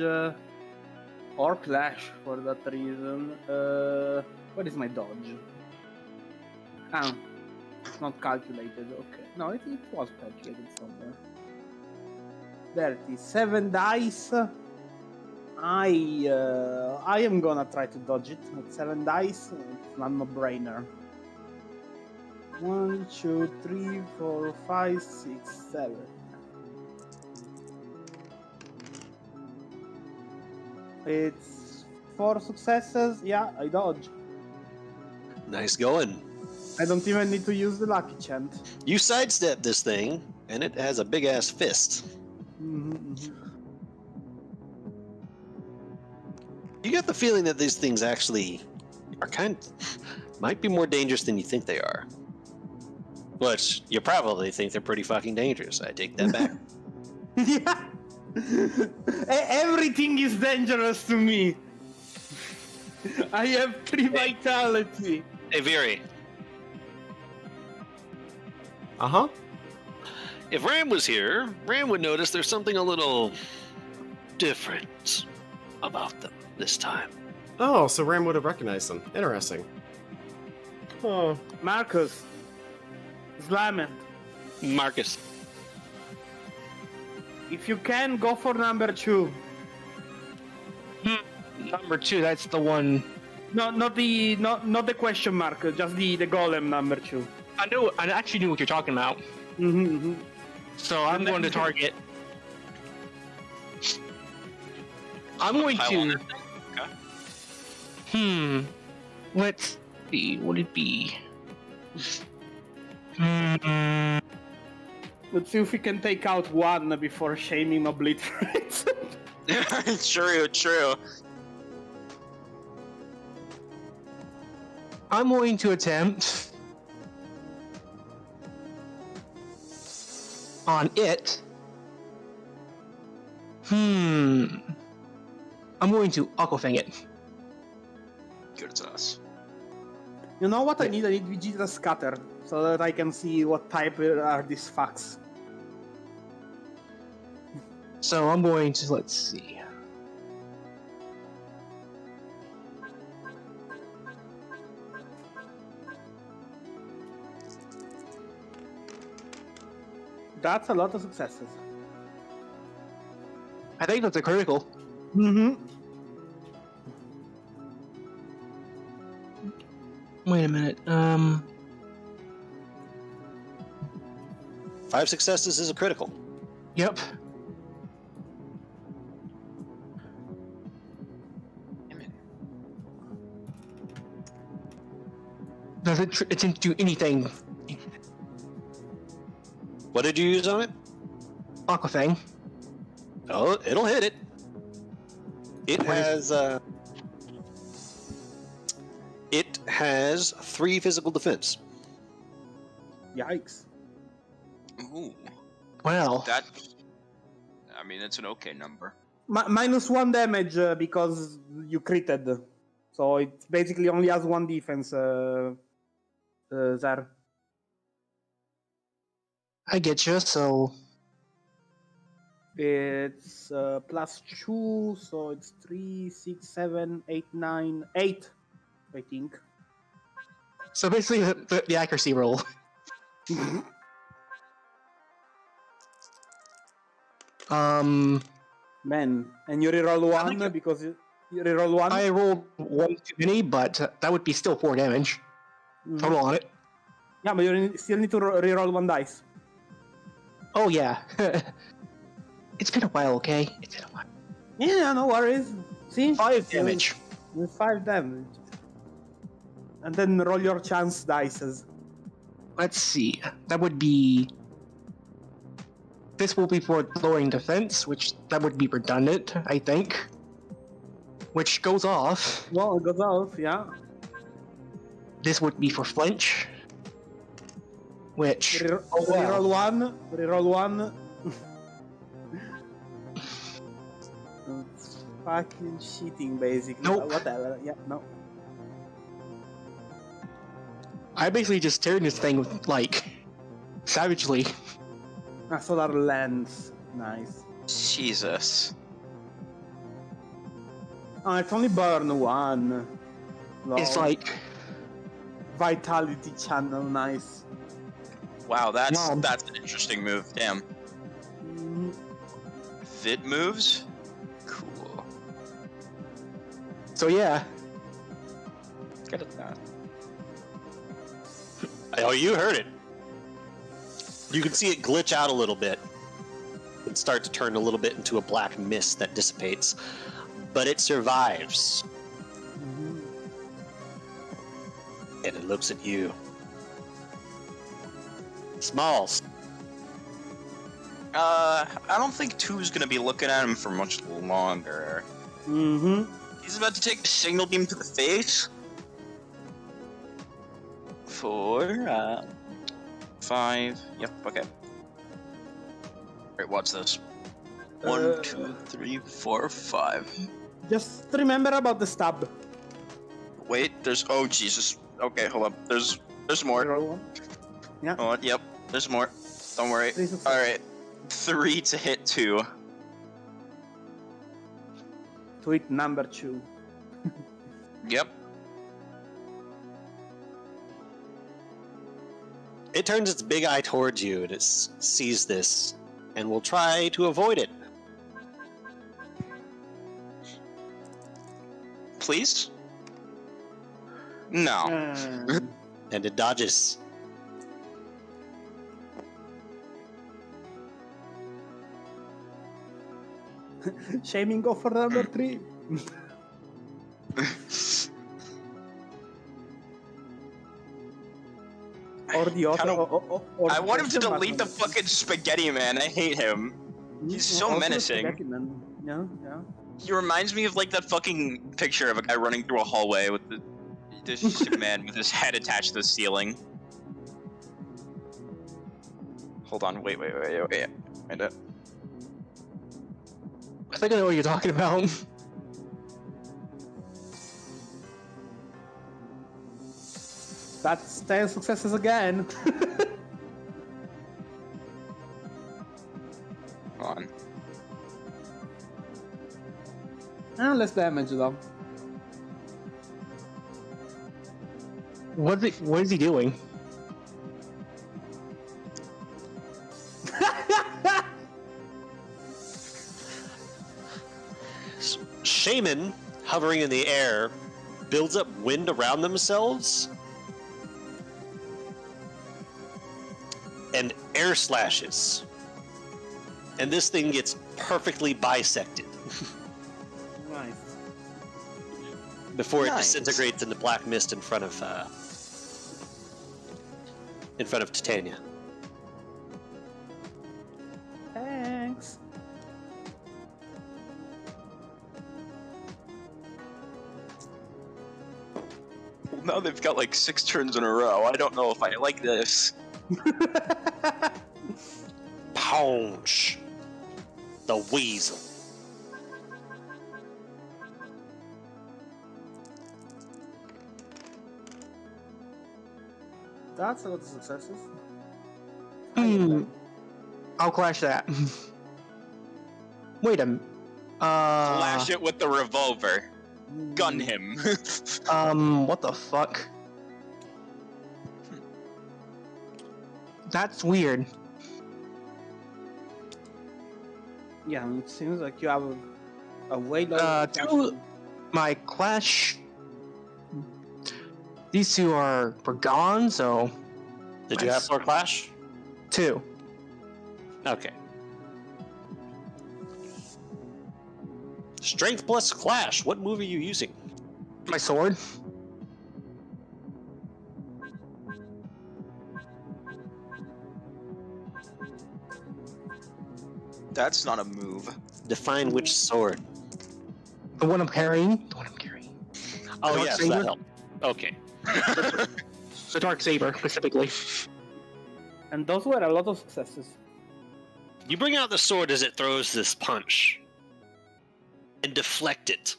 Or clash for that reason. What is my dodge? Ah, it's not calculated. Okay. No, it was calculated somewhere. There it is. 7 dice. I am gonna try to dodge it with 7 dice. It's not no brainer. 1, 2, 3, 4, 5, 6, 7. It's 4 successes. Yeah, I dodge. Nice going. I don't even need to use the lucky chant. You sidestep this thing, and it has a big ass fist. You get the feeling that these things actually are might be more dangerous than you think they are. But you probably think they're pretty fucking dangerous. I take that back. Yeah. Everything is dangerous to me. I have 3 vitality. Hey, Viri, Uh-huh. if Ram was here, Ram would notice there's something a little different about them this time. Oh, so Ram would have recognized them. Interesting. Oh. Marcus, slam it. Marcus. If you can, go for number 2. Number 2, that's the one. No, not the question mark. Just the golem number 2. I actually knew what you're talking about. So I'm going to target. I'm going Pile on to. that thing? Okay. Let's see. What would it be? Let's see if we can take out one before shaming obliterate. True. I'm going to attempt on it. I'm going to Aquafang it. Good as us. You know what I need? I need Vegeta Scatter so that I can see what type are these fucks. So I'm going to, let's see. That's a lot of successes. I think that's a critical. Wait a minute. 5 successes is a critical. Yep. Does it didn't do anything. What did you use on it? Aquafang. Oh, it'll hit it. It has 3 physical defense. Yikes. Ooh, Well, that. I mean, that's an okay number. -1 damage because you critted. So it basically only has 1 defense there. I get you. So It's +2, so it's 3, 6, 7, 8, 9, 8, I think. so basically the accuracy roll. Man, and you reroll 1 because you reroll 1? I rolled 1 too many, but that would be still 4 damage total on it. Yeah, but you still need to reroll 1 dice. Oh yeah. It's been a while, okay? It's been a while. Yeah, no worries. See? 5 damage. With 5 damage. And then roll your chance dices. Let's see. That would be. This will be for lowering defense, which that would be redundant, I think. Which goes off. Well, it goes off, yeah. This would be for flinch. Which. Reroll 1. Reroll 1. It's fucking cheating, basically. Nope. Whatever. Yeah, no. I basically just teared this thing with, like, savagely. A solar lens. Nice. Jesus. Oh, it's only burn 1. Lol. It's like. Vitality channel, nice. Wow, that's Wow. that's an interesting move. Damn. Fit moves? Cool. So yeah. Good at that. Oh, you heard it. You can see it glitch out a little bit and start to turn a little bit into a black mist that dissipates. but it survives. And it looks at you. Smalls. I don't think 2's gonna be looking at him for much longer. Mm-hmm. He's about to take a signal beam to the face. 4, 5. Yep, okay. Alright, watch this. 1, 2, 3, 4, 5. Just remember about the stab. Wait, there's. Oh, Jesus. Okay, hold up. There's more. Roll one. Yeah. Oh, yep, there's more. Don't worry. 3 success. Alright. 3 to hit 2. Tweet number 2. Yep. It turns its big eye towards you and it sees this and will try to avoid it. Please? No. And it dodges. Shaming go for number 3. Or the other. Or I want him to question mark delete the number fucking spaghetti man. I hate him. three. He's so Also menacing. spaghetti man. Yeah, yeah. He reminds me of like that fucking picture of a guy running through a hallway with this just a man with his head attached to the ceiling. Hold on, wait. Wait a- I think I know what you're talking about. That's 10 successes again. Hold on. Less damage though. What is he doing? Shaman, hovering in the air, builds up wind around themselves and air slashes. And this thing gets perfectly bisected Nice. before it Nice. disintegrates into black mist in front of Titania. Thanks. Now they've got like 6 turns in a row. I don't know if I like this. Pounce. The weasel. That's a lot of successes. I'll clash that. Wait a minute. Flash it with the revolver. Gun him. What the fuck? That's weird. Yeah, it seems like you have a way lower. My clash. These two were gone, so Did you have Sword Clash? 2. Okay. Strength plus Clash. What move are you using? My sword. That's not a move. Define which sword. The one I'm carrying. Oh, Dark yes, Saber? that helped. Okay. The dark saber specifically. And those were a lot of successes. You bring out the sword as it throws this punch and deflect it,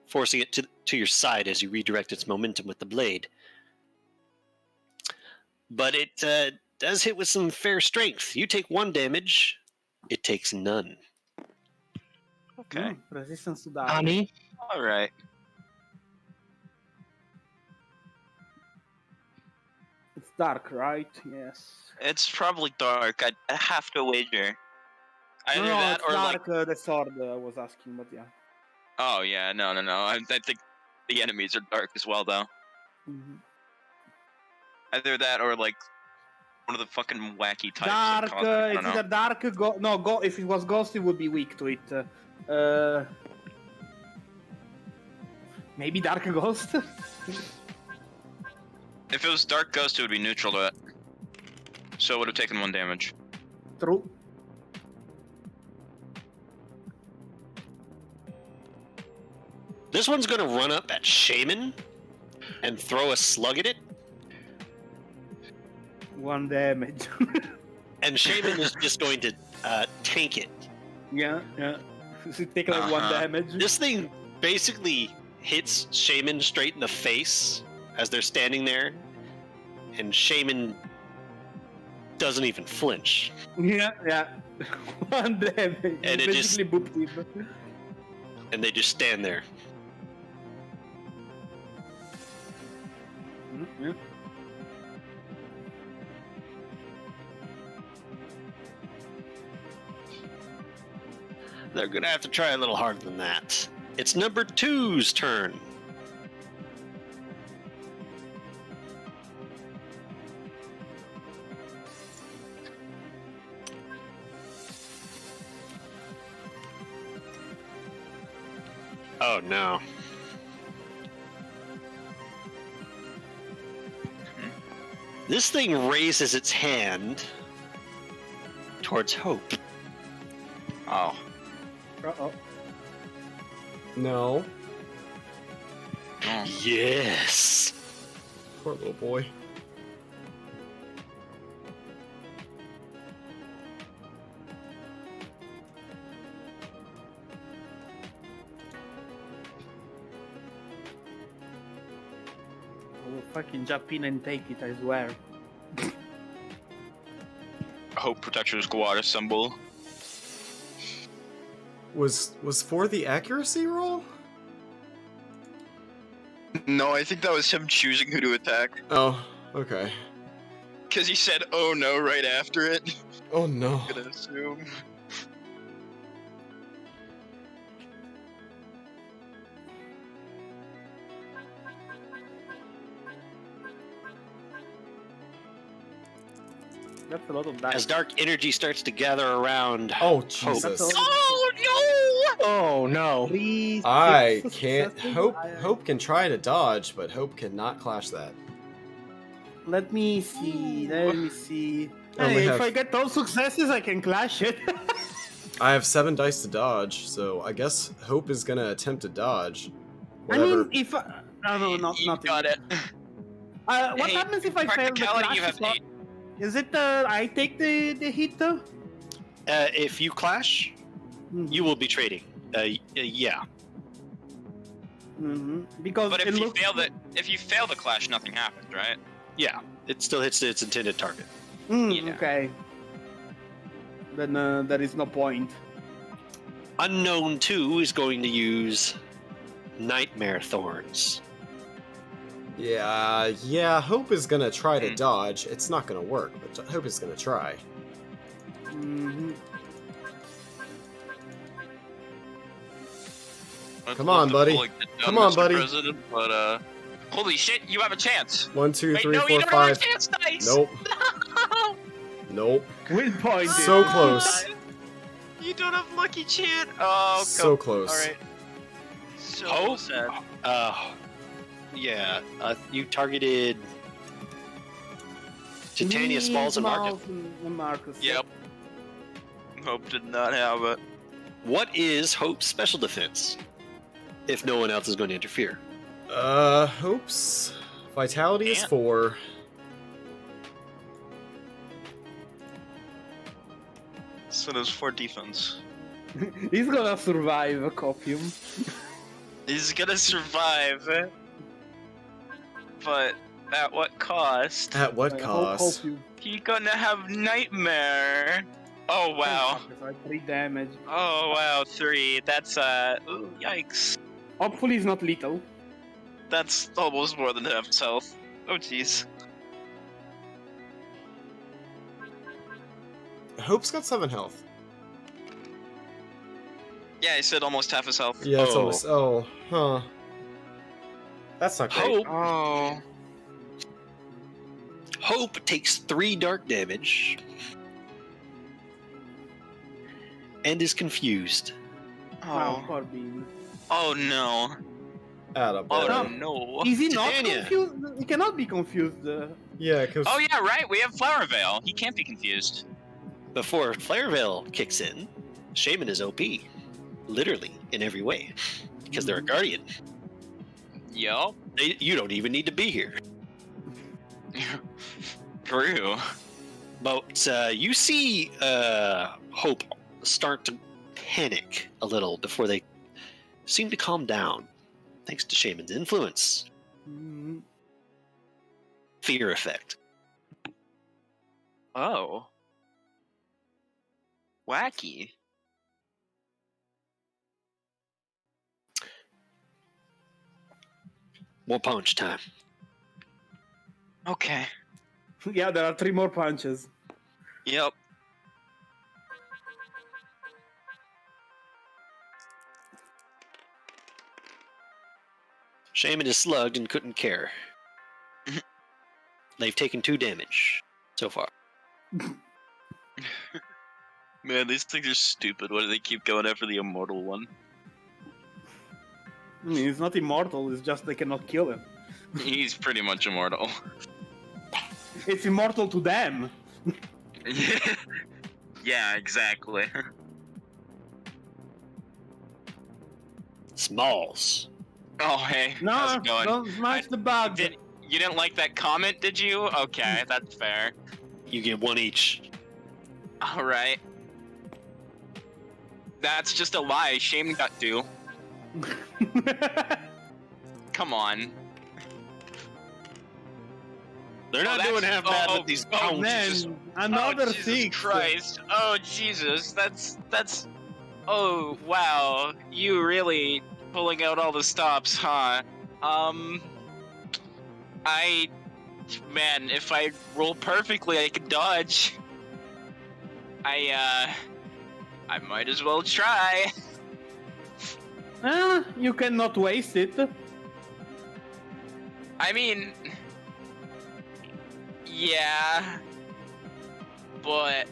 forcing it to your side as you redirect its momentum with the blade. But it does hit with some fair strength. You take 1 damage, it takes none. Okay. Resistance to damage. Honey. Alright. It's dark, right? Yes. It's probably dark. I have to wager. Either No, that it's or like. dark. The sword I was asking, but yeah. Oh yeah, no. I think the enemies are dark as well, though. Mhm. Either that or like one of the fucking wacky types. Dark. That cost, I It's don't know. either dark. No. If it was ghost, it would be weak to it. Maybe dark ghost. If it was Dark Ghost, it would be neutral to it. So it would have taken 1 damage. True. This one's gonna run up at Shaman and throw a slug at it, 1 damage. and Shaman is just going to tank it. yeah. Does it take like 1 damage? This thing basically hits Shaman straight in the face as they're standing there, and Shaman doesn't even flinch. Yeah. 1 damage. And it just- basically booped him. And they just stand there. Yeah. They're gonna have to try a little harder than that. It's number 2's turn. Oh no. This thing raises its hand towards Hope. Oh. Uh-oh. No. Oh. Yes. Poor little boy. I will fucking jump in and take it, I swear. Hope Protector's water symbol. Was 4 the accuracy roll? No, I think that was him choosing who to attack. Oh, okay. Because he said, oh no, right after it. Oh no. I'm gonna assume. That's a lot of dice. As dark energy starts to gather around, Oh That's Jesus. all. Oh no! Please. I six can't. successes. Hope can try to dodge, but Hope cannot clash that. Let me see. Let me see. Only Hey, have- if I get all successes, I can clash it. I have 7 dice to dodge, so I guess Hope is gonna attempt to dodge. I Whatever. mean, if no, not You nothing. got it. What Hey, happens if I fail the Practicality, clash? you have 8. Is it I take the hit though? if you clash, Mhm. you will be trading. Yeah. Because But it if you looks. if you fail the clash, nothing happens, right? Yeah. It still hits its intended target. Yeah. Okay. Then there is no point. Unknown 2 is going to use Nightmare Thorns. Yeah, Hope is gonna try to Hmm. dodge. It's not gonna work, but Hope is gonna try. I'd Come love on, to buddy. pull, like, the Come dumb on, Mr. buddy. President, but holy shit, you have a chance. 1, 2, Wait, 3, no, 4, you don't 5. have a chance, dice. Nope. Nope. Win point. So close. You don't have lucky chant. Oh, So close. All right. So Hope? sad. Yeah. You targeted Titania, Smalls, and Marcus. Marcus. Yep. Hope did not have it. What is Hope's special defense? If no one else is going to interfere. Hope's vitality is Can't. 4. So there's 4 defense. He's gonna survive a copium. He's gonna survive, but at what cost? At what cost? Copium. He gonna have nightmare. Oh wow. 3 damage. Oh wow, 3. That's ooh, yikes. Hopefully, it's not lethal. That's almost more than half his health. Oh jeez. Hope's got 7 health. Yeah, I said almost half his health. Yeah, it's Oh. almost. Oh, huh. That's not great. Hope, Oh. Hope takes 3 dark damage and is confused. Wow, Oh, poor Bean. oh no. Attaboy. Oh No. no. Is he not Titania. confused? He cannot be confused. Yeah, because Oh yeah, right. We have Flower Veil. He can't be confused. Before Flarevale kicks in, Shaman is OP. Literally, in every way. Because they're a guardian. Yup. You don't even need to be here. True. But you see Hope start to panic a little before they seem to calm down, thanks to Shaman's influence. Mm, Fear effect. Oh. Wacky. More punch time. Okay. yeah, there are 3 more punches. Yep. Shaman is slugged and couldn't care. They've taken 2 damage so far. Man, these things are stupid. Why do they keep going after the immortal one? I mean, he's not immortal, it's just they cannot kill him. He's pretty much immortal. It's immortal to them. Yeah, exactly. Smalls. Oh hey. No, How's it going? don't smash the bug. You didn't like that comment, did you? Okay, that's fair. You get 1 each. Alright. That's just a lie. Shaman got 2. Come on. They're not that's- doing half bad with these oh, pounds. Man, another oh, Jesus 6. Christ. Oh Jesus, that's oh wow. You really pulling out all the stops, huh? Man, if I roll perfectly I could dodge. I might as well try. You cannot waste it. I mean, yeah, but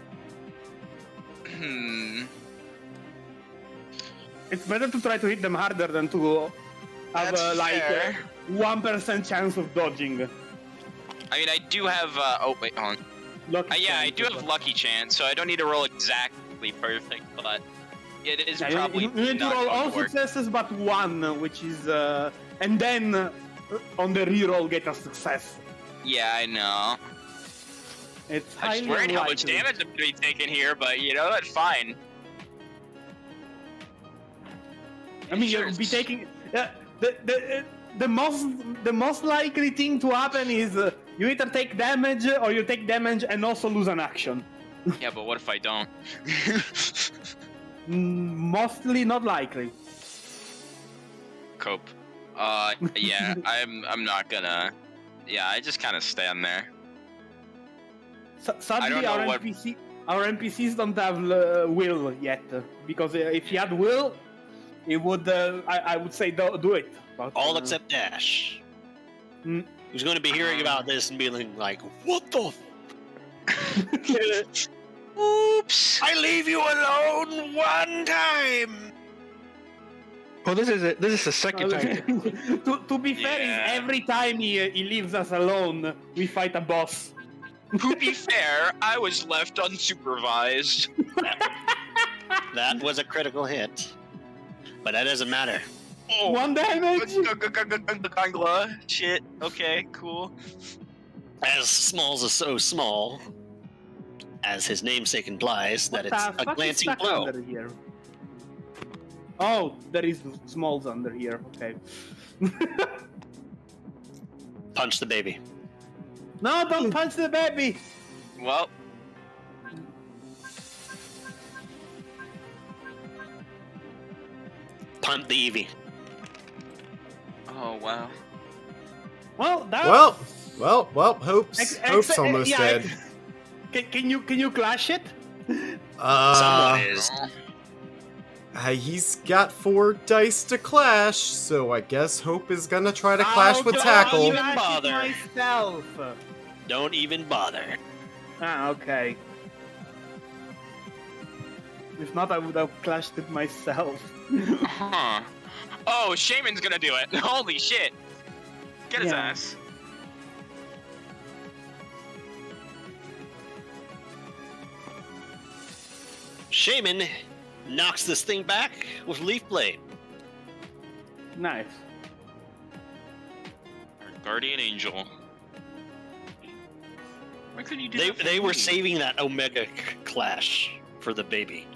It's better to try to hit them harder than to have That's fair. 1% chance of dodging. I mean, I do have. Oh wait, hold on. Lucky Yeah, I chance, do have lucky chance, so I don't need to roll exactly perfect, but it is Yeah, probably you need to not roll going all to work. successes but 1, which is and then on the reroll get a success. Yeah, I know. It's I'm just highly worried how much unlikely. damage I'm gonna be taking here, but you know that's fine. I mean, Sure, you'll be it's- taking the most likely thing to happen is you either take damage or you take damage and also lose an action. Yeah, but what if I don't? Mostly not likely. Cope. Yeah, I'm not gonna. Yeah, I just kind of stand there. Sadly, don't know what- our NPCs don't have will yet, because if he had will, he would. I would say do it. But, All except Dash. Mm. Who's going to be hearing about this and being like, what the Oops. I leave you alone 1 time! Oh, this is the second time. to be fair, is Yeah. every time he leaves us alone, we fight a boss. To be fair, I was left unsupervised. That was a critical hit. But that doesn't matter. Oh. 1 damage. Shit. Okay. Cool. As Smalls is so small, as his namesake implies, that What it's the a fuck is glancing stuck blow. under here? Oh, there is smalls under here. Okay. Punch the baby. No, don't punch the baby. Well, Punt the Eevee. oh wow. Well, that. Well, Hope's almost yeah, dead. Can you clash it? Someone is. He's got 4 dice to clash, so I guess Hope is gonna try to clash I'll with just Tackle. even clash it bother. myself. Don't even bother. Ah, okay. If not, I would have clashed it myself. Huh. Oh, Shaman's gonna do it. Holy shit. Get his Yeah. ass. Shaman knocks this thing back with Leaf Blade. Nice. Guardian Angel. Why couldn't you do They that for they were me? saving that Omega clash for the baby.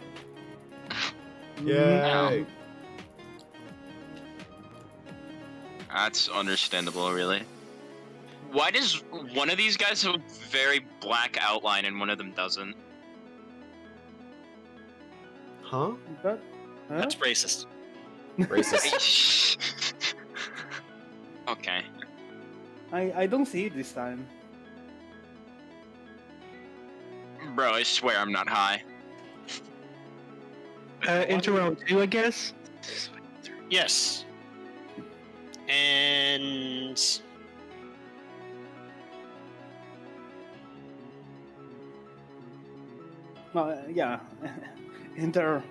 Yay! That's understandable, really. Why does one of these guys have a very black outline and one of them doesn't? Huh? That, huh? That's racist. Racist. Okay. I don't see it this time. Bro, I swear I'm not high. Into round 2, I guess. Yes. And No, yeah. Enter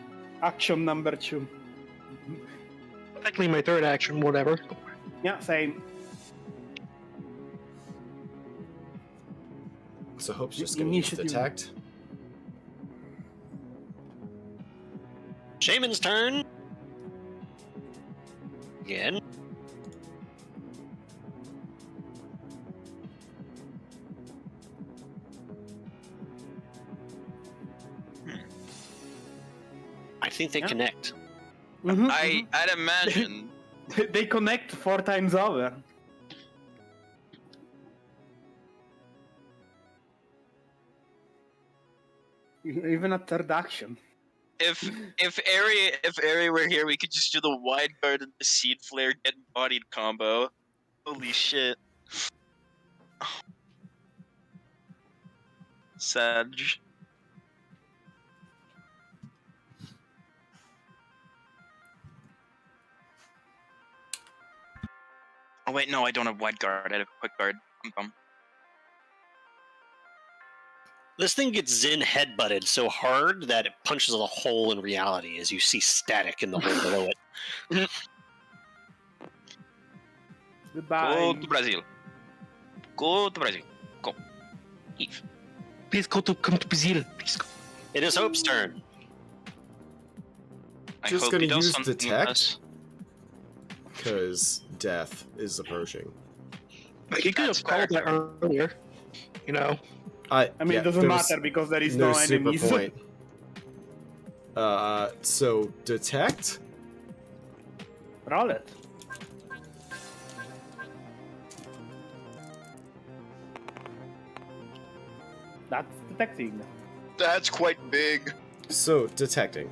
action number 2. Technically my third action, whatever. Yeah, same. So Hope's just gonna use Initiative. detect. Shaman's turn. Again. I think they Yeah. connect. Mhm, I'd imagine. mhm. They connect 4 times over. Even a third action. If Ari were here, we could just do the wide guard and the seed flare get bodied combo. Holy shit. Sag. Oh wait, no, I don't have wide guard. I have quick guard. I'm dumb. This thing gets Zin headbutted so hard that it punches a hole in reality as you see static in the hole below it. Goodbye. Go to Brazil. Go to Brazil. Go. Eve. Please come to Brazil. Please go. It is Hope's turn. I Just hope gonna he does use something with detect. us. Because death is approaching. Like, you could That's have called that earlier. You know. I mean, yeah, it doesn't there's matter because there is no no super enemies. point. So detect. Roll it. That's detecting. That's quite big. So detecting.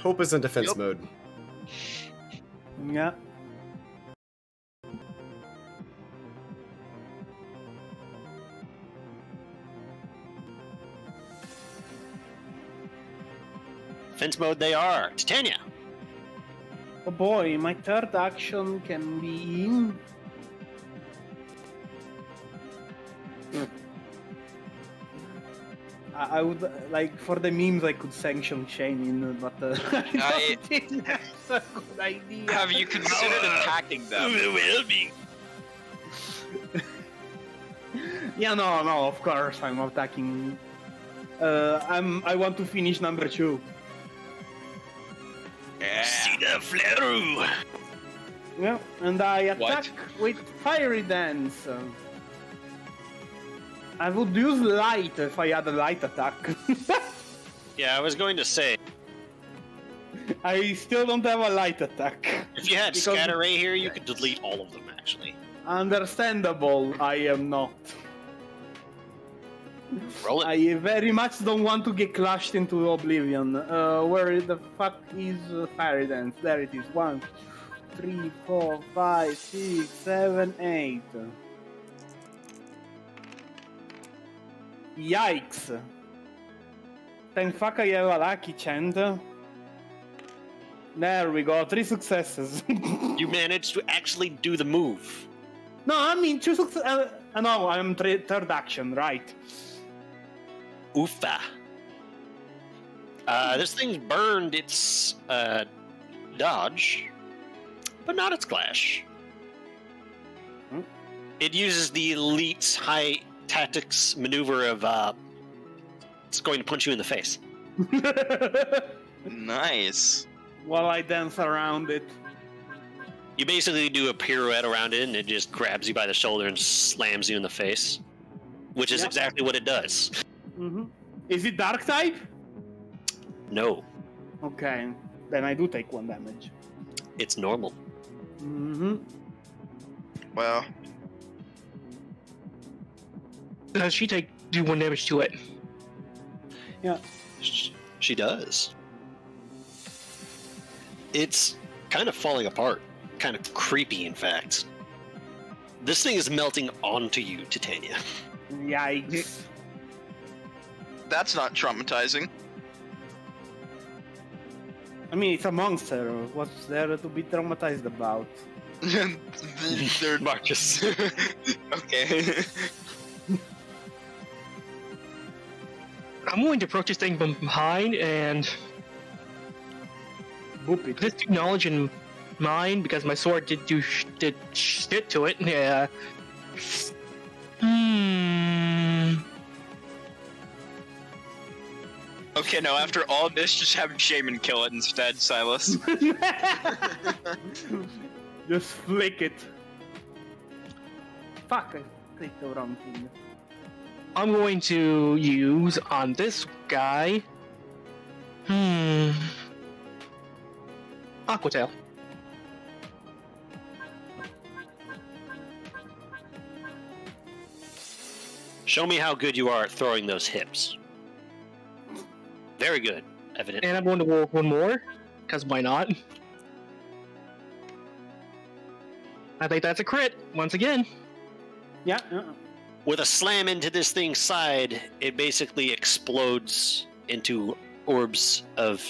Hope is in defense Yep. mode. Yeah. Defense mode they are. Titania. Oh boy, my third action can be. I would like for the memes. I could sanction Shane, but I don't think that's a good idea. Have you considered attacking them? Will be. Yeah, no, of course I'm attacking. I want to finish number 2. See the flare. Yeah, and I attack What? with Fiery Dance. I would use light if I had a light attack. Yeah, I was going to say, I still don't have a light attack. if you had Because- scatter ray here, you could delete all of them actually. Understandable, I am not. Roll it. I very much don't want to get clashed into oblivion. Where the fuck is Fiery Dance? There it is. 1, 3, 4, 5, 6, 7, 8. Yikes! Thank fuck I have a lucky chant. There we go, 3 successes. You managed to actually do the move. No, I mean 2 successes. No, I'm third action, right? Oofa. This thing's burned its dodge, but not its clash. It uses the elite high tactics maneuver of it's going to punch you in the face. Nice. While I dance around it. You basically do a pirouette around it, and it just grabs you by the shoulder and slams you in the face, which is Yep. exactly what it does. Mm-hmm. Is it dark type? No, Okay, then I do take 1 damage. it's normal. Mm-hmm. Well, Does she do 1 damage to it? Yeah. She does. It's kind of falling apart. Kind of creepy, in fact. This thing is melting onto you, Titania. Yikes. that's not traumatizing. I mean, it's a monster. What's there to be traumatized about? They're Marcus. Okay. I'm going to approach this thing from behind and Boop it. this knowledge in mind because my sword did shit to it. Yeah. Okay, no, after all this, just have Shaman kill it instead, Silas. Just flick it. Fuck, I clicked the wrong thing. I'm going to use on this guy. Aquatail. Show me how good you are at throwing those hips. Very good, evident. And I'm going to roll 1 more, because why not? I think that's a crit, once again. Yeah. With a slam into this thing's side, it basically explodes into orbs of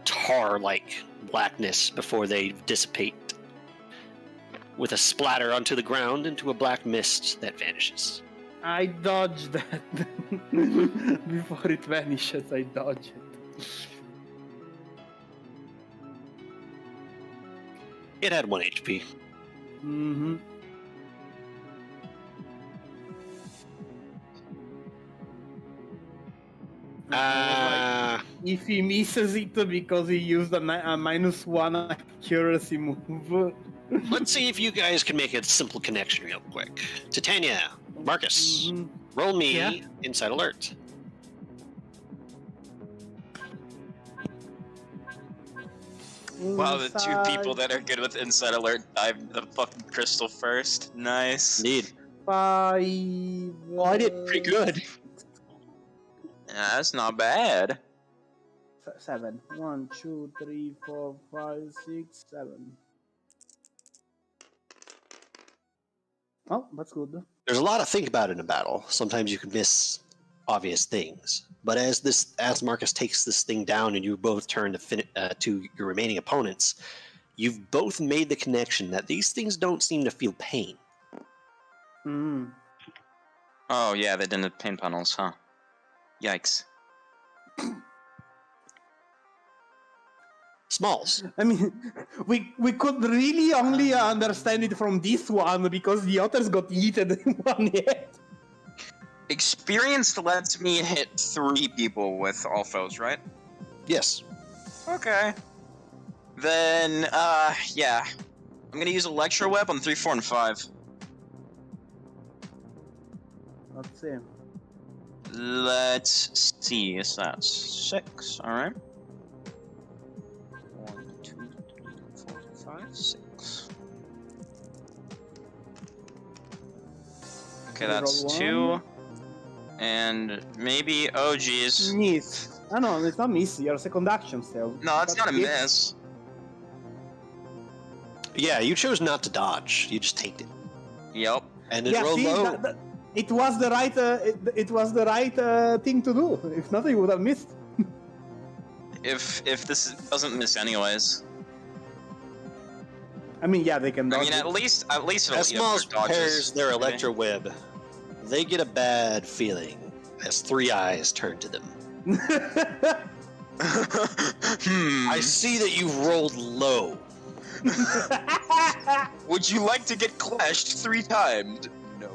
tar-like blackness before they dissipate. With a splatter onto the ground into a black mist that vanishes. I dodged that. Before it vanishes, I dodge it. It had 1 HP. Mm-hmm. If he misses it because he used a -1 accuracy move. Let's see if you guys can make a simple connection real quick. Titania, Marcus, Mhm. roll me Yeah? Insight Alert. Wow, the 2 people Inside that are good with Insight Alert dive the fucking crystal first. Nice. Indeed. 5. Well, I did pretty good. Yeah, that's not bad. 7. 1, 2, 3, 4, 5, 6, 7. Oh, that's good. There's a lot to think about in a battle. Sometimes you can miss obvious things. But as Marcus takes this thing down and you both turn to your remaining opponents, you've both made the connection that these things don't seem to feel pain. Mm. Oh yeah, they didn't have pain tunnels, huh? Yikes. Smalls. I mean, we could really only understand it from this one because the others got eaten in one hit. Experience lets me hit 3 people with all foes, right? Yes. Okay. Then, yeah. I'm gonna use Electro Web on 3, 4, and 5. Let's see. Let's see, is that 6? Alright. 1, 2, 3, 4, 5, 6. Okay, that's Roll 2. one. And maybe, oh geez. Miss. Ah no, it's not miss. Your second action still. No, that's not a it. miss. Yeah, you chose not to dodge. You just tanked it. Yep. And it Yeah, rolled see, low. it was the right. It was the right thing to do. If not, you would have missed. If this doesn't miss anyways. I mean, yeah, they can. I dodge mean, it. at least it'll As eat up Smalls their dodges. prepares their maybe. electro web, They get a bad feeling as three eyes turn to them. I see that you've rolled low. Would you like to get clashed 3 times? No.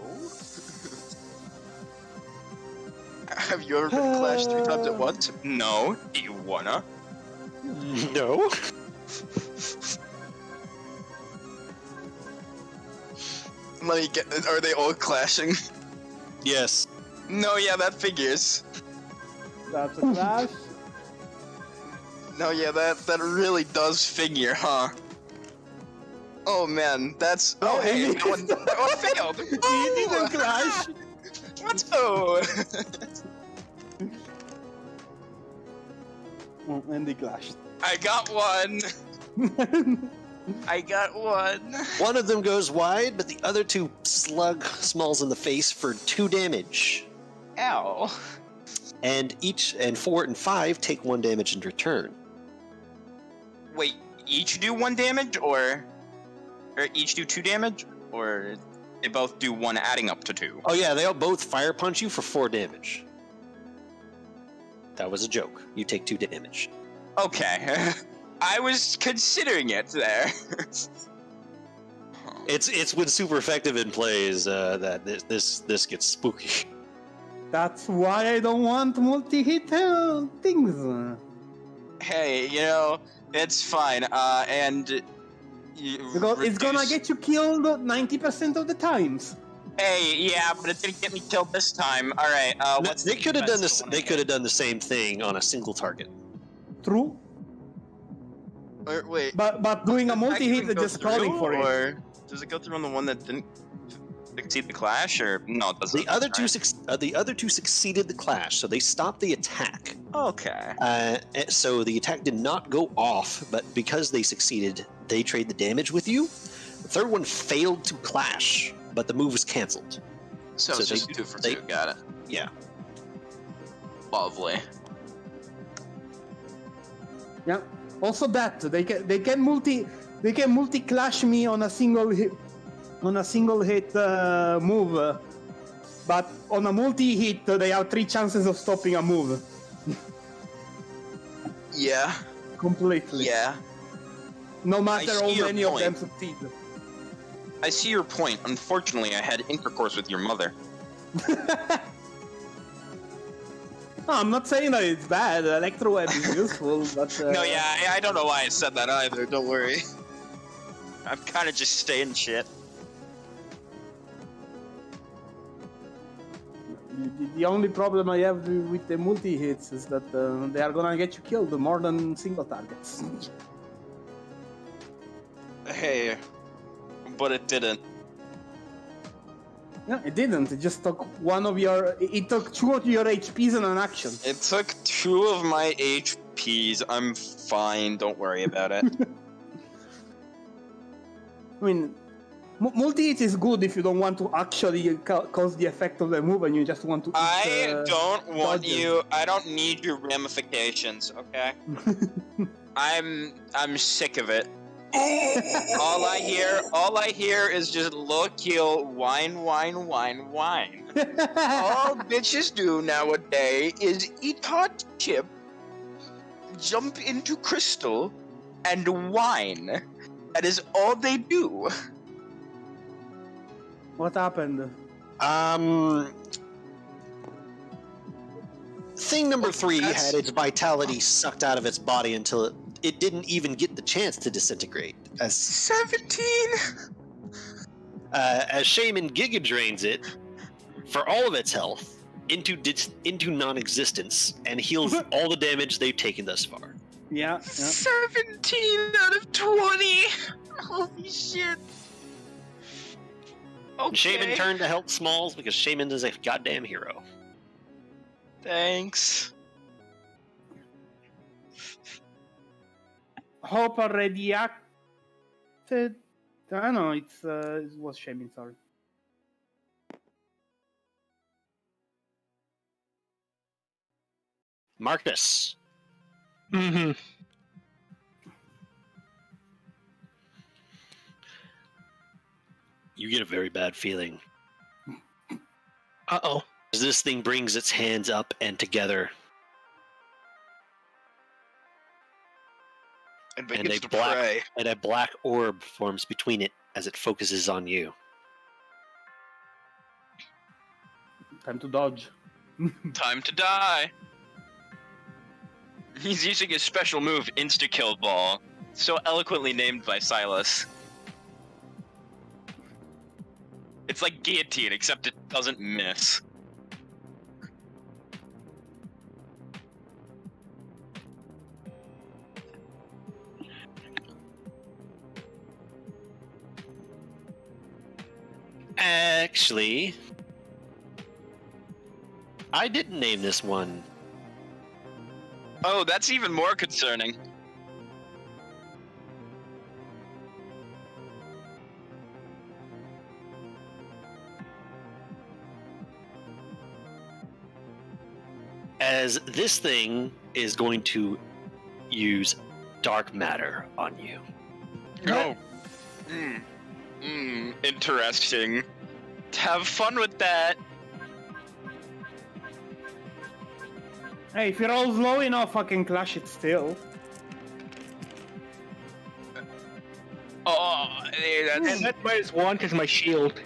Have you ever been clashed 3 times at once? No. Do you wanna? No. Let me get. Are they all clashing? Yes. No, yeah, that figures. That's a clash. No, yeah, that really does figure, huh? Oh man, that's. Oh, hey, no one failed. He didn't clash. What? Oh. And they clashed. I got one. I got one. One of them goes wide, but the other two slug Smalls in the face for 2 damage. Ow. And 4 and 5 take 1 damage in return. Wait, each do 1 damage, or each do 2 damage, or they both do 1, adding up to 2? Oh yeah, they all both fire punch you for 4 damage. That was a joke. You take 2 damage. Okay. I was considering it there. It's when super effective in plays that this gets spooky. That's why I don't want multi-hit things. Hey, you know, it's fine. And Because it's gonna get you killed 90% of the times. Hey, yeah, but it didn't get me killed this time. All right. What's They the could have done best this. one They I could have get? done the same thing on a single target. True. Wait. But doing a does that multi-hit even is go just calling through, for it. or does it go through on the one that didn't succeed the clash, or no? It doesn't. The other two, right? the other two succeeded the clash, so they stopped the attack. Okay. So the attack did not go off, but because they succeeded, they trade the damage with you. The third one failed to clash, but the move was canceled. So So it's just they- 2 for they- 2. Got it. Yeah. Lovely. Yeah. Also that they can multi clash me on a single hit move, but on a multi hit they have 3 chances of stopping a move Yeah. completely. Yeah. No matter I how see your many of them point. succeed. I see your point. Unfortunately, I had intercourse with your mother. No, I'm not saying that it's bad. Electroweb is useful, but No, yeah, I don't know why I said that either. Don't worry. I'm kind of just staying shit. The only problem I have with the multi hits is that they are gonna get you killed more than single targets. Hey, but it didn't. No, it didn't. It just took It took 2 of your HPs in an action. It took 2 of my HPs. I'm fine. Don't worry about it. I mean, multi-hit is good if you don't want to actually cause the effect of the move and you just want to. I don't want dodges. you. I don't need your ramifications. Okay. I'm sick of it. all I hear is just look, heal, whine, whine, whine, whine. All bitches do nowadays is eat hot chip, jump into crystal, and whine. That is all they do. What happened? Thing number 3 That's- had its vitality sucked out of its body until it didn't even get the chance to disintegrate. As 17. Shaman Giga drains it for all of its health into non-existence and heals all the damage they've taken thus far. Yeah. 17 out of 20. Holy shit. Okay. Shaman turned to help Smalls because Shaman is a goddamn hero. Thanks. Hope already acted. I know it was shaming. Sorry. Marcus. Mm-hmm. You get a very bad feeling Uh-oh. As this thing brings its hands up and together, And begins to pray. and a black orb forms between it as it focuses on you. Time to dodge. Time to die. He's using his special move, Insta-Kill Ball. So eloquently named by Silas. It's like guillotine, except it doesn't miss. Actually, I didn't name this one. Oh, that's even more concerning. As this thing is going to use dark matter on you. Oh. Interesting. Have fun with that. Hey, if you roll slow enough, I can clash it still. Oh, that's... And that's -1 because my shield.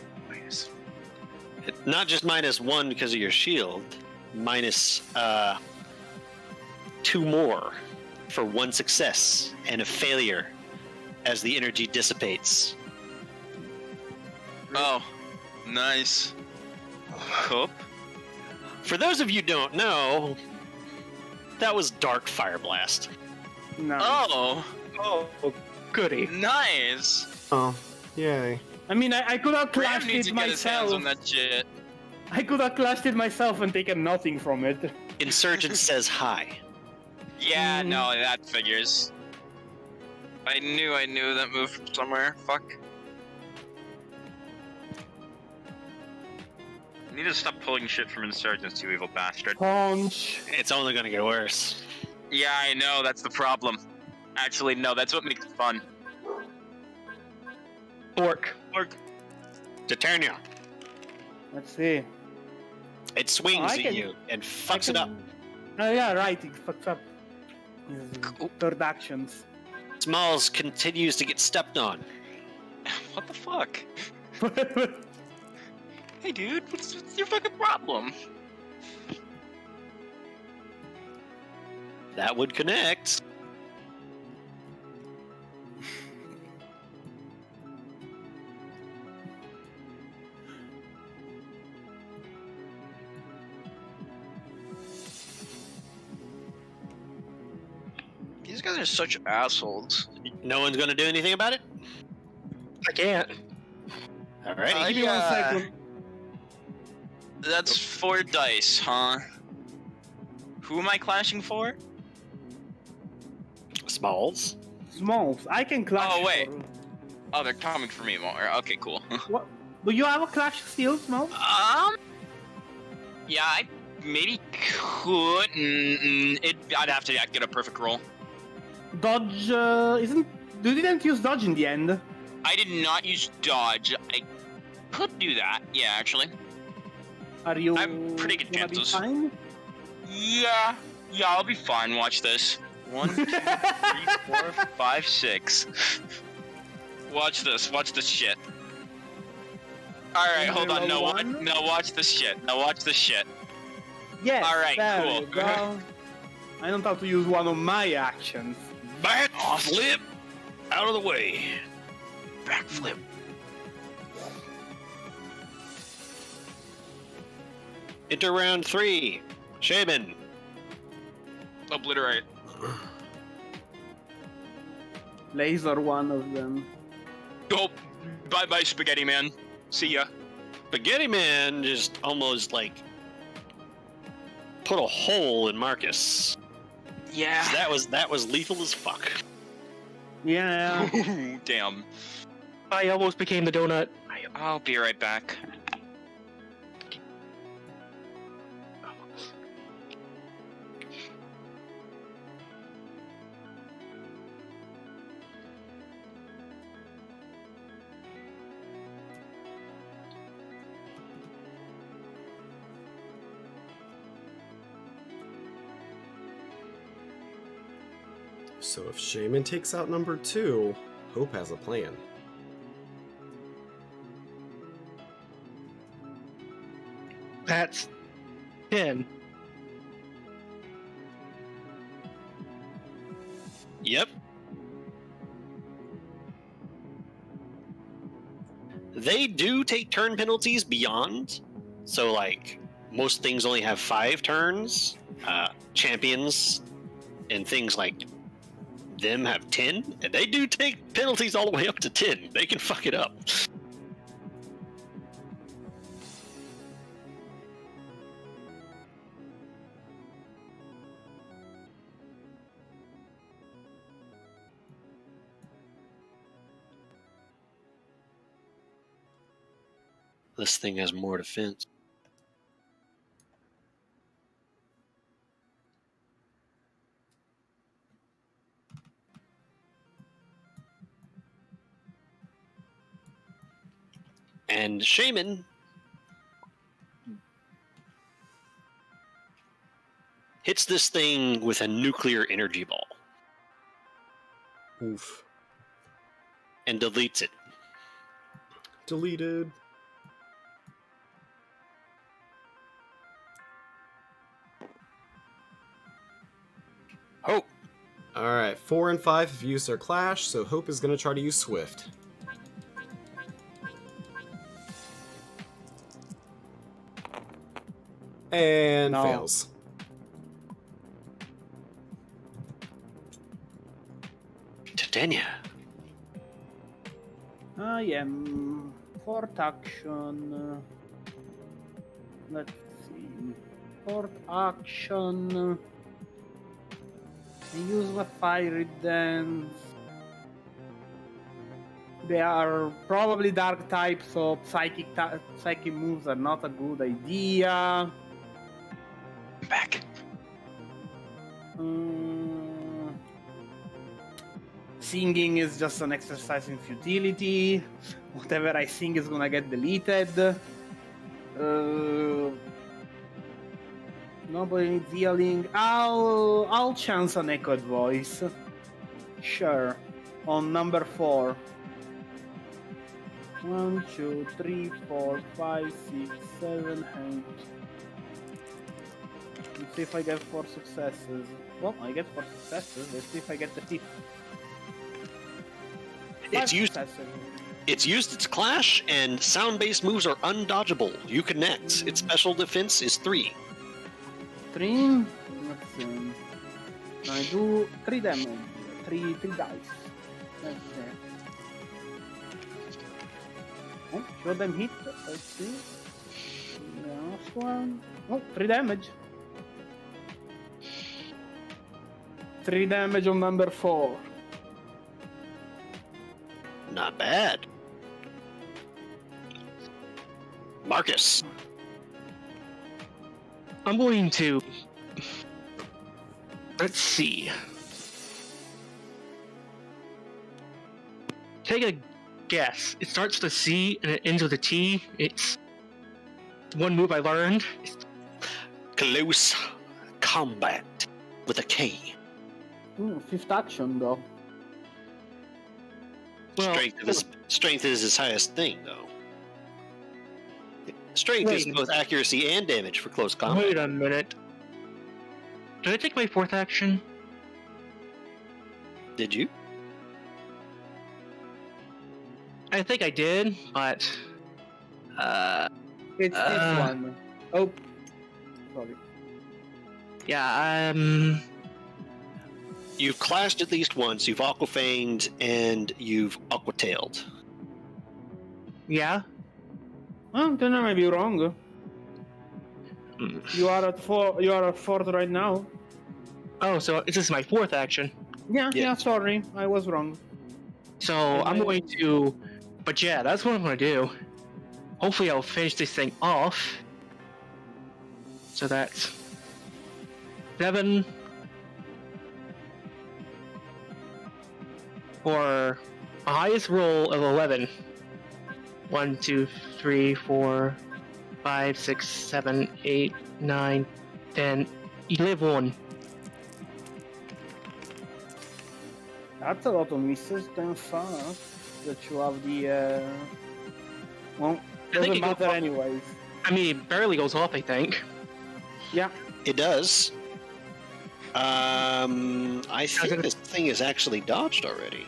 Not just -1 because of your shield, minus 2 more for 1 success and a failure as the energy dissipates. Oh, nice. Cool. For those of you who don't know, that was Dark Fire Blast. No. Oh, Oh, goody. nice. Oh, yay. I mean, I could have Ram clashed needs it to get his hands myself. on that shit. I could have clashed it myself and taken nothing from it. Insurgent says hi. Yeah, no, that figures. I knew that move from somewhere. Fuck. You need to stop pulling shit from insurgents, you evil bastard. Punch. It's only going to get worse. Yeah, I know, that's the problem. Actually, no, that's what makes it fun. Orc. Titania. Let's see. It swings I at can- you and fucks it up. Oh yeah, right. It fucks up. Third actions. Smalls continues to get stepped on. What the fuck? Hey, dude, what's your fucking problem? That would connect. These guys are such assholes. No one's going to do anything about it? I can't. Alrighty. Give me 1 second. That's 4 dice, huh? Who am I clashing for? Smalls. Smalls. I can clash. Oh, wait. for- Oh, they're coming for me more. Okay, cool. What? Do you have a clash still, Smalls? Yeah, I maybe could. I'd have to get a perfect roll. Dodge isn't. You didn't use dodge in the end. I did not use dodge. I could do that. Yeah, actually. Are you? I'm pretty good gonna be chances. fine? Yeah, I'll be fine. Watch this. 1, 2, 3, 4, 5, 6. Watch this. Watch this shit. All right, hold on. No, One? no, watch this shit. Now watch this shit. Yes. All right, there cool. you go. I don't have to use one of my actions. Backflip out of the way. Backflip. Enter round 3. Shaman. Obliterate. Laser one of them. Oh, bye, Spaghetti Man. See ya. Spaghetti Man just almost like put a hole in Marcus. Yeah. That was lethal as fuck. Yeah. Damn. I almost became the donut. I'll be right back. So if Shaman takes out number 2, Hope has a plan. That's 10. Yep. They do take turn penalties beyond. So, like, most things only have 5 turns. Champions and things like them have 10. And they do take penalties all the way up to 10. They can fuck it up. This thing has more defense. And Shaman hits this thing with a nuclear energy ball Oof. and deletes it. Deleted. Hope. Alright, 4 and 5 have used their clash, so Hope is going to try to use Swift. And No. fails. Titania. I am fourth action. Let's see. Fourth action. I use my fiery dance. They are probably dark type, so psychic moves are not a good idea. I'm back. Singing is just an exercise in futility. Whatever I sing is gonna get deleted. Nobody needs healing. I'll chance an echoed voice. Sure. On number 4. 1, 2, 3, 4, 5, 6, 7, 8. Let's see if I get 4 successes. Well, I get 4 successes. Let's see if I get the 5th. It's used its clash, and sound-based moves are undodgeable. You connect. Its special defense is 3. 3. Let's see. I do 3 damage. 3 dice. Let's see. Oh, show them hit. Let's see. Last one. Oh, 3 damage. 3 damage on number 4. Not bad. Marcus. I'm going to... Let's see. Take a guess. It starts with a C and it ends with a T. It's one move I learned. Close combat with a K. 5th action, though. Well, Strength is his highest thing, though. Strength is Wait. both accuracy and damage for close combat. wait a minute. Did I take my 4th action? Did you? I think I did, but... It's this one. Oh. Sorry. Yeah, You've clashed at least once, you've aquafanged, and you've aquatailed. yeah? Well, then I may be wrong. You are at 4. You are at 4th right now. Oh, so this is my 4th action. Yeah. Sorry, I was wrong. So I'm going to... But yeah, that's what I'm going to do. Hopefully I'll finish this thing off. So that's... 7... For a highest roll of 11. 1, 2, 3, 4, 5, 6, 7, 8, 9, 10, 11. That's a lot of misses then fast that you have the well, I think doesn't it goes matter off- anyways. I mean, it barely goes off, I think. Yeah. It does. I think this thing is actually dodged already.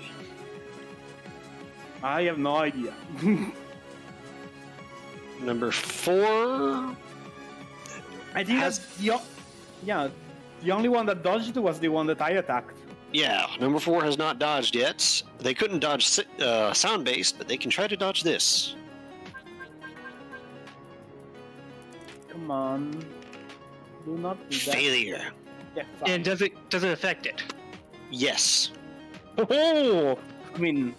I have no idea. Number 4. I think Has- that's the only one that dodged was the one that I attacked. Yeah, number 4 has not dodged yet. They couldn't dodge sound base, but they can try to dodge this. Come on. Do not do that. Failure. Yeah, fine. And does it affect it? Yes. Oh, I mean,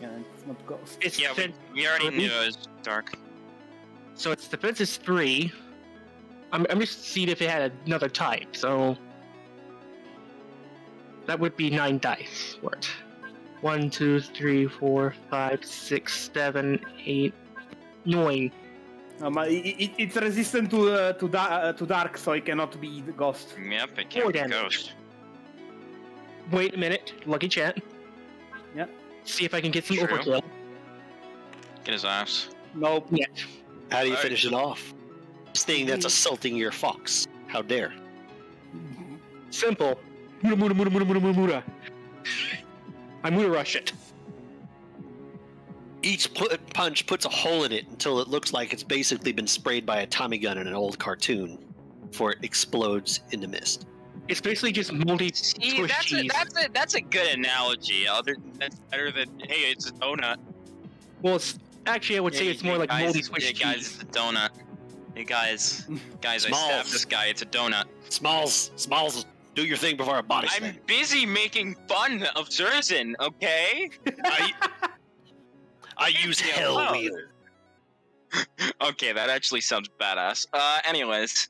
yeah, it's not ghost. it's Yeah, defense, we already knew it was dark. so its defense is 3. I'm just seeing if it had another type. So that would be 9 dice worth. 1, 2, 3, 4, 5, 6, 7, 8, 9. It's resistant to dark, so it cannot be the ghost. Yep, it 4 can't be damage. ghost. Wait a minute, lucky chat. Yeah. See if I can get some True. overkill. Get his ass. Nope. Yeah. How do you Alright. finish it off? This thing that's assaulting your fox. How dare. Simple. Mura, mura, mura, mura, mura, mura, mura. I Mura rush it. Each punch puts a hole in it until it looks like it's basically been sprayed by a Tommy gun in an old cartoon before it explodes into mist. It's basically just moldy See, Swiss that's cheese. a good analogy. That's better than hey, it's a donut. Well, it's, actually, I would say Hey, it's more hey, like guys, moldy Swiss hey, cheese. guys, it's a donut. Hey guys, I Smalls. stabbed this guy. It's a donut. Smalls, do your thing before I body I'm slam. busy making fun of Zerzin, okay? I use Yeah, Hell wow. Wheel. Okay, that actually sounds badass. Anyways,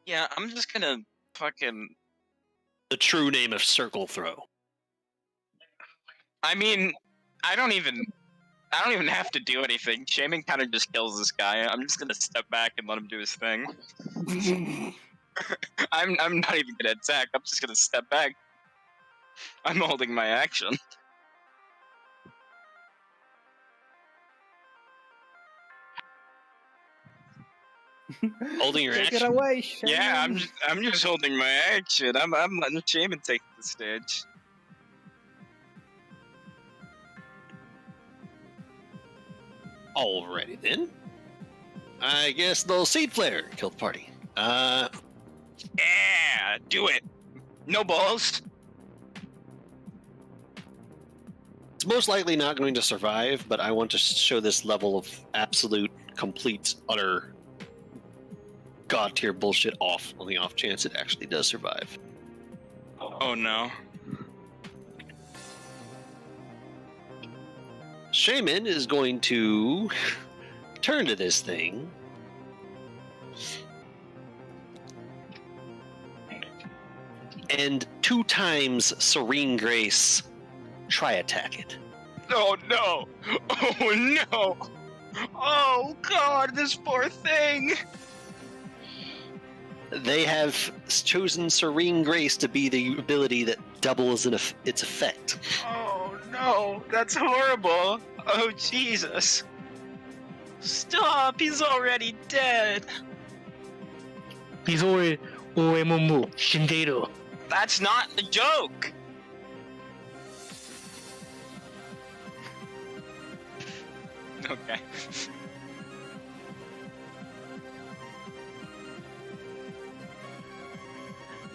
yeah, I'm just gonna fucking. The true name of Circle Throw. I mean, I don't even have to do anything. Shaman kind of just kills this guy. I'm just gonna step back and let him do his thing. I'm not even gonna attack. I'm just gonna step back. I'm holding my action. Holding your Take it action. away, Shane. Yeah, I'm just holding my action. I'm letting Shaman take the stage. Alrighty then. I guess the seed flare killed the party. Yeah, do it. No balls. It's most likely not going to survive, but I want to show this level of absolute, complete, utter god tier bullshit off on the off chance it actually does survive. Oh no. Shaman is going to turn to this thing and 2 times Serene Grace try attack it. Oh no! Oh no! Oh god, this poor thing! They have chosen Serene Grace to be the ability that doubles its effect. Oh no, that's horrible! Oh Jesus! Stop, he's already dead! He's already Oemumu Shinderu. That's not a joke! Okay.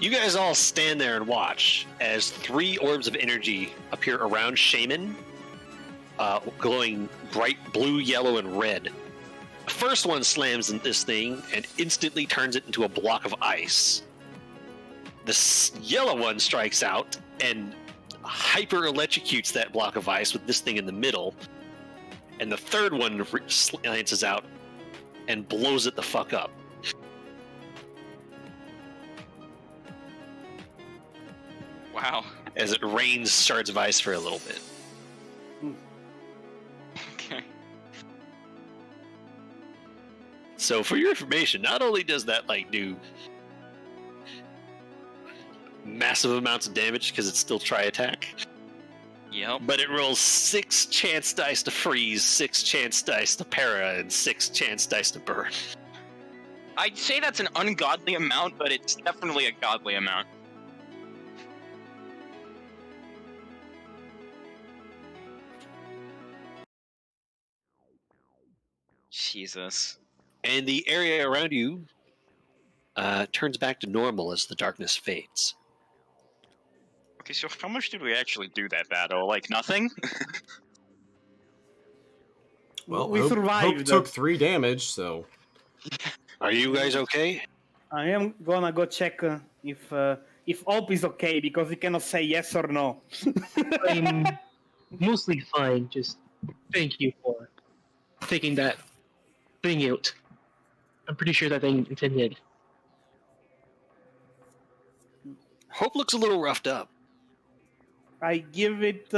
You guys all stand there and watch as 3 orbs of energy appear around Shaman, glowing bright blue, yellow, and red. The first one slams in this thing and instantly turns it into a block of ice. The yellow one strikes out and hyper electrocutes that block of ice with this thing in the middle. And the third one lances out and blows it the fuck up. Wow. As it rains shards of ice for a little bit. Okay. So for your information, not only does that like do massive amounts of damage because it's still tri-attack. Yep. But it rolls 6 chance dice to freeze, 6 chance dice to para, and 6 chance dice to burn. I'd say that's an ungodly amount, but it's definitely a godly amount. Jesus. And the area around you turns back to normal as the darkness fades. Okay, so how much did we actually do that battle? Like nothing? Well, we Hope survived. took 3 damage, so Are you guys okay? I am gonna go check if Hope is okay because he cannot say yes or no. I'm mostly fine. Just thank you for taking that thing out. I'm pretty sure that thing intended. Hope looks a little roughed up. I give it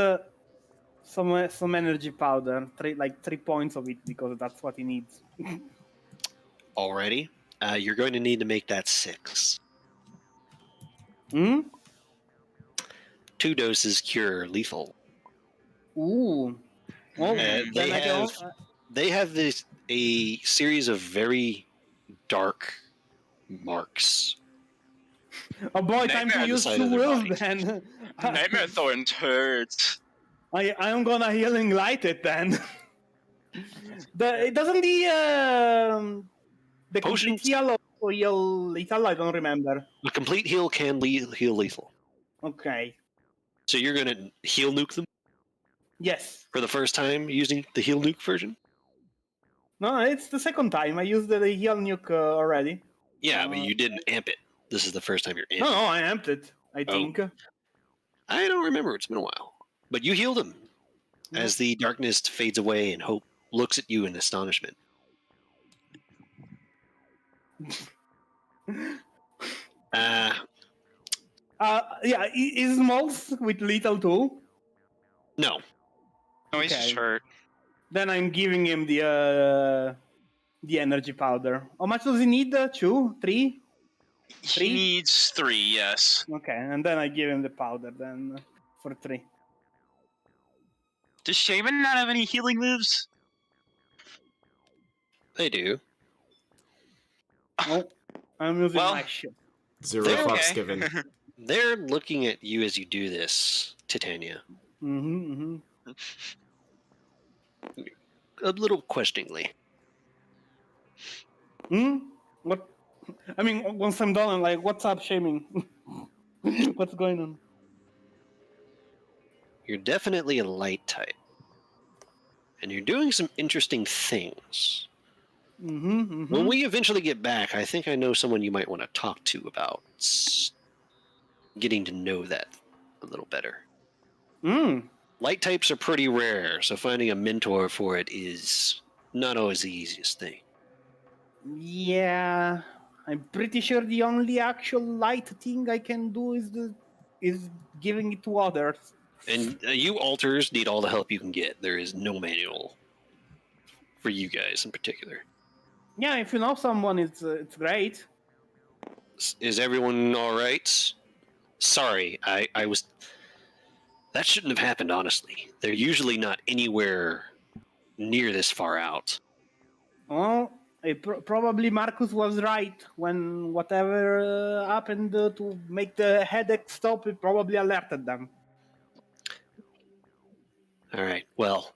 some energy powder, 3 points of it because that's what he needs. Already, you're going to need to make that 6. Hmm? 2 doses cure lethal. Ooh. Oh, they then I can. have a series of very dark marks. Oh boy, time Nightmare to on the use side 2 of their wills body. then. Nightmare Thorns hurts. I am gonna healing light it then. It doesn't the complete Potions- heal or heal lethal? I don't remember. A complete heal can heal lethal. Okay. So you're going to heal nuke them Yes. for the first time using the heal nuke version? No, it's the second time. I used the heal nuke already. Yeah, but you didn't amp it. This is the first time you're amping. No, I amped it. I think. I don't remember. It's been a while. But you healed him as the darkness fades away and Hope looks at you in astonishment. Yeah, is Moles with lethal too? No. No, he's Okay. just hurt. Then I'm giving him the energy powder. How much does he need? 2, 3? He needs 3, yes. Okay, and then I give him the powder then for 3. Does Shaman not have any healing moves? They do. Oh, I'm using Well, my shit. 0 They're fucks okay. given. They're looking at you as you do this, Titania, Mm-hmm. a little questioningly. What? I mean, once I'm done, I'm like, what's up, shaming? What's going on? You're definitely a light type. And you're doing some interesting things. When we eventually get back, I think I know someone you might want to talk to about getting to know that a little better. Light types are pretty rare, so finding a mentor for it is not always the easiest thing. Yeah, I'm pretty sure the only actual light thing I can do is giving it to others. And you alters need all the help you can get. There is no manual for you guys in particular. Yeah, if you know someone, it's great. Is everyone all right? Sorry, I was... That shouldn't have happened, honestly. They're usually not anywhere near this far out. Well, probably Marcus was right when whatever happened to make the headache stop. It probably alerted them. All right. Well,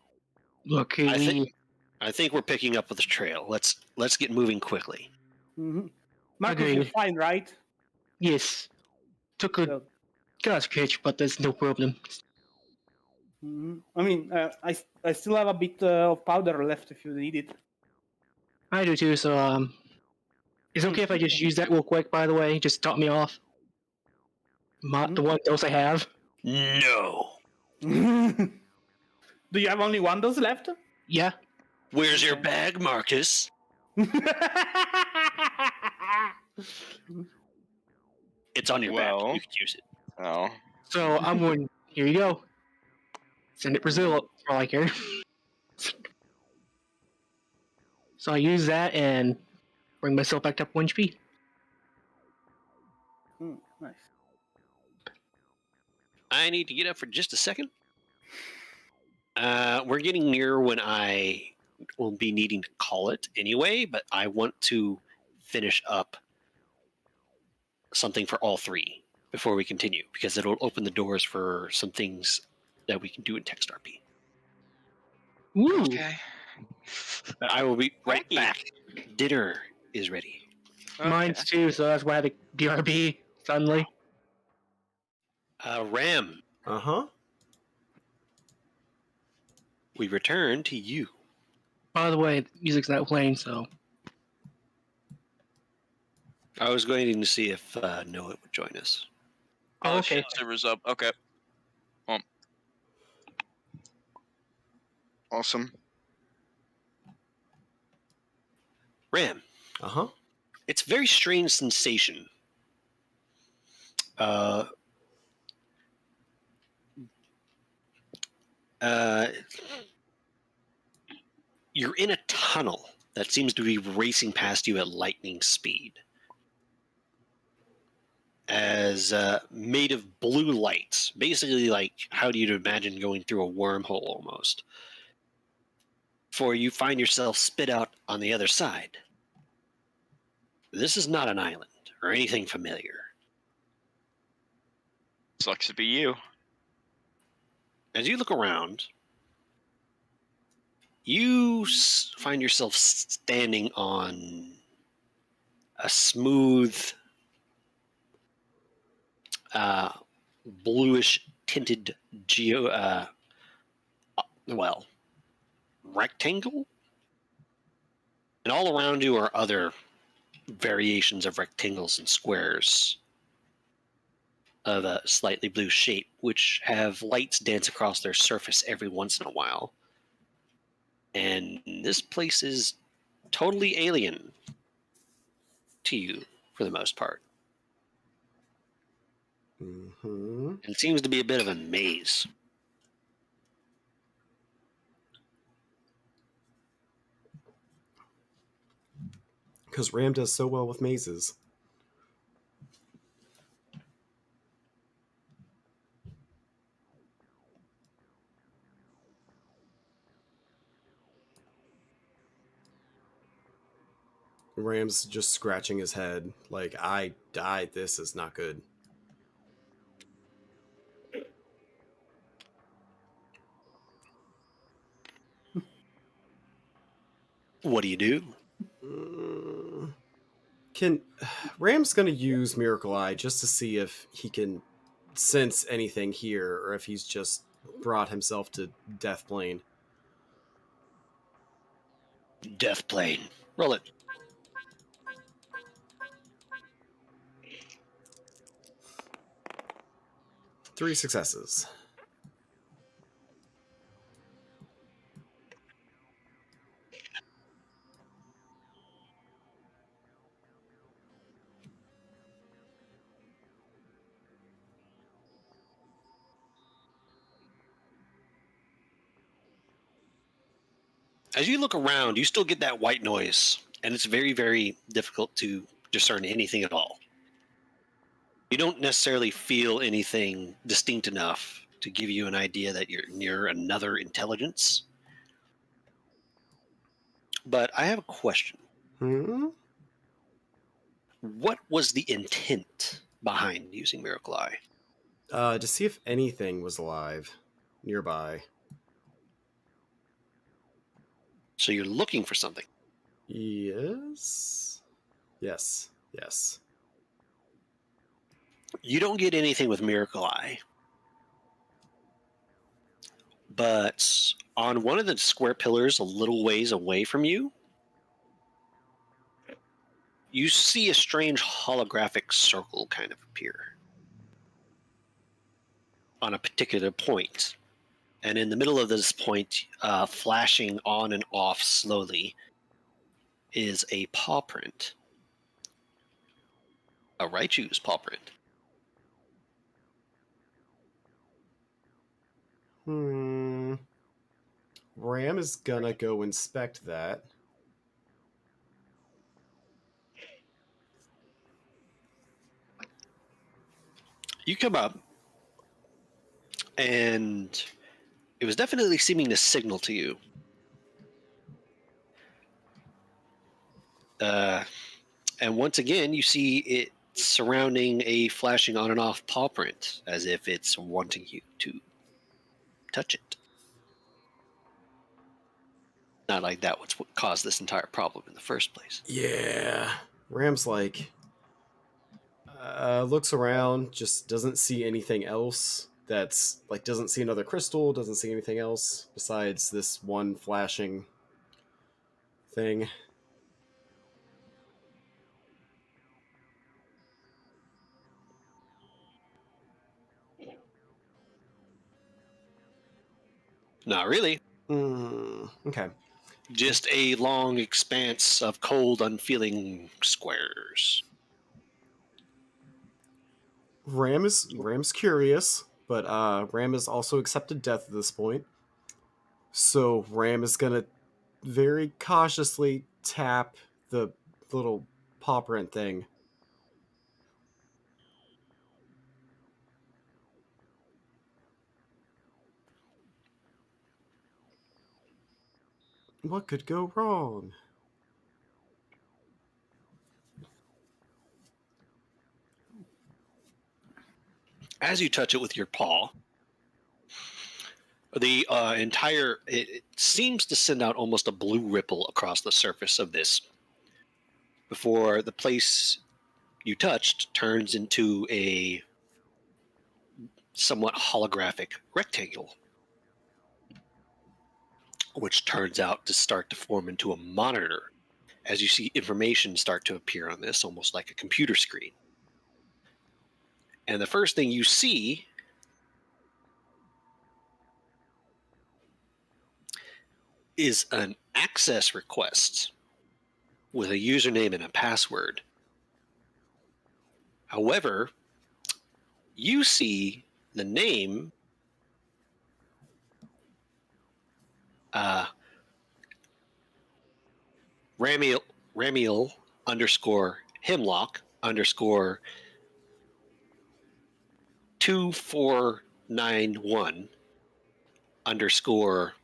Look, I think we're picking up with the trail. Let's get moving quickly. Marcus, you're fine, right? yes, took a gas catch, but there's no problem. I mean, I still have a bit of powder left if you need it. I do too. So it's okay if I just use that real quick. By the way, just top me off. The one dose I have. No. Do you have only 1 dose left? Yeah. Where's your bag, Marcus? It's on your back. You can use it. Oh. So I'm going. Here you go. Send it Brazil for all I care. So I use that and bring myself back up 1 HP. Nice. I need to get up for just a second. We're getting near when I will be needing to call it anyway, but I want to finish up something for all three before we continue, because it'll open the doors for some things that we can do in text RP. Ooh. Okay. I will be right Wacky. back. Dinner is ready. Mine's too, so that's why I had to BRB suddenly. Ram, Uh-huh. we return to you. By the way, the music's not playing, so. I was waiting to see if Noah would join us. Oh, Shit, okay. server's up. Okay. Awesome. Ram, Uh-huh. it's a very strange sensation. Uh, you're in a tunnel that seems to be racing past you at lightning speed. As made of blue lights, basically like how do you imagine going through a wormhole almost. For you find yourself spit out on the other side. This is not an island or anything familiar. Sucks to be you. As you look around, you find yourself standing on a smooth, bluish tinted rectangle, and all around you are other variations of rectangles and squares of a slightly blue shape, which have lights dance across their surface every once in a while. And this place is totally alien to you for the most part. Mm-hmm. It seems to be a bit of a maze. Because Ram does so well with mazes. Ram's just scratching his head like, I died. This is not good. What do you do? Can Ram's gonna use Miracle Eye just to see if he can sense anything here, or if he's just brought himself to Death Plane. Death plane. Roll it. Three successes. As you look around, you still get that white noise, and it's very, very difficult to discern anything at all. You don't necessarily feel anything distinct enough to give you an idea that you're near another intelligence. But I have a question. Hmm? What was the intent behind using Miracle Eye? To see if anything was alive nearby. So you're looking for something. Yes. Yes. Yes. You don't get anything with Miracle Eye. But on one of the square pillars a little ways away from you, you see a strange holographic circle kind of appear on a particular point. And in the middle of this point, flashing on and off slowly, is a paw print. A Raichu's paw print. Ram is gonna go inspect that. You come up, and it was definitely seeming to signal to you. And once again, you see it surrounding a flashing on and off paw print, as if it's wanting you to touch it. Not like that was what caused this entire problem in the first place. Yeah. Ram's like, looks around, just doesn't see anything else. That's like, doesn't see another crystal, doesn't see anything else besides this one flashing thing. Not really. Okay. Just a long expanse of cold, unfeeling squares. Ram's curious, but Ram has also accepted death at this point. So Ram is gonna very cautiously tap the little paw print thing. What could go wrong? As you touch it with your paw, the it seems to send out almost a blue ripple across the surface of this before the place you touched turns into a somewhat holographic rectangle, which turns out to start to form into a monitor as you see information start to appear on this, almost like a computer screen. And the first thing you see is an access request with a username and a password. However, you see the name Ramiel underscore Hemlock underscore 2491 underscore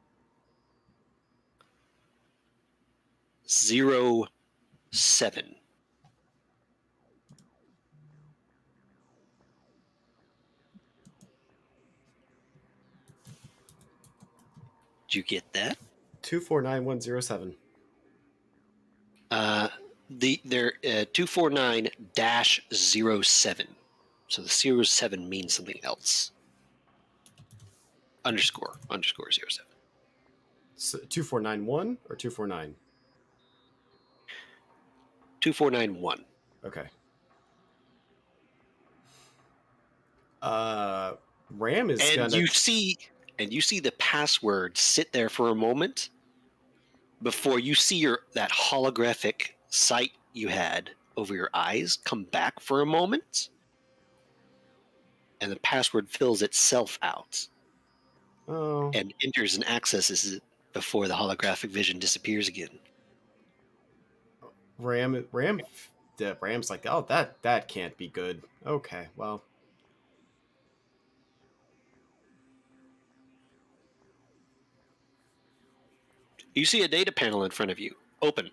07. Did you get that? 249107. They're 249-07. So the 07 means something else. Underscore 07. So 2491 or 249? 2491. Okay. Ram is And gonna. you see the password sit there for a moment before you see that holographic sight you had over your eyes come back for a moment, and the password fills itself out Oh. and enters and accesses it before the holographic vision disappears again. Ram's like, oh, that can't be good. Okay, well. You see a data panel in front of you, open,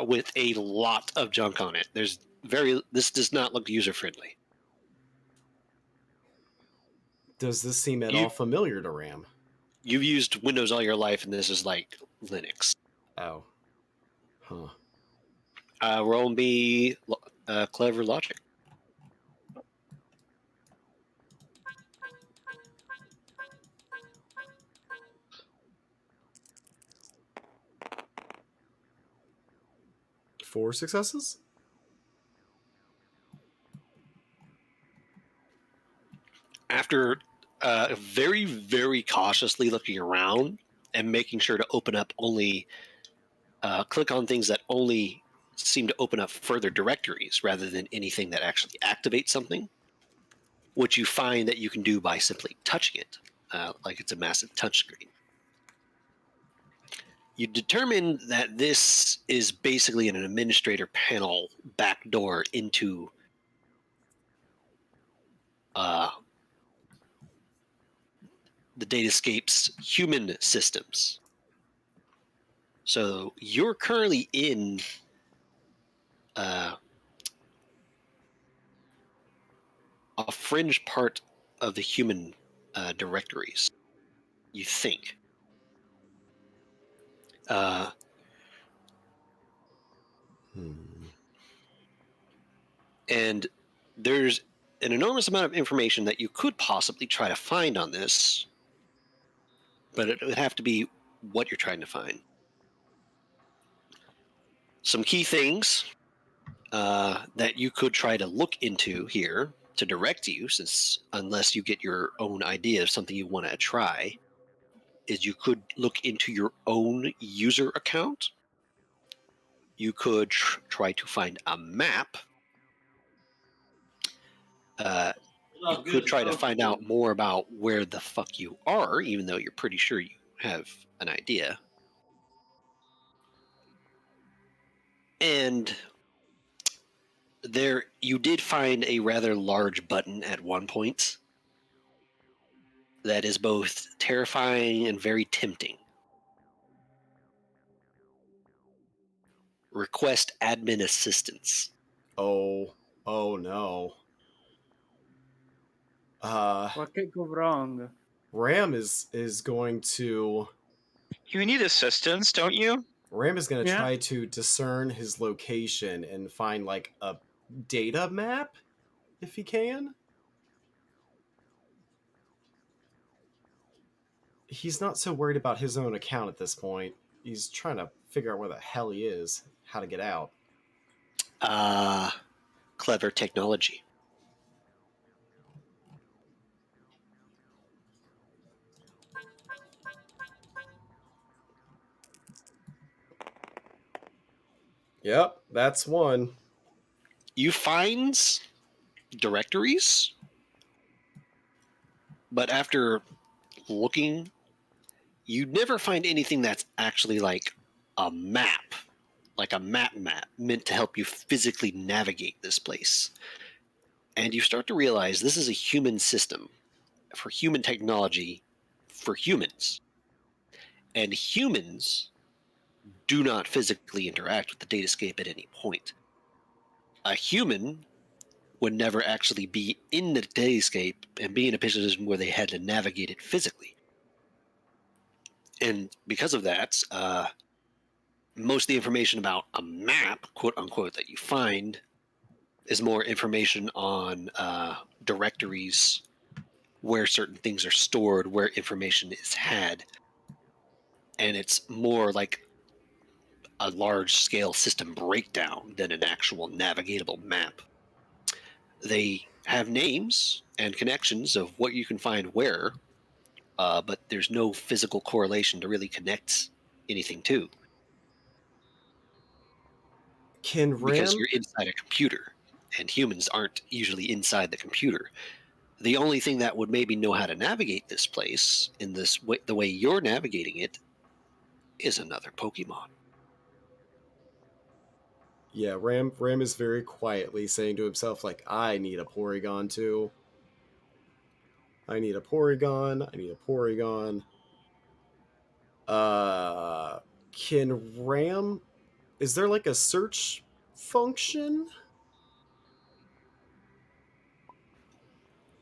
with a lot of junk on it. This does not look user friendly. Does this seem at all familiar to Ram? You've used Windows all your life, and this is like Linux. Oh. Huh. Roll me clever logic. Four successes? After very, very cautiously looking around and making sure to open up only, click on things that only seem to open up further directories rather than anything that actually activates something, which you find that you can do by simply touching it, like it's a massive touchscreen. You determine that this is basically an administrator panel backdoor into the Datascape's human systems. So you're currently in a fringe part of the human directories, you think. And there's an enormous amount of information that you could possibly try to find on this, but it would have to be what you're trying to find. Some key things that you could try to look into here to direct you, since unless you get your own idea of something you want to try, is you could look into your own user account. You could try to find a map. You could try to find out more about where the fuck you are, even though you're pretty sure you have an idea. And there, you did find a rather large button at one point that is both terrifying and very tempting. Request admin assistance. Oh no. What could go wrong? Ram is going to You need assistance, don't you? Yeah. try to discern his location and find like a data map if he can. He's not so worried about his own account at this point. He's trying to figure out where the hell he is, how to get out. Clever technology. Yep, that's one. You find directories, but after looking, you never find anything that's actually like a map meant to help you physically navigate this place. And you start to realize this is a human system for human technology for humans. And humans do not physically interact with the datascape at any point. A human would never actually be in the datascape and be in a position where they had to navigate it physically. And because of that, most of the information about a map, quote unquote, that you find is more information on directories, where certain things are stored, where information is had. And it's more like a large scale system breakdown than an actual navigatable map. They have names and connections of what you can find where, but there's no physical correlation to really connect anything to. Can Because Ram you're inside a computer, and humans aren't usually inside the computer. The only thing that would maybe know how to navigate this place in this way, the way you're navigating it, is another Pokemon. Yeah, Ram is very quietly saying to himself, like, I need a Porygon too. I need a Porygon. I need a Porygon. Can Ram... Is there like a search function?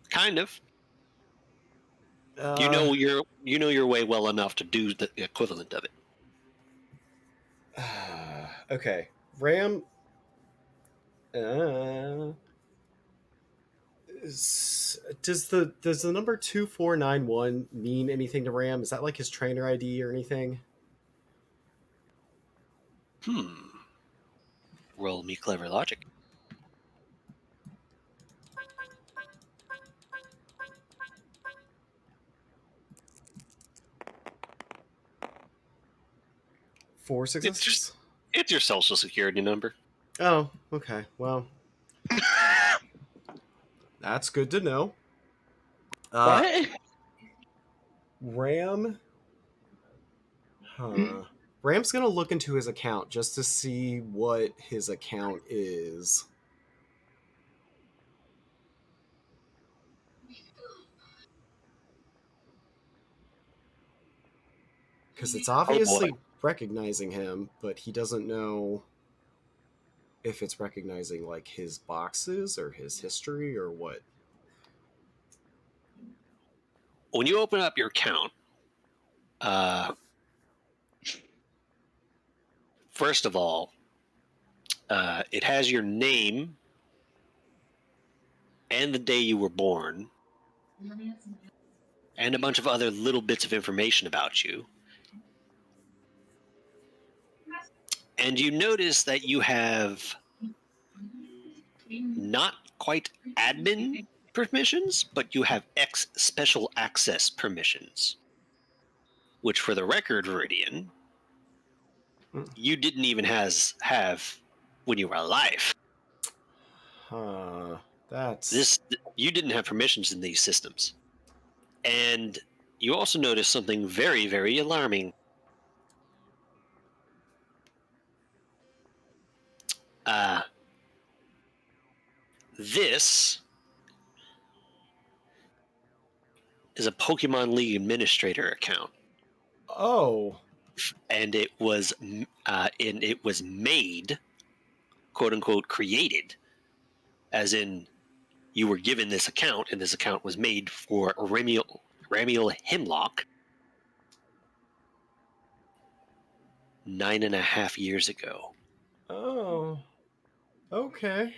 Kind of. You Uh, know your way well enough to do the equivalent of it. okay. Ram... does the number 2491 mean anything to Ram? Is that like his trainer ID or anything? Roll me clever logic. Four successes? It's your social security number. Oh, okay. Well, that's good to know. What? Ram. Ram's gonna look into his account just to see what his account is. Because it's boy. obviously recognizing him, but he doesn't know if it's recognizing like his boxes or his history or what. When you open up your account, first of all, it has your name and the day you were born, and a bunch of other little bits of information about you. And you notice that you have not quite admin permissions, but you have X special access permissions. Which, for the record, Viridian, you didn't even have when you were alive. That's You didn't have permissions in these systems. And you also notice something very, very alarming. This is a Pokemon League Administrator account, oh. and it was made, quote unquote, created, as in you were given this account, and this account was made for Ramiel Hemlock 9.5 years ago. Oh. Okay.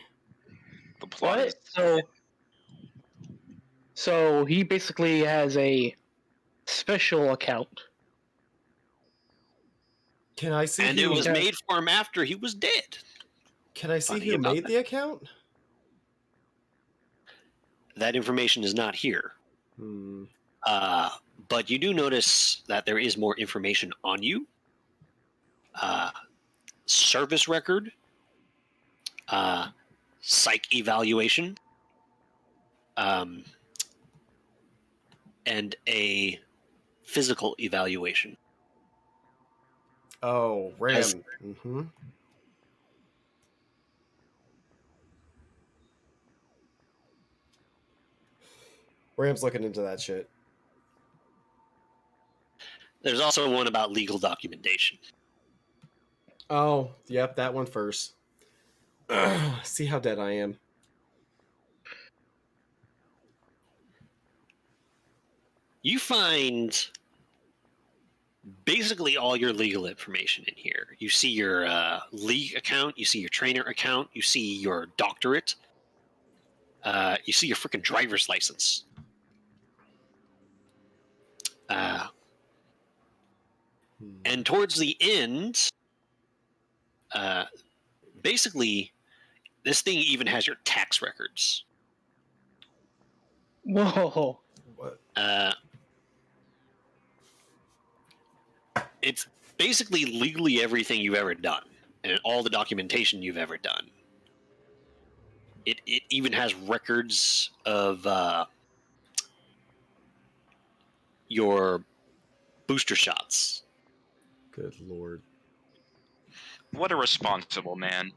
The plot is What? So he basically has a special account. Can I see And it who was made for him after he was dead. Can I see Funny who about made that. the account? That information is not here. Hmm. But you do notice that there is more information on you. Service record, psych evaluation, and a physical evaluation. Oh, Ram. Mm-hmm. Ram's looking into that shit. There's also one about legal documentation. Oh, yep, that one first. See how dead I am. You find basically all your legal information in here. You see your league account, you see your trainer account, you see your doctorate, you see your freaking driver's license. And towards the end, basically, this thing even has your tax records. Whoa. What? It's basically legally everything you've ever done and all the documentation you've ever done. It even has records of your booster shots. Good lord. What a responsible man.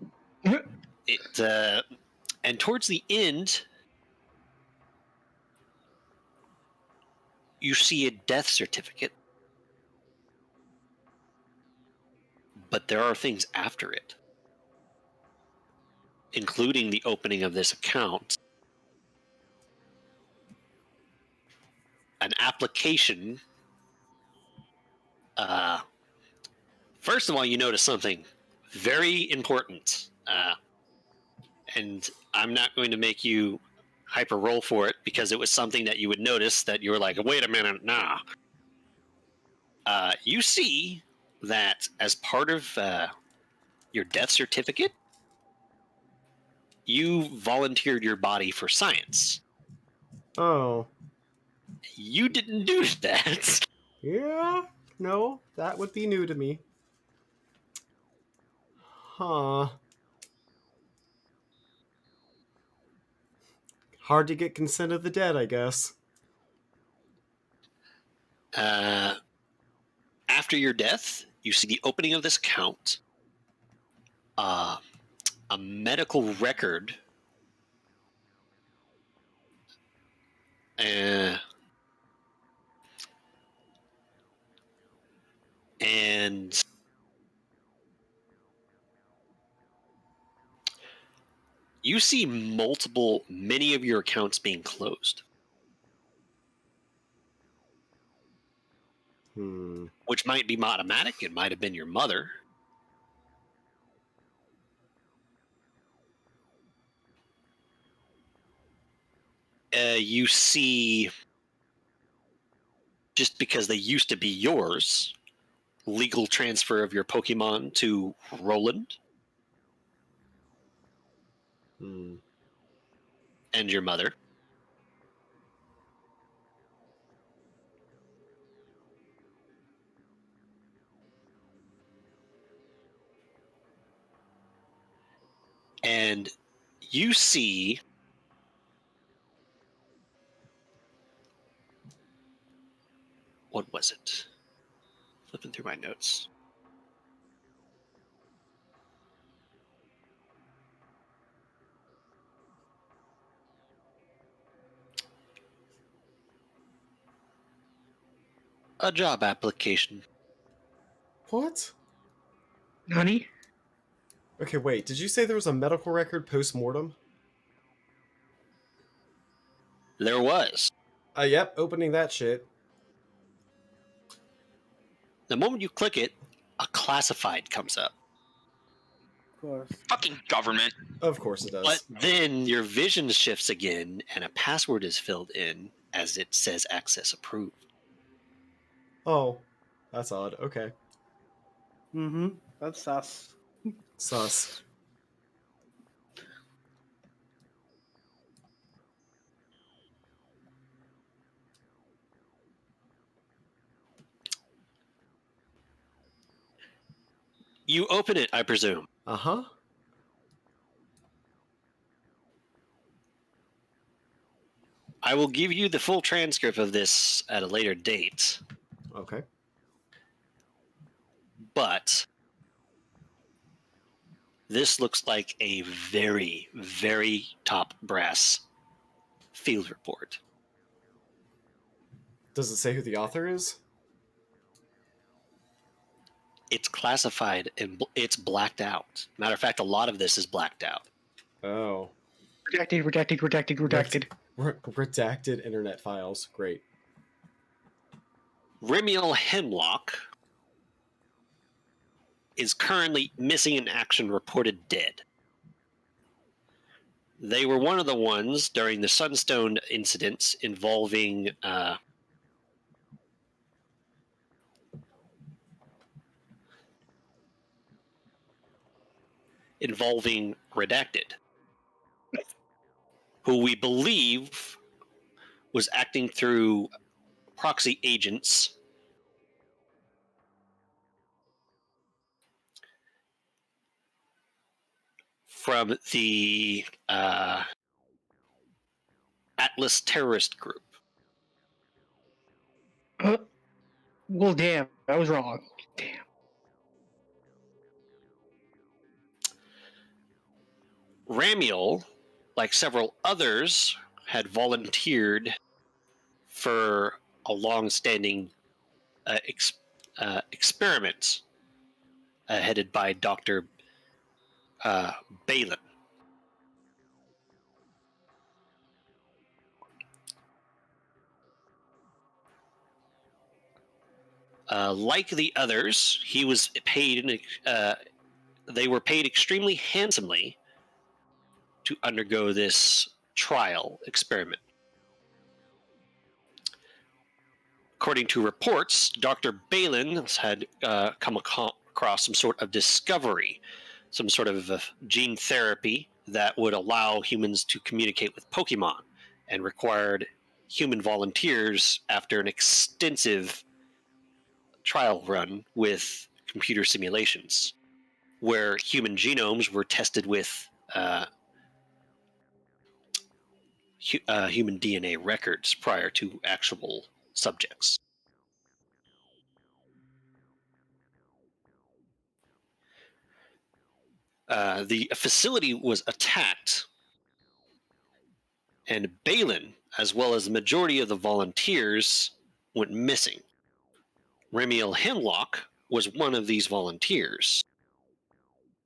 And towards the end, you see a death certificate, but there are things after it, including the opening of this account, an application. First of all, you notice something very important, and I'm not going to make you hyper roll for it because it was something that you would notice that you were like, wait a minute, nah. You see that as part of your death certificate, you volunteered your body for science. Oh. You didn't do that. Yeah? No, that would be new to me. Huh. Hard to get consent of the dead, I guess. After your death, you see the opening of this account, a medical record, And you see many of your accounts being closed, which might be automatic. It might have been your mother. You see, just because they used to be yours, legal transfer of your Pokemon to Roland and your mother. And you see what was it? Flipping through my notes. A job application. What? Honey? Okay, wait. Did you say there was a medical record post-mortem? There was. Yep, opening that shit. The moment you click it, a classified comes up. Of course. Fucking government. Of course it does. But then your vision shifts again and a password is filled in as it says access approved. Oh, that's odd. Okay. Mm-hmm. That's us. Sus. You open it, I presume. Uh-huh. I will give you the full transcript of this at a later date, Okay. but this looks like a very, very top brass field report. Does it say who the author is? It's classified and it's blacked out. Matter of fact, a lot of this is blacked out. Oh. Redacted. Redacted internet files. Great. Remiel Hemlock is currently missing in action, reported dead. They were one of the ones during the Sunstone incidents involving Redacted, who we believe was acting through proxy agents from the Atlas terrorist group. Well, damn. I was wrong. Damn. Ramiel, like several others, had volunteered for a long-standing experiment headed by Dr. Balin. Like the others, he was paid. They were paid extremely handsomely to undergo this trial experiment. According to reports, Dr. Balin had come across some sort of discovery, some sort of gene therapy that would allow humans to communicate with Pokemon, and required human volunteers after an extensive trial run with computer simulations, where human genomes were tested with human DNA records prior to actual subjects. The facility was attacked, and Balin, as well as the majority of the volunteers, went missing. Remiel Hemlock was one of these volunteers.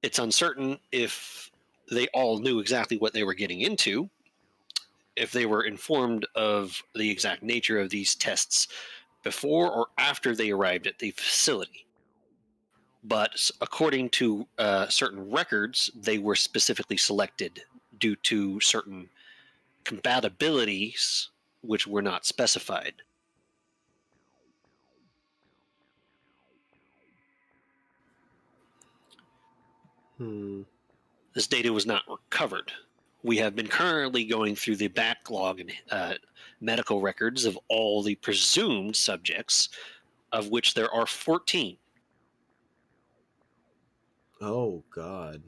It's uncertain if they all knew exactly what they were getting into, if they were informed of the exact nature of these tests before or after they arrived at the facility. But according to certain records, they were specifically selected due to certain compatibilities which were not specified. This data was not recovered. We have been currently going through the backlog and medical records of all the presumed subjects, of which there are 14. Oh, God.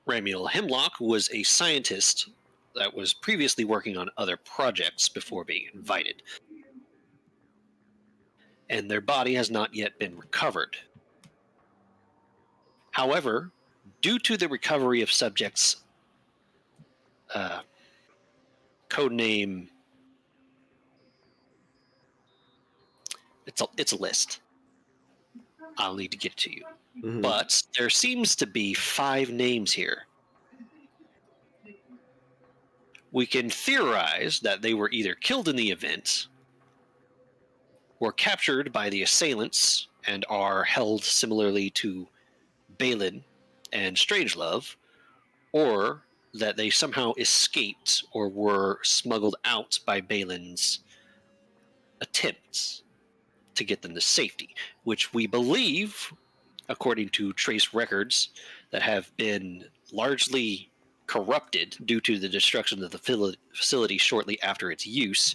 Ramuel Hemlock was a scientist that was previously working on other projects before being invited, and their body has not yet been recovered. However, due to the recovery of subjects, codename, it's a list. I'll need to get it to you. Mhm. But there seems to be 5 names here. We can theorize that they were either killed in the event, were captured by the assailants, and are held similarly to Balin and Strangelove, or that they somehow escaped or were smuggled out by Balin's attempts to get them to safety, which we believe, according to trace records that have been largely corrupted due to the destruction of the facility shortly after its use,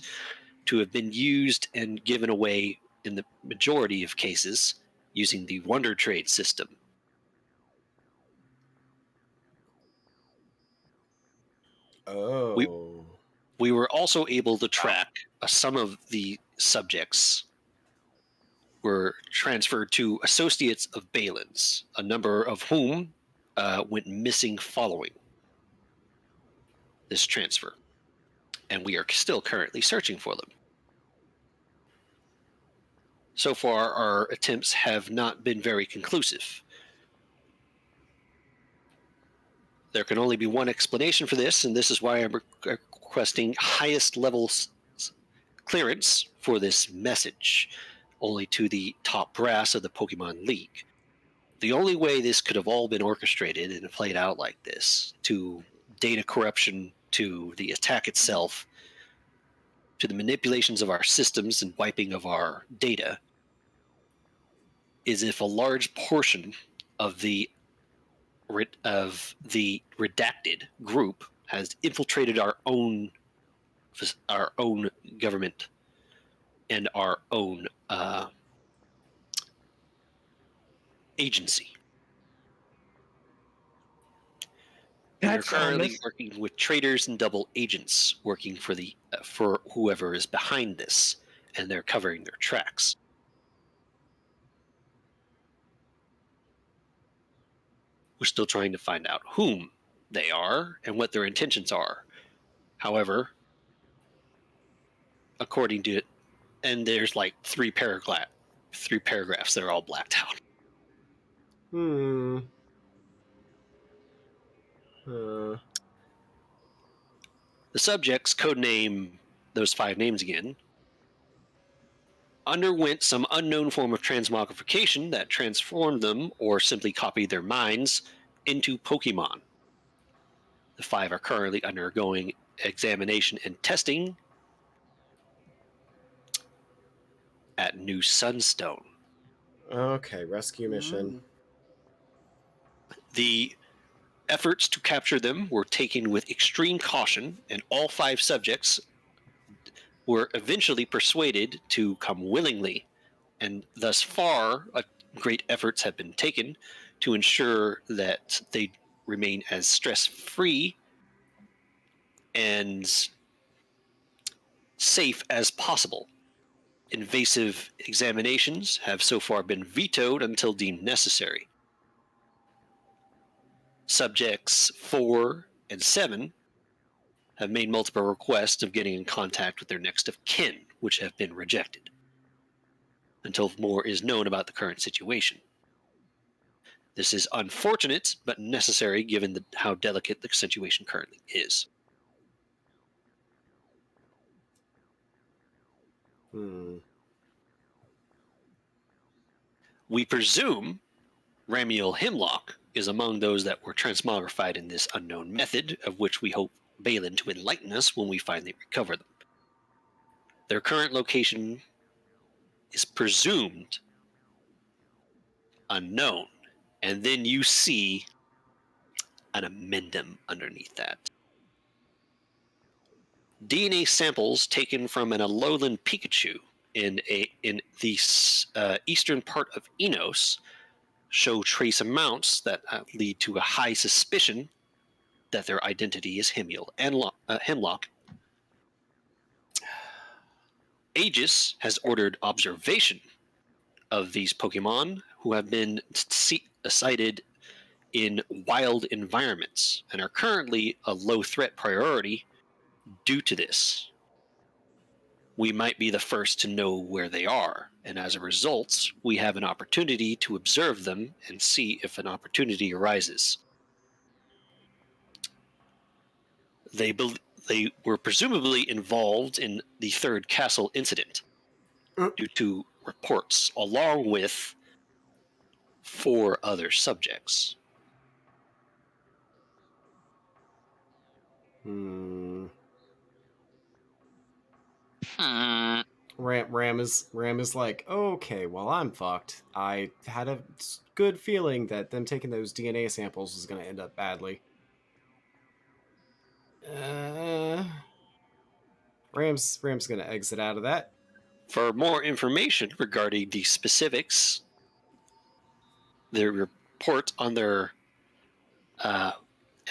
to have been used and given away in the majority of cases using the Wonder Trade system. Oh. We were also able to track some of the subjects were transferred to associates of Balin's, a number of whom went missing following this transfer, and we are still currently searching for them. So far, our attempts have not been very conclusive. There can only be one explanation for this, and this is why I'm requesting highest level clearance for this message, only to the top brass of the Pokemon League. The only way this could have all been orchestrated and played out like this, to data corruption, to the attack itself, to the manipulations of our systems and wiping of our data, is if a large portion of the redacted group has infiltrated our own government and our own agency. We are That's currently harmless. working with traitors and double agents working for the for whoever is behind this, and they're covering their tracks. We're still trying to find out whom they are and what their intentions are. However, according to it, and there's like 3 paragraphs that are all blacked out. The subjects, codename those 5 names again, underwent some unknown form of transmogrification that transformed them or simply copied their minds into Pokemon. The 5 are currently undergoing examination and testing at New Sunstone. Okay, rescue mission. The efforts to capture them were taken with extreme caution, and all 5 subjects were eventually persuaded to come willingly, and thus far great efforts have been taken to ensure that they remain as stress-free and safe as possible. Invasive examinations have so far been vetoed until deemed necessary. Subjects 4 and 7 have made multiple requests of getting in contact with their next of kin, which have been rejected. until more is known about the current situation. This is unfortunate, but necessary given how delicate the situation currently is. We presume Ramiel Hemlock is among those that were transmogrified in this unknown method, of which we hope Balin to enlighten us when we finally recover them. Their current location is presumed unknown, and then you see an amendum underneath that. DNA samples taken from an Alolan Pikachu in the eastern part of Enos show trace amounts that lead to a high suspicion that their identity is Hemlock. Aegis has ordered observation of these Pokemon who have been sighted in wild environments and are currently a low threat priority due to this. We might be the first to know where they are, and as a result, we have an opportunity to observe them and see if an opportunity arises. They were presumably involved in the third castle incident due to reports, along with 4 other subjects. Ram is like, okay, well, I'm fucked. I had a good feeling that them taking those DNA samples was going to end up badly. Ram's going to exit out of that. For more information regarding the specifics, the report on their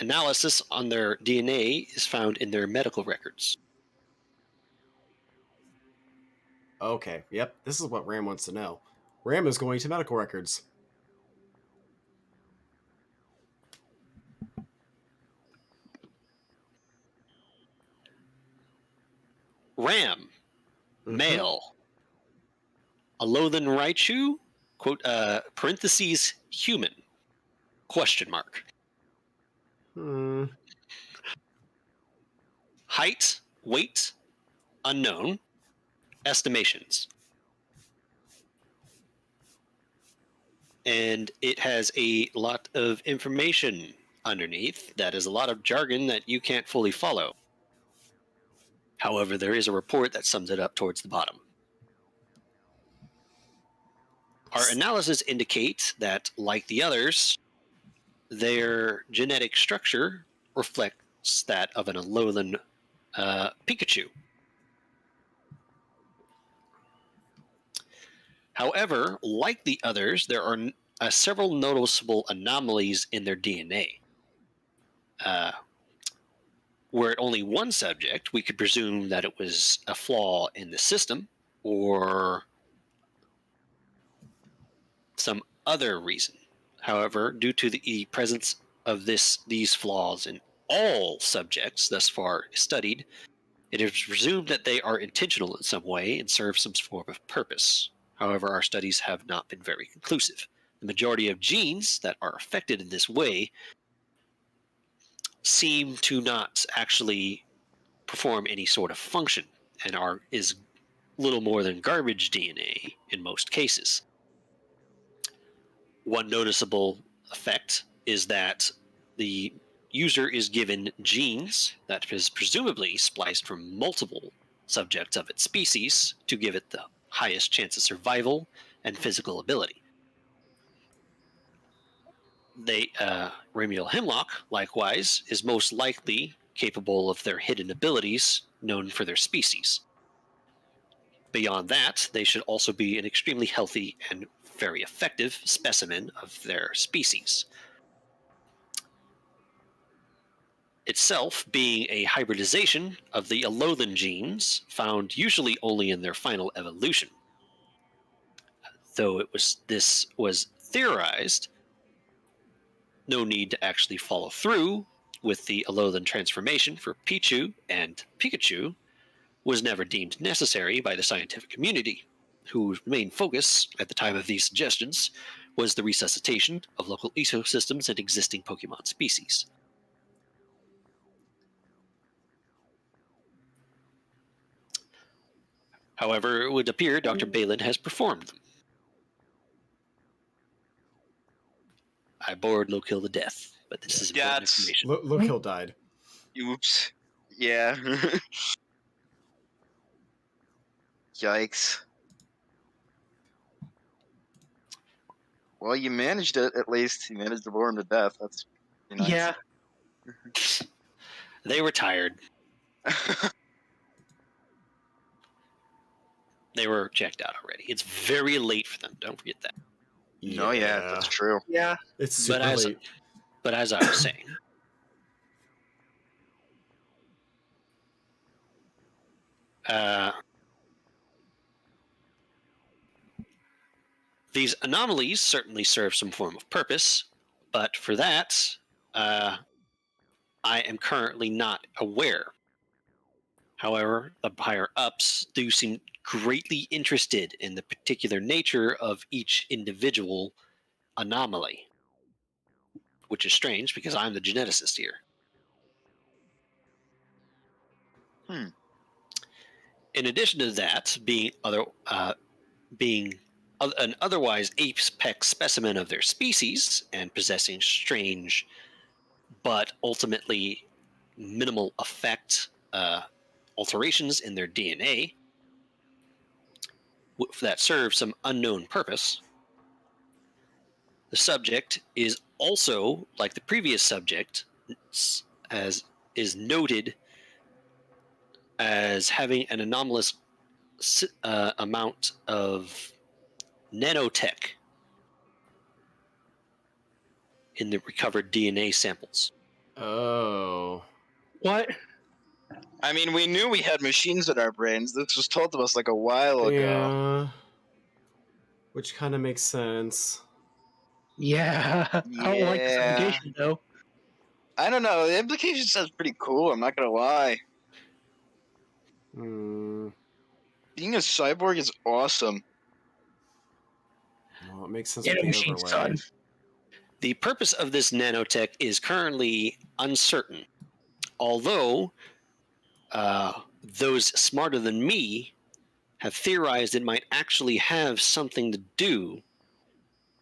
analysis on their DNA is found in their medical records. Okay, yep, this is what Ram wants to know. Ram is going to medical records. Ram, male, Alolan Raichu, quote, parentheses, human, question mark. Height, weight, unknown, estimations. And it has a lot of information underneath. That is a lot of jargon that you can't fully follow. However, there is a report that sums it up towards the bottom. Our analysis indicates that, like the others, their genetic structure reflects that of an Alolan Pikachu. However, like the others, there are several noticeable anomalies in their DNA. Were it only one subject, we could presume that it was a flaw in the system or some other reason. However, due to the presence of these flaws in all subjects thus far studied, it is presumed that they are intentional in some way and serve some form of purpose. However, our studies have not been very conclusive. The majority of genes that are affected in this way seem to not actually perform any sort of function and is little more than garbage DNA in most cases. One noticeable effect is that the user is given genes that is presumably spliced from multiple subjects of its species to give it the highest chance of survival and physical ability. Ramiel Hemlock, likewise, is most likely capable of their hidden abilities known for their species. Beyond that, they should also be an extremely healthy and very effective specimen of their species. Itself being a hybridization of the Alolan genes found usually only in their final evolution. Though this was theorized, no need to actually follow through with the Alolan transformation for Pichu and Pikachu was never deemed necessary by the scientific community. whose main focus at the time of these suggestions was the resuscitation of local ecosystems and existing Pokemon species. However, it would appear Dr. Balin has performed them. I bored Lokill to death, but this is important That's- information. Lokill died. Oops. Yeah. Yikes. Well, you managed it at least. You managed to bore him to death. That's pretty nice. Yeah. They were tired. They were checked out already. It's very late for them. Don't forget that. No, yeah, that's true. Yeah. It's super But as late. but as I was saying, these anomalies certainly serve some form of purpose, but for that, I am currently not aware. However, the higher ups do seem greatly interested in the particular nature of each individual anomaly, which is strange because I'm the geneticist here. In addition to that, being an otherwise apex specimen of their species and possessing strange but ultimately minimal effect alterations in their DNA that serve some unknown purpose, the subject is also, like the previous subject, as is noted as having an anomalous amount of nanotech in the recovered DNA samples. Oh. What? I mean, we knew we had machines in our brains. This was told to us like a while ago. Yeah. Which kind of makes sense. Yeah. I don't like this Yeah. implication though. I don't know. The implication sounds pretty cool. I'm not gonna lie. Hmm. Being a cyborg is awesome. Well, it makes sense Yeah, with the machine overlay. son. The purpose of this nanotech is currently uncertain, although those smarter than me have theorized it might actually have something to do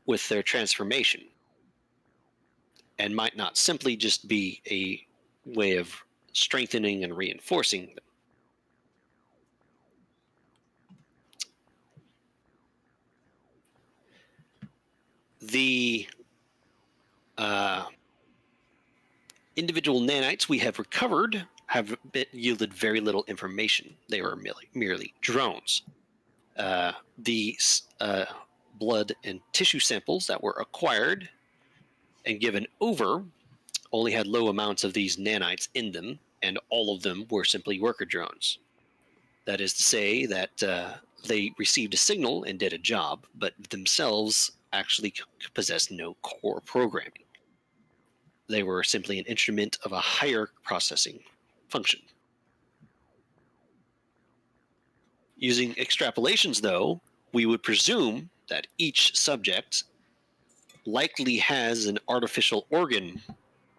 with their transformation and might not simply just be a way of strengthening and reinforcing them. The individual nanites we have recovered have yielded very little information. They were merely drones. The blood and tissue samples that were acquired and given over only had low amounts of these nanites in them, and all of them were simply worker drones. That is to say that they received a signal and did a job, but themselves actually possessed no core programming. They were simply an instrument of a higher processing function. Using extrapolations, though, we would presume that each subject likely has an artificial organ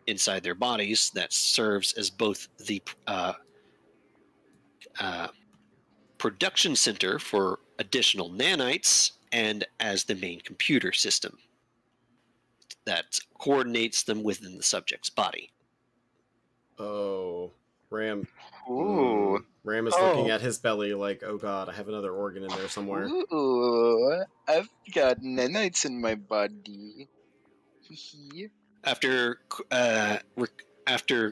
inside their bodies that serves as both the production center for additional nanites and as the main computer system that coordinates them within the subject's body. Oh. Ram. Ooh. Ram is looking at his belly like, oh god, I have another organ in there somewhere. Ooh. I've got nanites in my body. After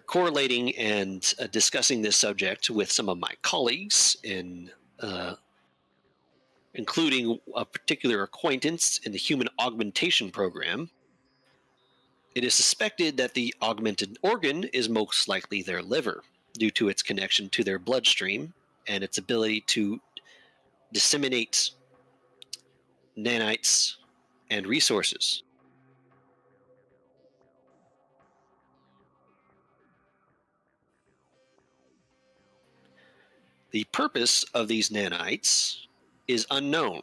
correlating and discussing this subject with some of my colleagues, including a particular acquaintance in the human augmentation program, it is suspected that the augmented organ is most likely their liver, due to its connection to their bloodstream and its ability to disseminate nanites and resources. The purpose of these nanites is unknown.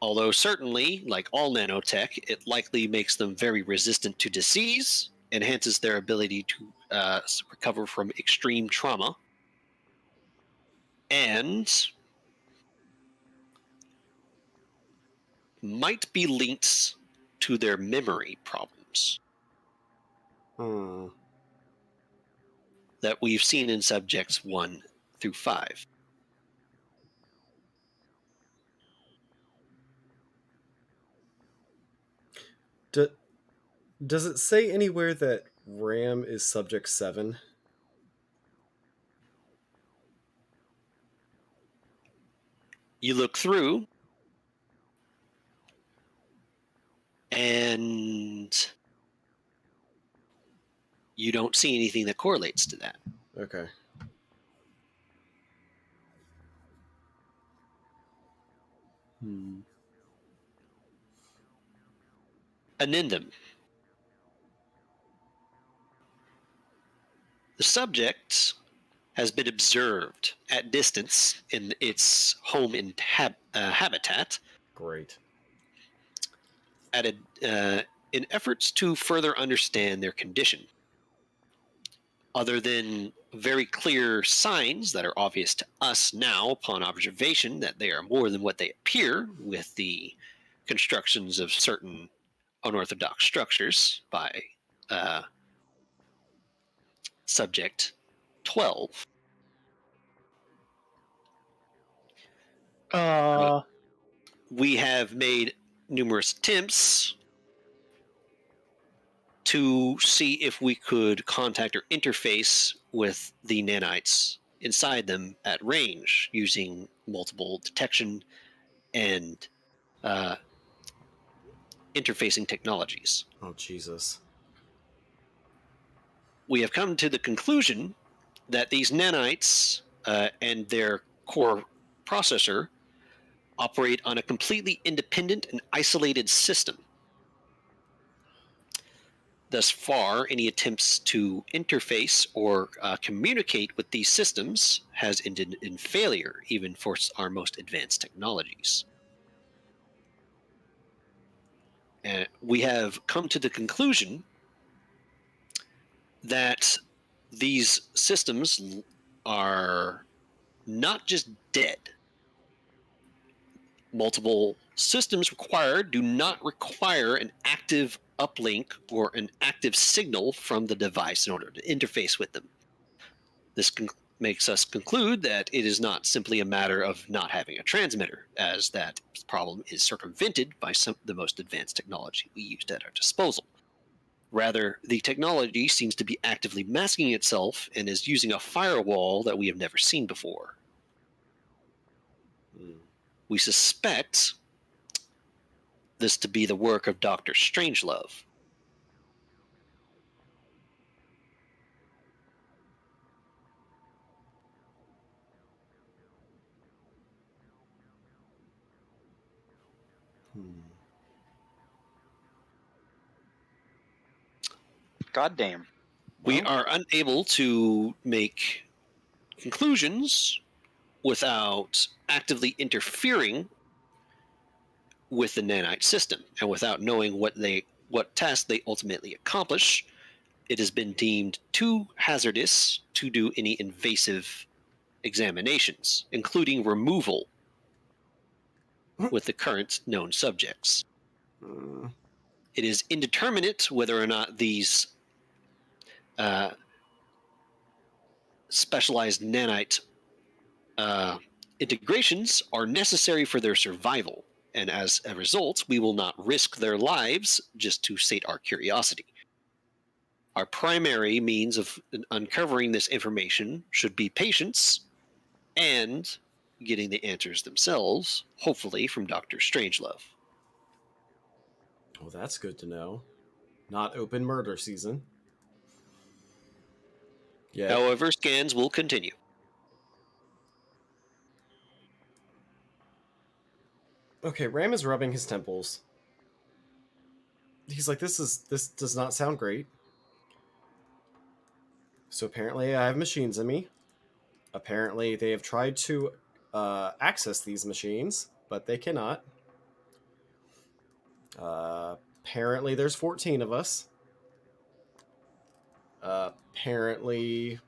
Although certainly, like all nanotech, it likely makes them very resistant to disease, enhances their ability to recover from extreme trauma, and might be linked to their memory problems Hmm. that we've seen in subjects 1 through 5. Does it say anywhere that Ram is subject 7? You look through, and you don't see anything that correlates to that. Okay. Hmm. Anindum. The subject has been observed at distance in its home habitat Great. in efforts to further understand their condition. Other than very clear signs that are obvious to us now upon observation that they are more than what they appear with the constructions of certain unorthodox structures by subject 12. We have made numerous attempts to see if we could contact or interface with the nanites inside them at range using multiple detection and interfacing technologies. Oh, Jesus. We have come to the conclusion that these nanites and their core processor operate on a completely independent and isolated system. Thus far, any attempts to interface or communicate with these systems has ended in failure, even for our most advanced technologies. And we have come to the conclusion that these systems are not just dead. Multiple systems required do not require an active uplink or an active signal from the device in order to interface with them. This makes us conclude that it is not simply a matter of not having a transmitter, as that problem is circumvented by the most advanced technology we used at our disposal. Rather, the technology seems to be actively masking itself and is using a firewall that we have never seen before. Hmm. We suspect this to be the work of Dr. Strangelove. Hmm. Goddamn. We Well, are unable to make conclusions without actively interfering with the nanite system and without knowing what task they ultimately accomplish. It has been deemed too hazardous to do any invasive examinations, including removal with the current known subjects. hmm. It is indeterminate whether or not these uh, specialized nanite integrations are necessary for their survival, and as a result, we will not risk their lives just to sate our curiosity. Our primary means of uncovering this information should be patience and getting the answers themselves, hopefully from Dr. Strangelove. Well, that's good to know. Not open murder season. Yet. However, scans will continue. Okay, Ram is rubbing his temples. He's like, this does not sound great. So apparently I have machines in me. Apparently they have tried to access these machines but they cannot. Apparently, there's 14 of us. Apparently,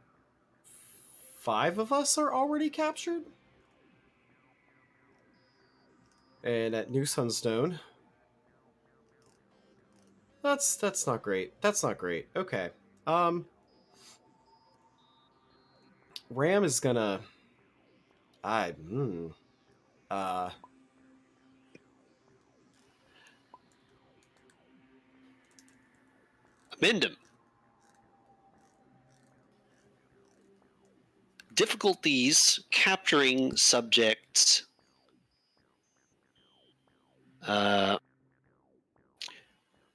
5 of us are already captured. And at New Sunstone, that's not great. That's not great. Okay. Ram is gonna. I. Uh. Amendum. Difficulties capturing subjects.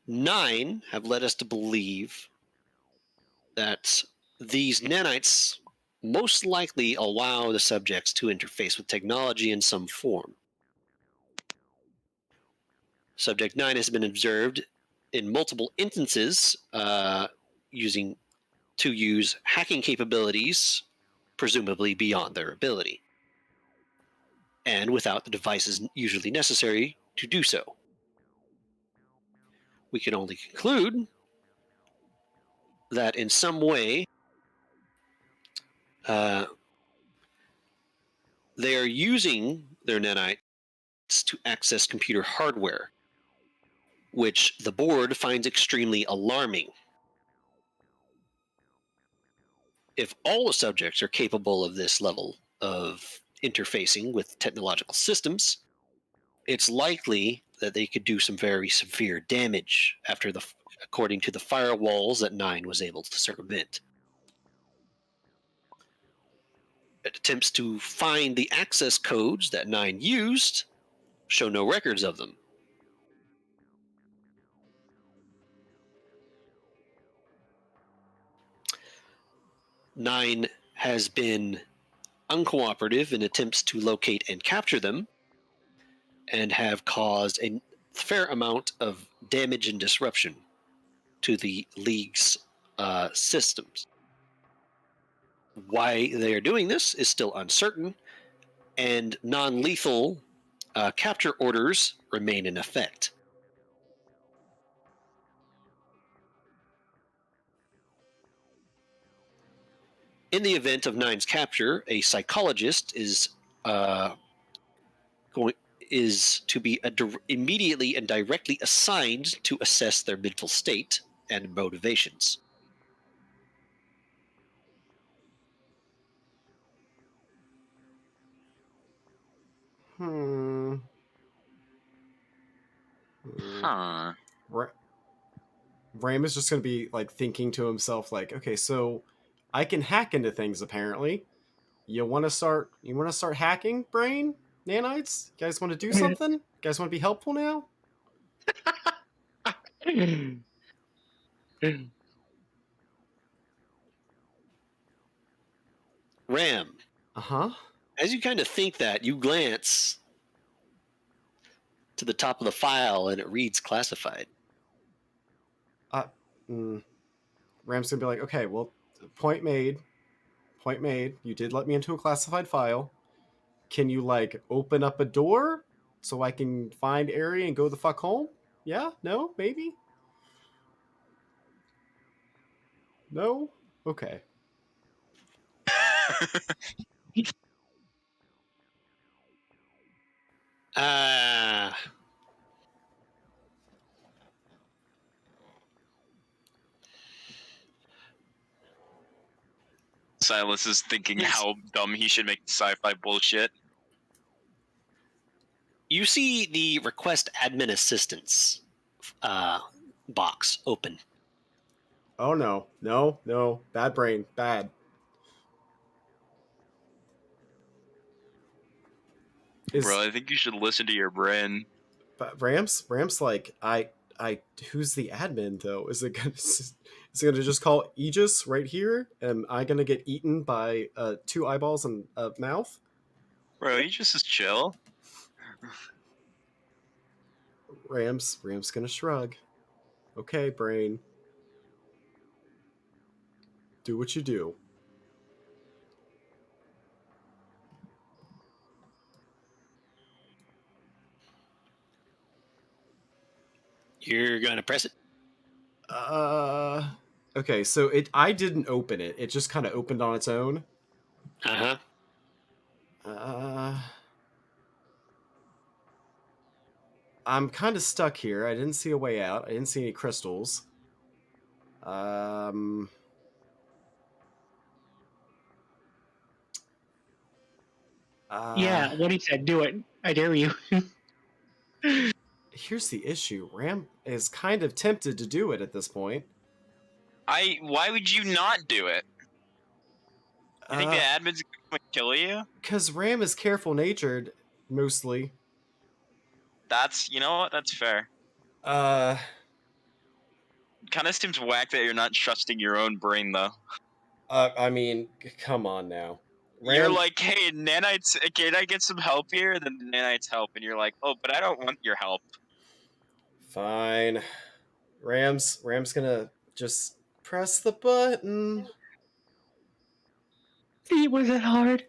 9 have led us to believe that these nanites most likely allow the subjects to interface with technology in some form. Subject 9 has been observed in multiple instances using hacking capabilities, presumably beyond their ability, and without the devices usually necessary to do so. We can only conclude that in some way they are using their nanites to access computer hardware, which the board finds extremely alarming. If all the subjects are capable of this level of interfacing with technological systems, it's likely that they could do some very severe damage according to the firewalls that 9 was able to circumvent. Attempts to find the access codes that 9 used show no records of them. Nine has been uncooperative in attempts to locate and capture them, and have caused a fair amount of damage and disruption to the League's systems. Why they are doing this is still uncertain, and non-lethal capture orders remain in effect. In the event of Nine's capture, a psychologist is to be immediately and directly assigned to assess their mental state and motivations. Huh. Ram is just gonna be like thinking to himself, like, okay, so I can hack into things apparently. You want to start? You want to start hacking, brain nanites? You guys want to do something? You guys want to be helpful now? Ram, Uh-huh. as you kind of think that, you glance to the top of the file and it reads classified. Ram's gonna be like, okay, well, point made. Point made. You did let me into a classified file. Can you like open up a door so I can find Ari and go the fuck home? Yeah? No? Maybe? No? Okay. Silas is thinking how dumb he should make the sci-fi bullshit. You see the request admin assistance box open. Oh no. No, no. Bad brain. Bad. Bro, I think you should listen to your brain. But Ram's like, who's the admin though? Is it gonna just call Aegis right here? Am I gonna get eaten by 2 eyeballs and a mouth? Bro, you just is chill. Ram's gonna shrug. Okay, brain. Do what you do. You're gonna press it. Okay, so I didn't open it. It just kind of opened on its own. Uh huh. I'm kind of stuck here. I didn't see a way out. I didn't see any crystals. Yeah, what he said, do it. I dare you. Here's the issue. Ram is kind of tempted to do it at this point. Why would you not do it? You think the admin's gonna kill you? Because Ram is careful natured, mostly. You know what? That's fair. Uh, Kind of seems whack that you're not trusting your own brain, though. I mean, come on now. You're like, hey, nanites, can I get some help here? And then the nanites help, and you're like, oh, but I don't want your help. Fine. Ram's gonna just press the button. See, was it hard?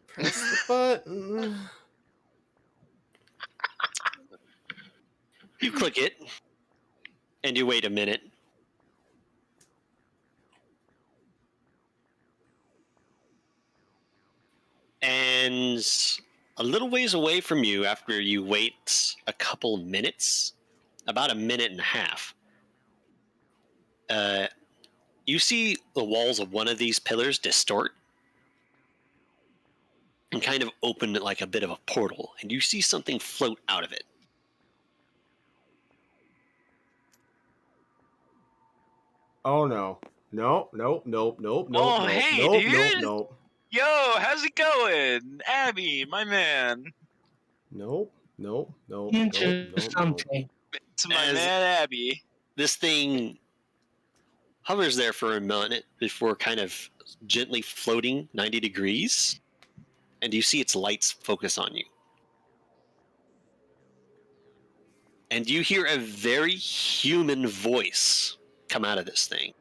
Press the button. You click it, and you wait a minute. And a little ways away from you, after you wait a couple minutes, about a minute and a half, you see the walls of one of these pillars distort and kind of open like a bit of a portal, and you see something float out of it. Oh no. Nope. Oh, hey, dude! Yo, how's it going? Abby, my man. Nope. Something. It's my man, Abby. This thing hovers there for a minute before kind of gently floating 90 degrees, and you see its lights focus on you. And you hear a very human voice come out of this thing.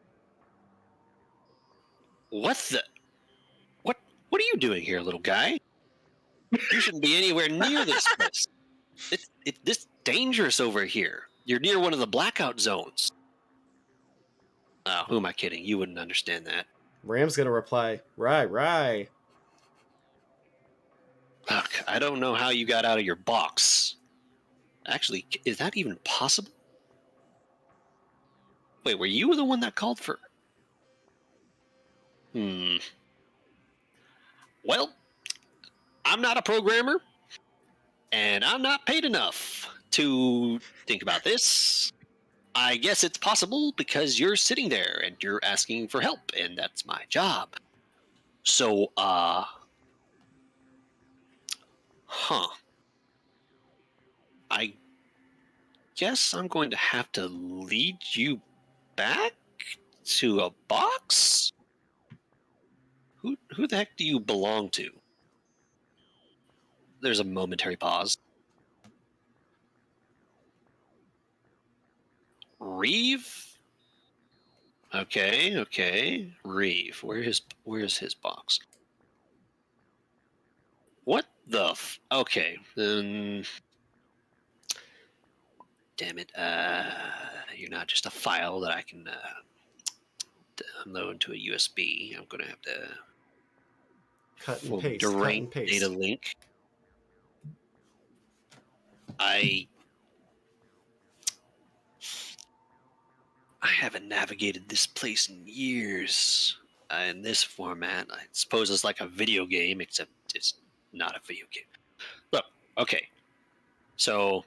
What are you doing here, little guy? You shouldn't be anywhere near this place. It's dangerous over here. You're near one of the blackout zones. Oh, who am I kidding? You wouldn't understand that. Ram's gonna reply, right. Look, I don't know how you got out of your box. Actually, is that even possible? Wait, were you the one that called for... Well, I'm not a programmer, and I'm not paid enough to think about this. I guess it's possible because you're sitting there and you're asking for help, and that's my job. So, I guess I'm going to have to lead you back to a box? Who the heck do you belong to? There's a momentary pause. Reeve? Okay. Reeve. Where's his box? What the okay, then... Damn it. You're not just a file that I can download to a USB. I'm gonna have to Cut and paste. data link. I haven't navigated this place in years in this format. I suppose it's like a video game, except it's not a video game. Look, okay. So,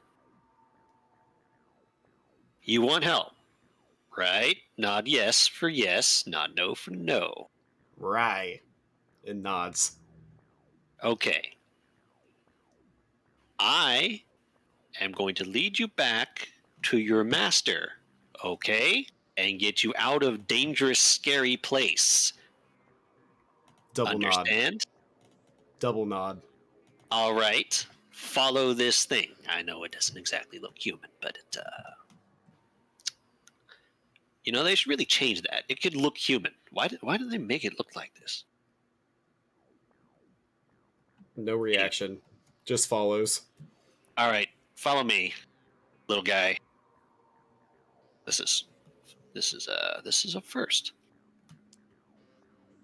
you want help, right? Nod yes for yes, nod no for no. Right. It nods. Okay. I am going to lead you back to your master, okay? And get you out of dangerous, scary place. Double Understand? Double nod. All right. Follow this thing. I know it doesn't exactly look human, but it, they should really change that. It could look human. Why do they make it look like this? No reaction. Just follows. All right. Follow me, little guy. This is a first,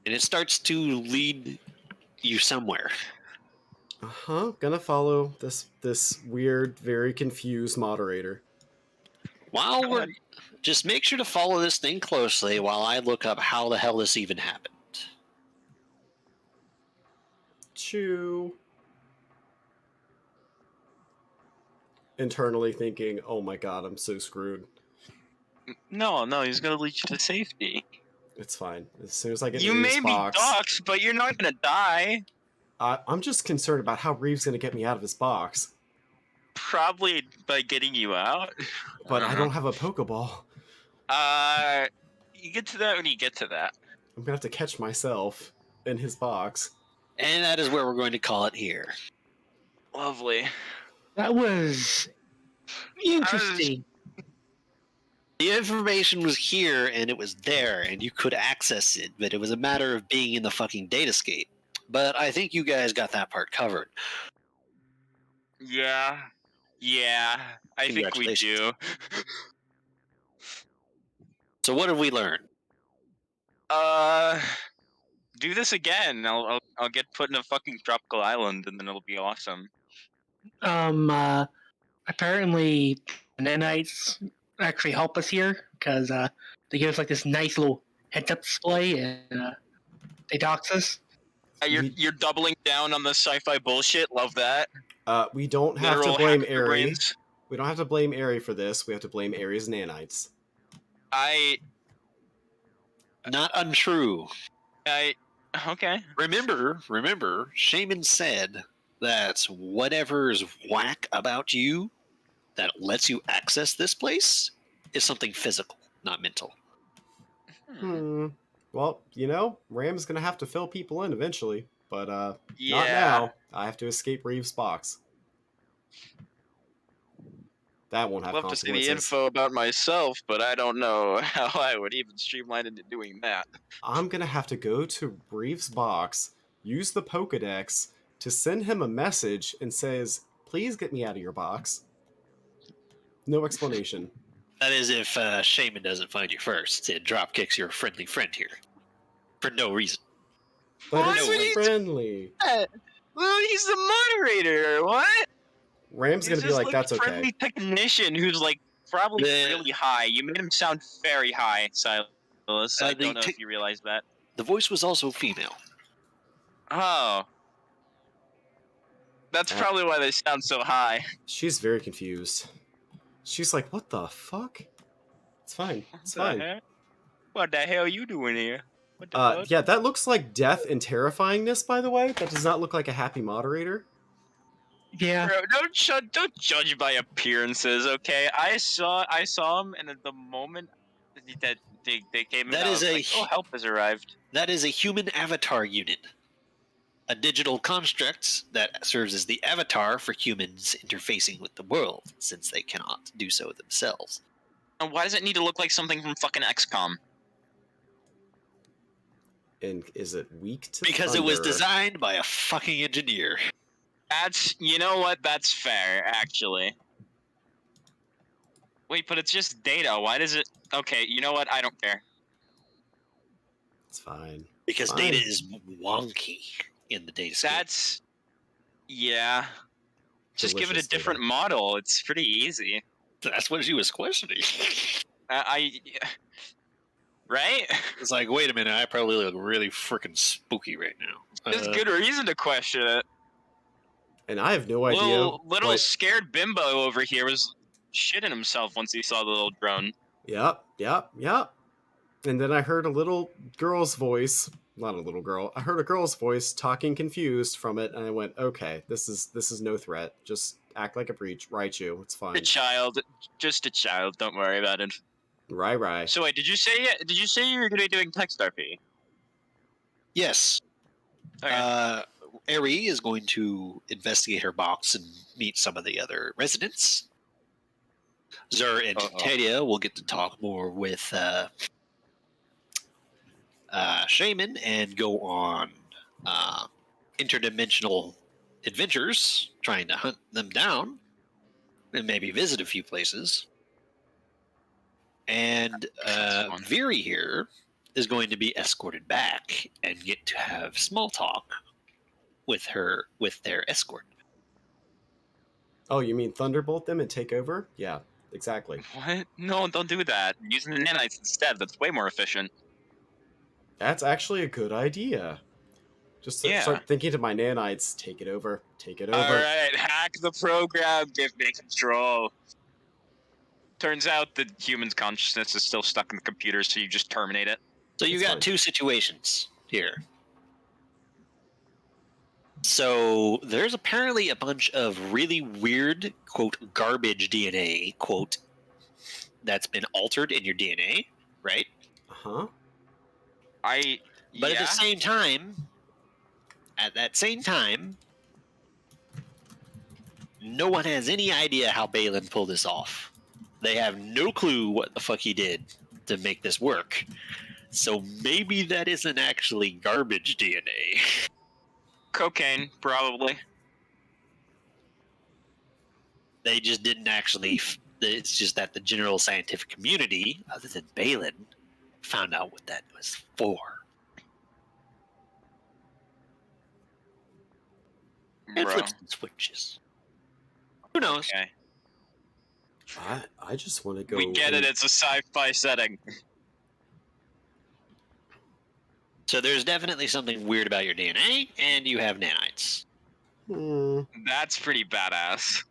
and it starts to lead you somewhere. Gonna follow this weird, very confused moderator. While we're just make sure to follow this thing closely while I look up how the hell this even happened. Chew. Internally thinking, oh my god, I'm so screwed. No, he's gonna lead you to safety. It's fine. As soon as I get You Reeves' may be box, doxxed, but you're not gonna die. I'm just concerned about how Reeves gonna get me out of his box. Probably by getting you out. But I don't have a Pokeball. You get to that when you get to that. I'm gonna have to catch myself in his box. And that is where we're going to call it here. Lovely. That was interesting. The information was here and it was there and you could access it, but it was a matter of being in the fucking datascape. But I think you guys got that part covered. Yeah. I think we do. So what have we learned? Do this again. I'll get put in a fucking tropical island, and then it'll be awesome. Apparently, the nanites actually help us here because they give us like this nice little heads-up display, and they dox us. You're doubling down on the sci-fi bullshit. Love that. We don't have Literal to blame hacker Aerie. brains. We don't have to blame Aerie for this. We have to blame Aerie's nanites. Not untrue. Okay. Remember, Shaman said that whatever's whack about you that lets you access this place is something physical, not mental. Well, Ram's gonna have to fill people in eventually, but Yeah. not now. I have to escape Reeves' box. That won't have I'd love to see the consequences. info about myself, but I don't know how I would even streamline into doing that. I'm gonna have to go to Reeves' box, use the Pokedex to send him a message and says, "Please get me out of your box." No explanation. That is if Shaman doesn't find you first. It drop kicks your friendly friend here. For no reason. But Why it's would he- friendly. Well, he's the moderator, or what? Ram's He's gonna be just like, "That's a okay." friendly technician who's probably really high. You made him sound very high, Silas. I don't know if you realize that. The voice was also female. Oh. That's probably why they sound so high. She's very confused. She's like, "What the fuck?" It's fine. It's fine. What the hell are you doing here? What the fuck? Yeah, that looks like death and terrifyingness, by the way. That does not look like a happy moderator. Yeah. Bro, don't judge by appearances, okay? I saw him, and at the moment that they came in, That is I was like, oh, help has arrived. That is a human avatar unit. A digital construct that serves as the avatar for humans interfacing with the world, since they cannot do so themselves. And why does it need to look like something from fucking XCOM? And is it weak to Because it was thunder? designed by a fucking engineer. You know what? That's fair, actually. Wait, but it's just data. Why does it? Okay, you know what? I don't care. It's fine. Because Fine. data is wonky in the data. Yeah. Just give it a Delicious different data. model. It's pretty easy. That's what she was questioning. Right? It's like, wait a minute, I probably look really freaking spooky right now. There's good reason to question it. And I have no idea. Little scared bimbo over here was shitting himself once he saw the little drone. Yep. And then I heard a little girl's voice. Not a little girl. I heard a girl's voice talking confused from it, and I went, "Okay, this is no threat. Just act like a breach. Raichu. It's fine." Just a child. Don't worry about it. Right. So wait, did you say you were going to be doing text RP? Yes. Okay. Aerie is going to investigate her box and meet some of the other residents. Zur and Tadia will get to talk more with Shaman and go on interdimensional adventures, trying to hunt them down and maybe visit a few places. And Viri here is going to be escorted back and get to have small talk with their escort. Oh, you mean Thunderbolt them and take over? Yeah, exactly. What? No, don't do that. Using the nanites instead. That's way more efficient. That's actually a good idea. Just to Yeah. start thinking to my nanites, take it over, take it over. Alright, hack the program, give me control. Turns out the human's consciousness is still stuck in the computer, so you just terminate it. So you It's got fine. two situations here. So there's apparently a bunch of really weird, quote, garbage DNA, quote, that's been altered in your DNA, right? Uh-huh. But at the same time, no one has any idea how Balin pulled this off. They have no clue what the fuck he did to make this work. So maybe that isn't actually garbage DNA. Cocaine, probably. They just didn't actually. It's just that the general scientific community, other than Balin, found out what that was for. And Bro. flips and switches. Who knows? Okay. I just want to go. We get it, it's a sci-fi setting. So there's definitely something weird about your DNA, and you have nanites. That's pretty badass.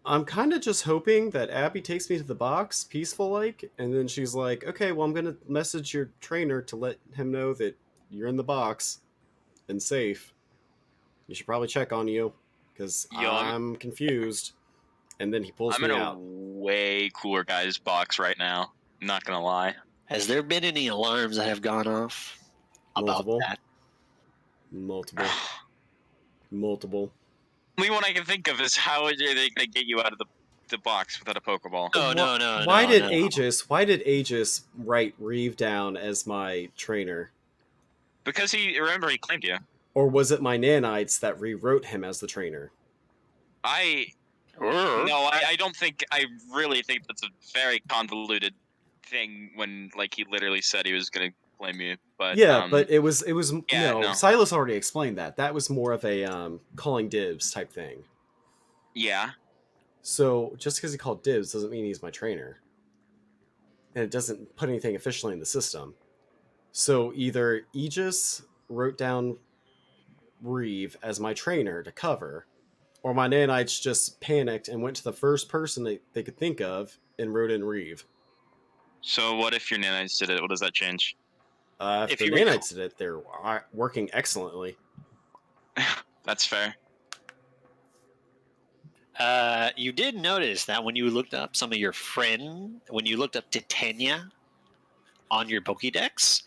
I'm kind of just hoping that Abby takes me to the box, peaceful like, and then she's like, okay, well, I'm going to message your trainer to let him know that you're in the box and safe. You should probably check on you, because I'm confused. And then he pulls I'm me in a out. way cooler guy's box right now. I'm not gonna lie. Has there been any alarms that have gone off about that? Multiple. Only one I can think of is how are they gonna get you out of the box without a Pokeball? No. Why did Aegis write Reeve down as my trainer? Because he claimed you. Or was it my nanites that rewrote him as the trainer? I don't think. I really think that's a very convoluted thing when, like, he literally said he was gonna claim you. But yeah, but it was yeah, no. Silas already explained that. That was more of a calling dibs type thing. Yeah. So just because he called dibs doesn't mean he's my trainer. And it doesn't put anything officially in the system. So either Aegis wrote down Reeve as my trainer to cover, or my nanites just panicked and went to the first person they could think of and wrote in Reeve. So what if your nanites did it? What does that change? If the nanites did it, they're working excellently. That's fair. You did notice that when you looked up when you looked up Titania on your Pokédex,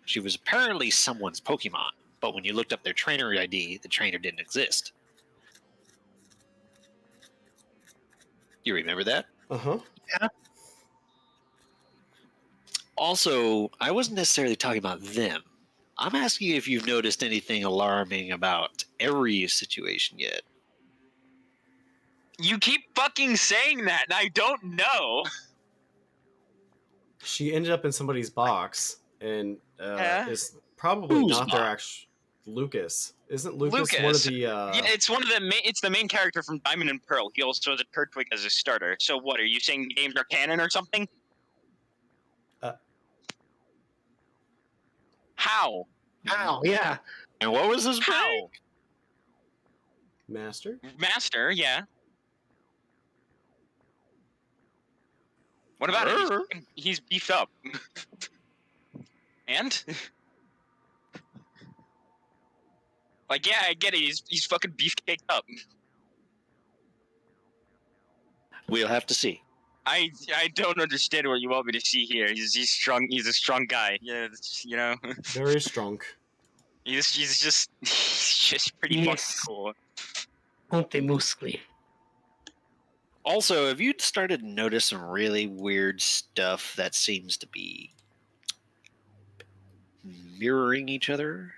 she was apparently someone's Pokemon, but when you looked up their trainer ID, the trainer didn't exist. You remember that? Yeah. Also, I wasn't necessarily talking about them. I'm asking you if you've noticed anything alarming about Aries' situation yet. You keep fucking saying that, and I don't know. She ended up in somebody's box, and is probably not their actual Lucas. Isn't Lucas one of the? Yeah, it's one of the it's the main character from Diamond and Pearl. He also has a Turtwig as a starter. So what are you saying? The games are canon or something? How? How? Yeah. And what was his How? Master, yeah. What about it? He's beefed up. And? Like, yeah, I get it. He's fucking beefcaked up. We'll have to see. I don't understand what you want me to see here. He's strong. He's a strong guy. Yeah, you know. very strong. He's just pretty fucking cool. Multi-muscly. Also, have you started to notice some really weird stuff that seems to be mirroring each other?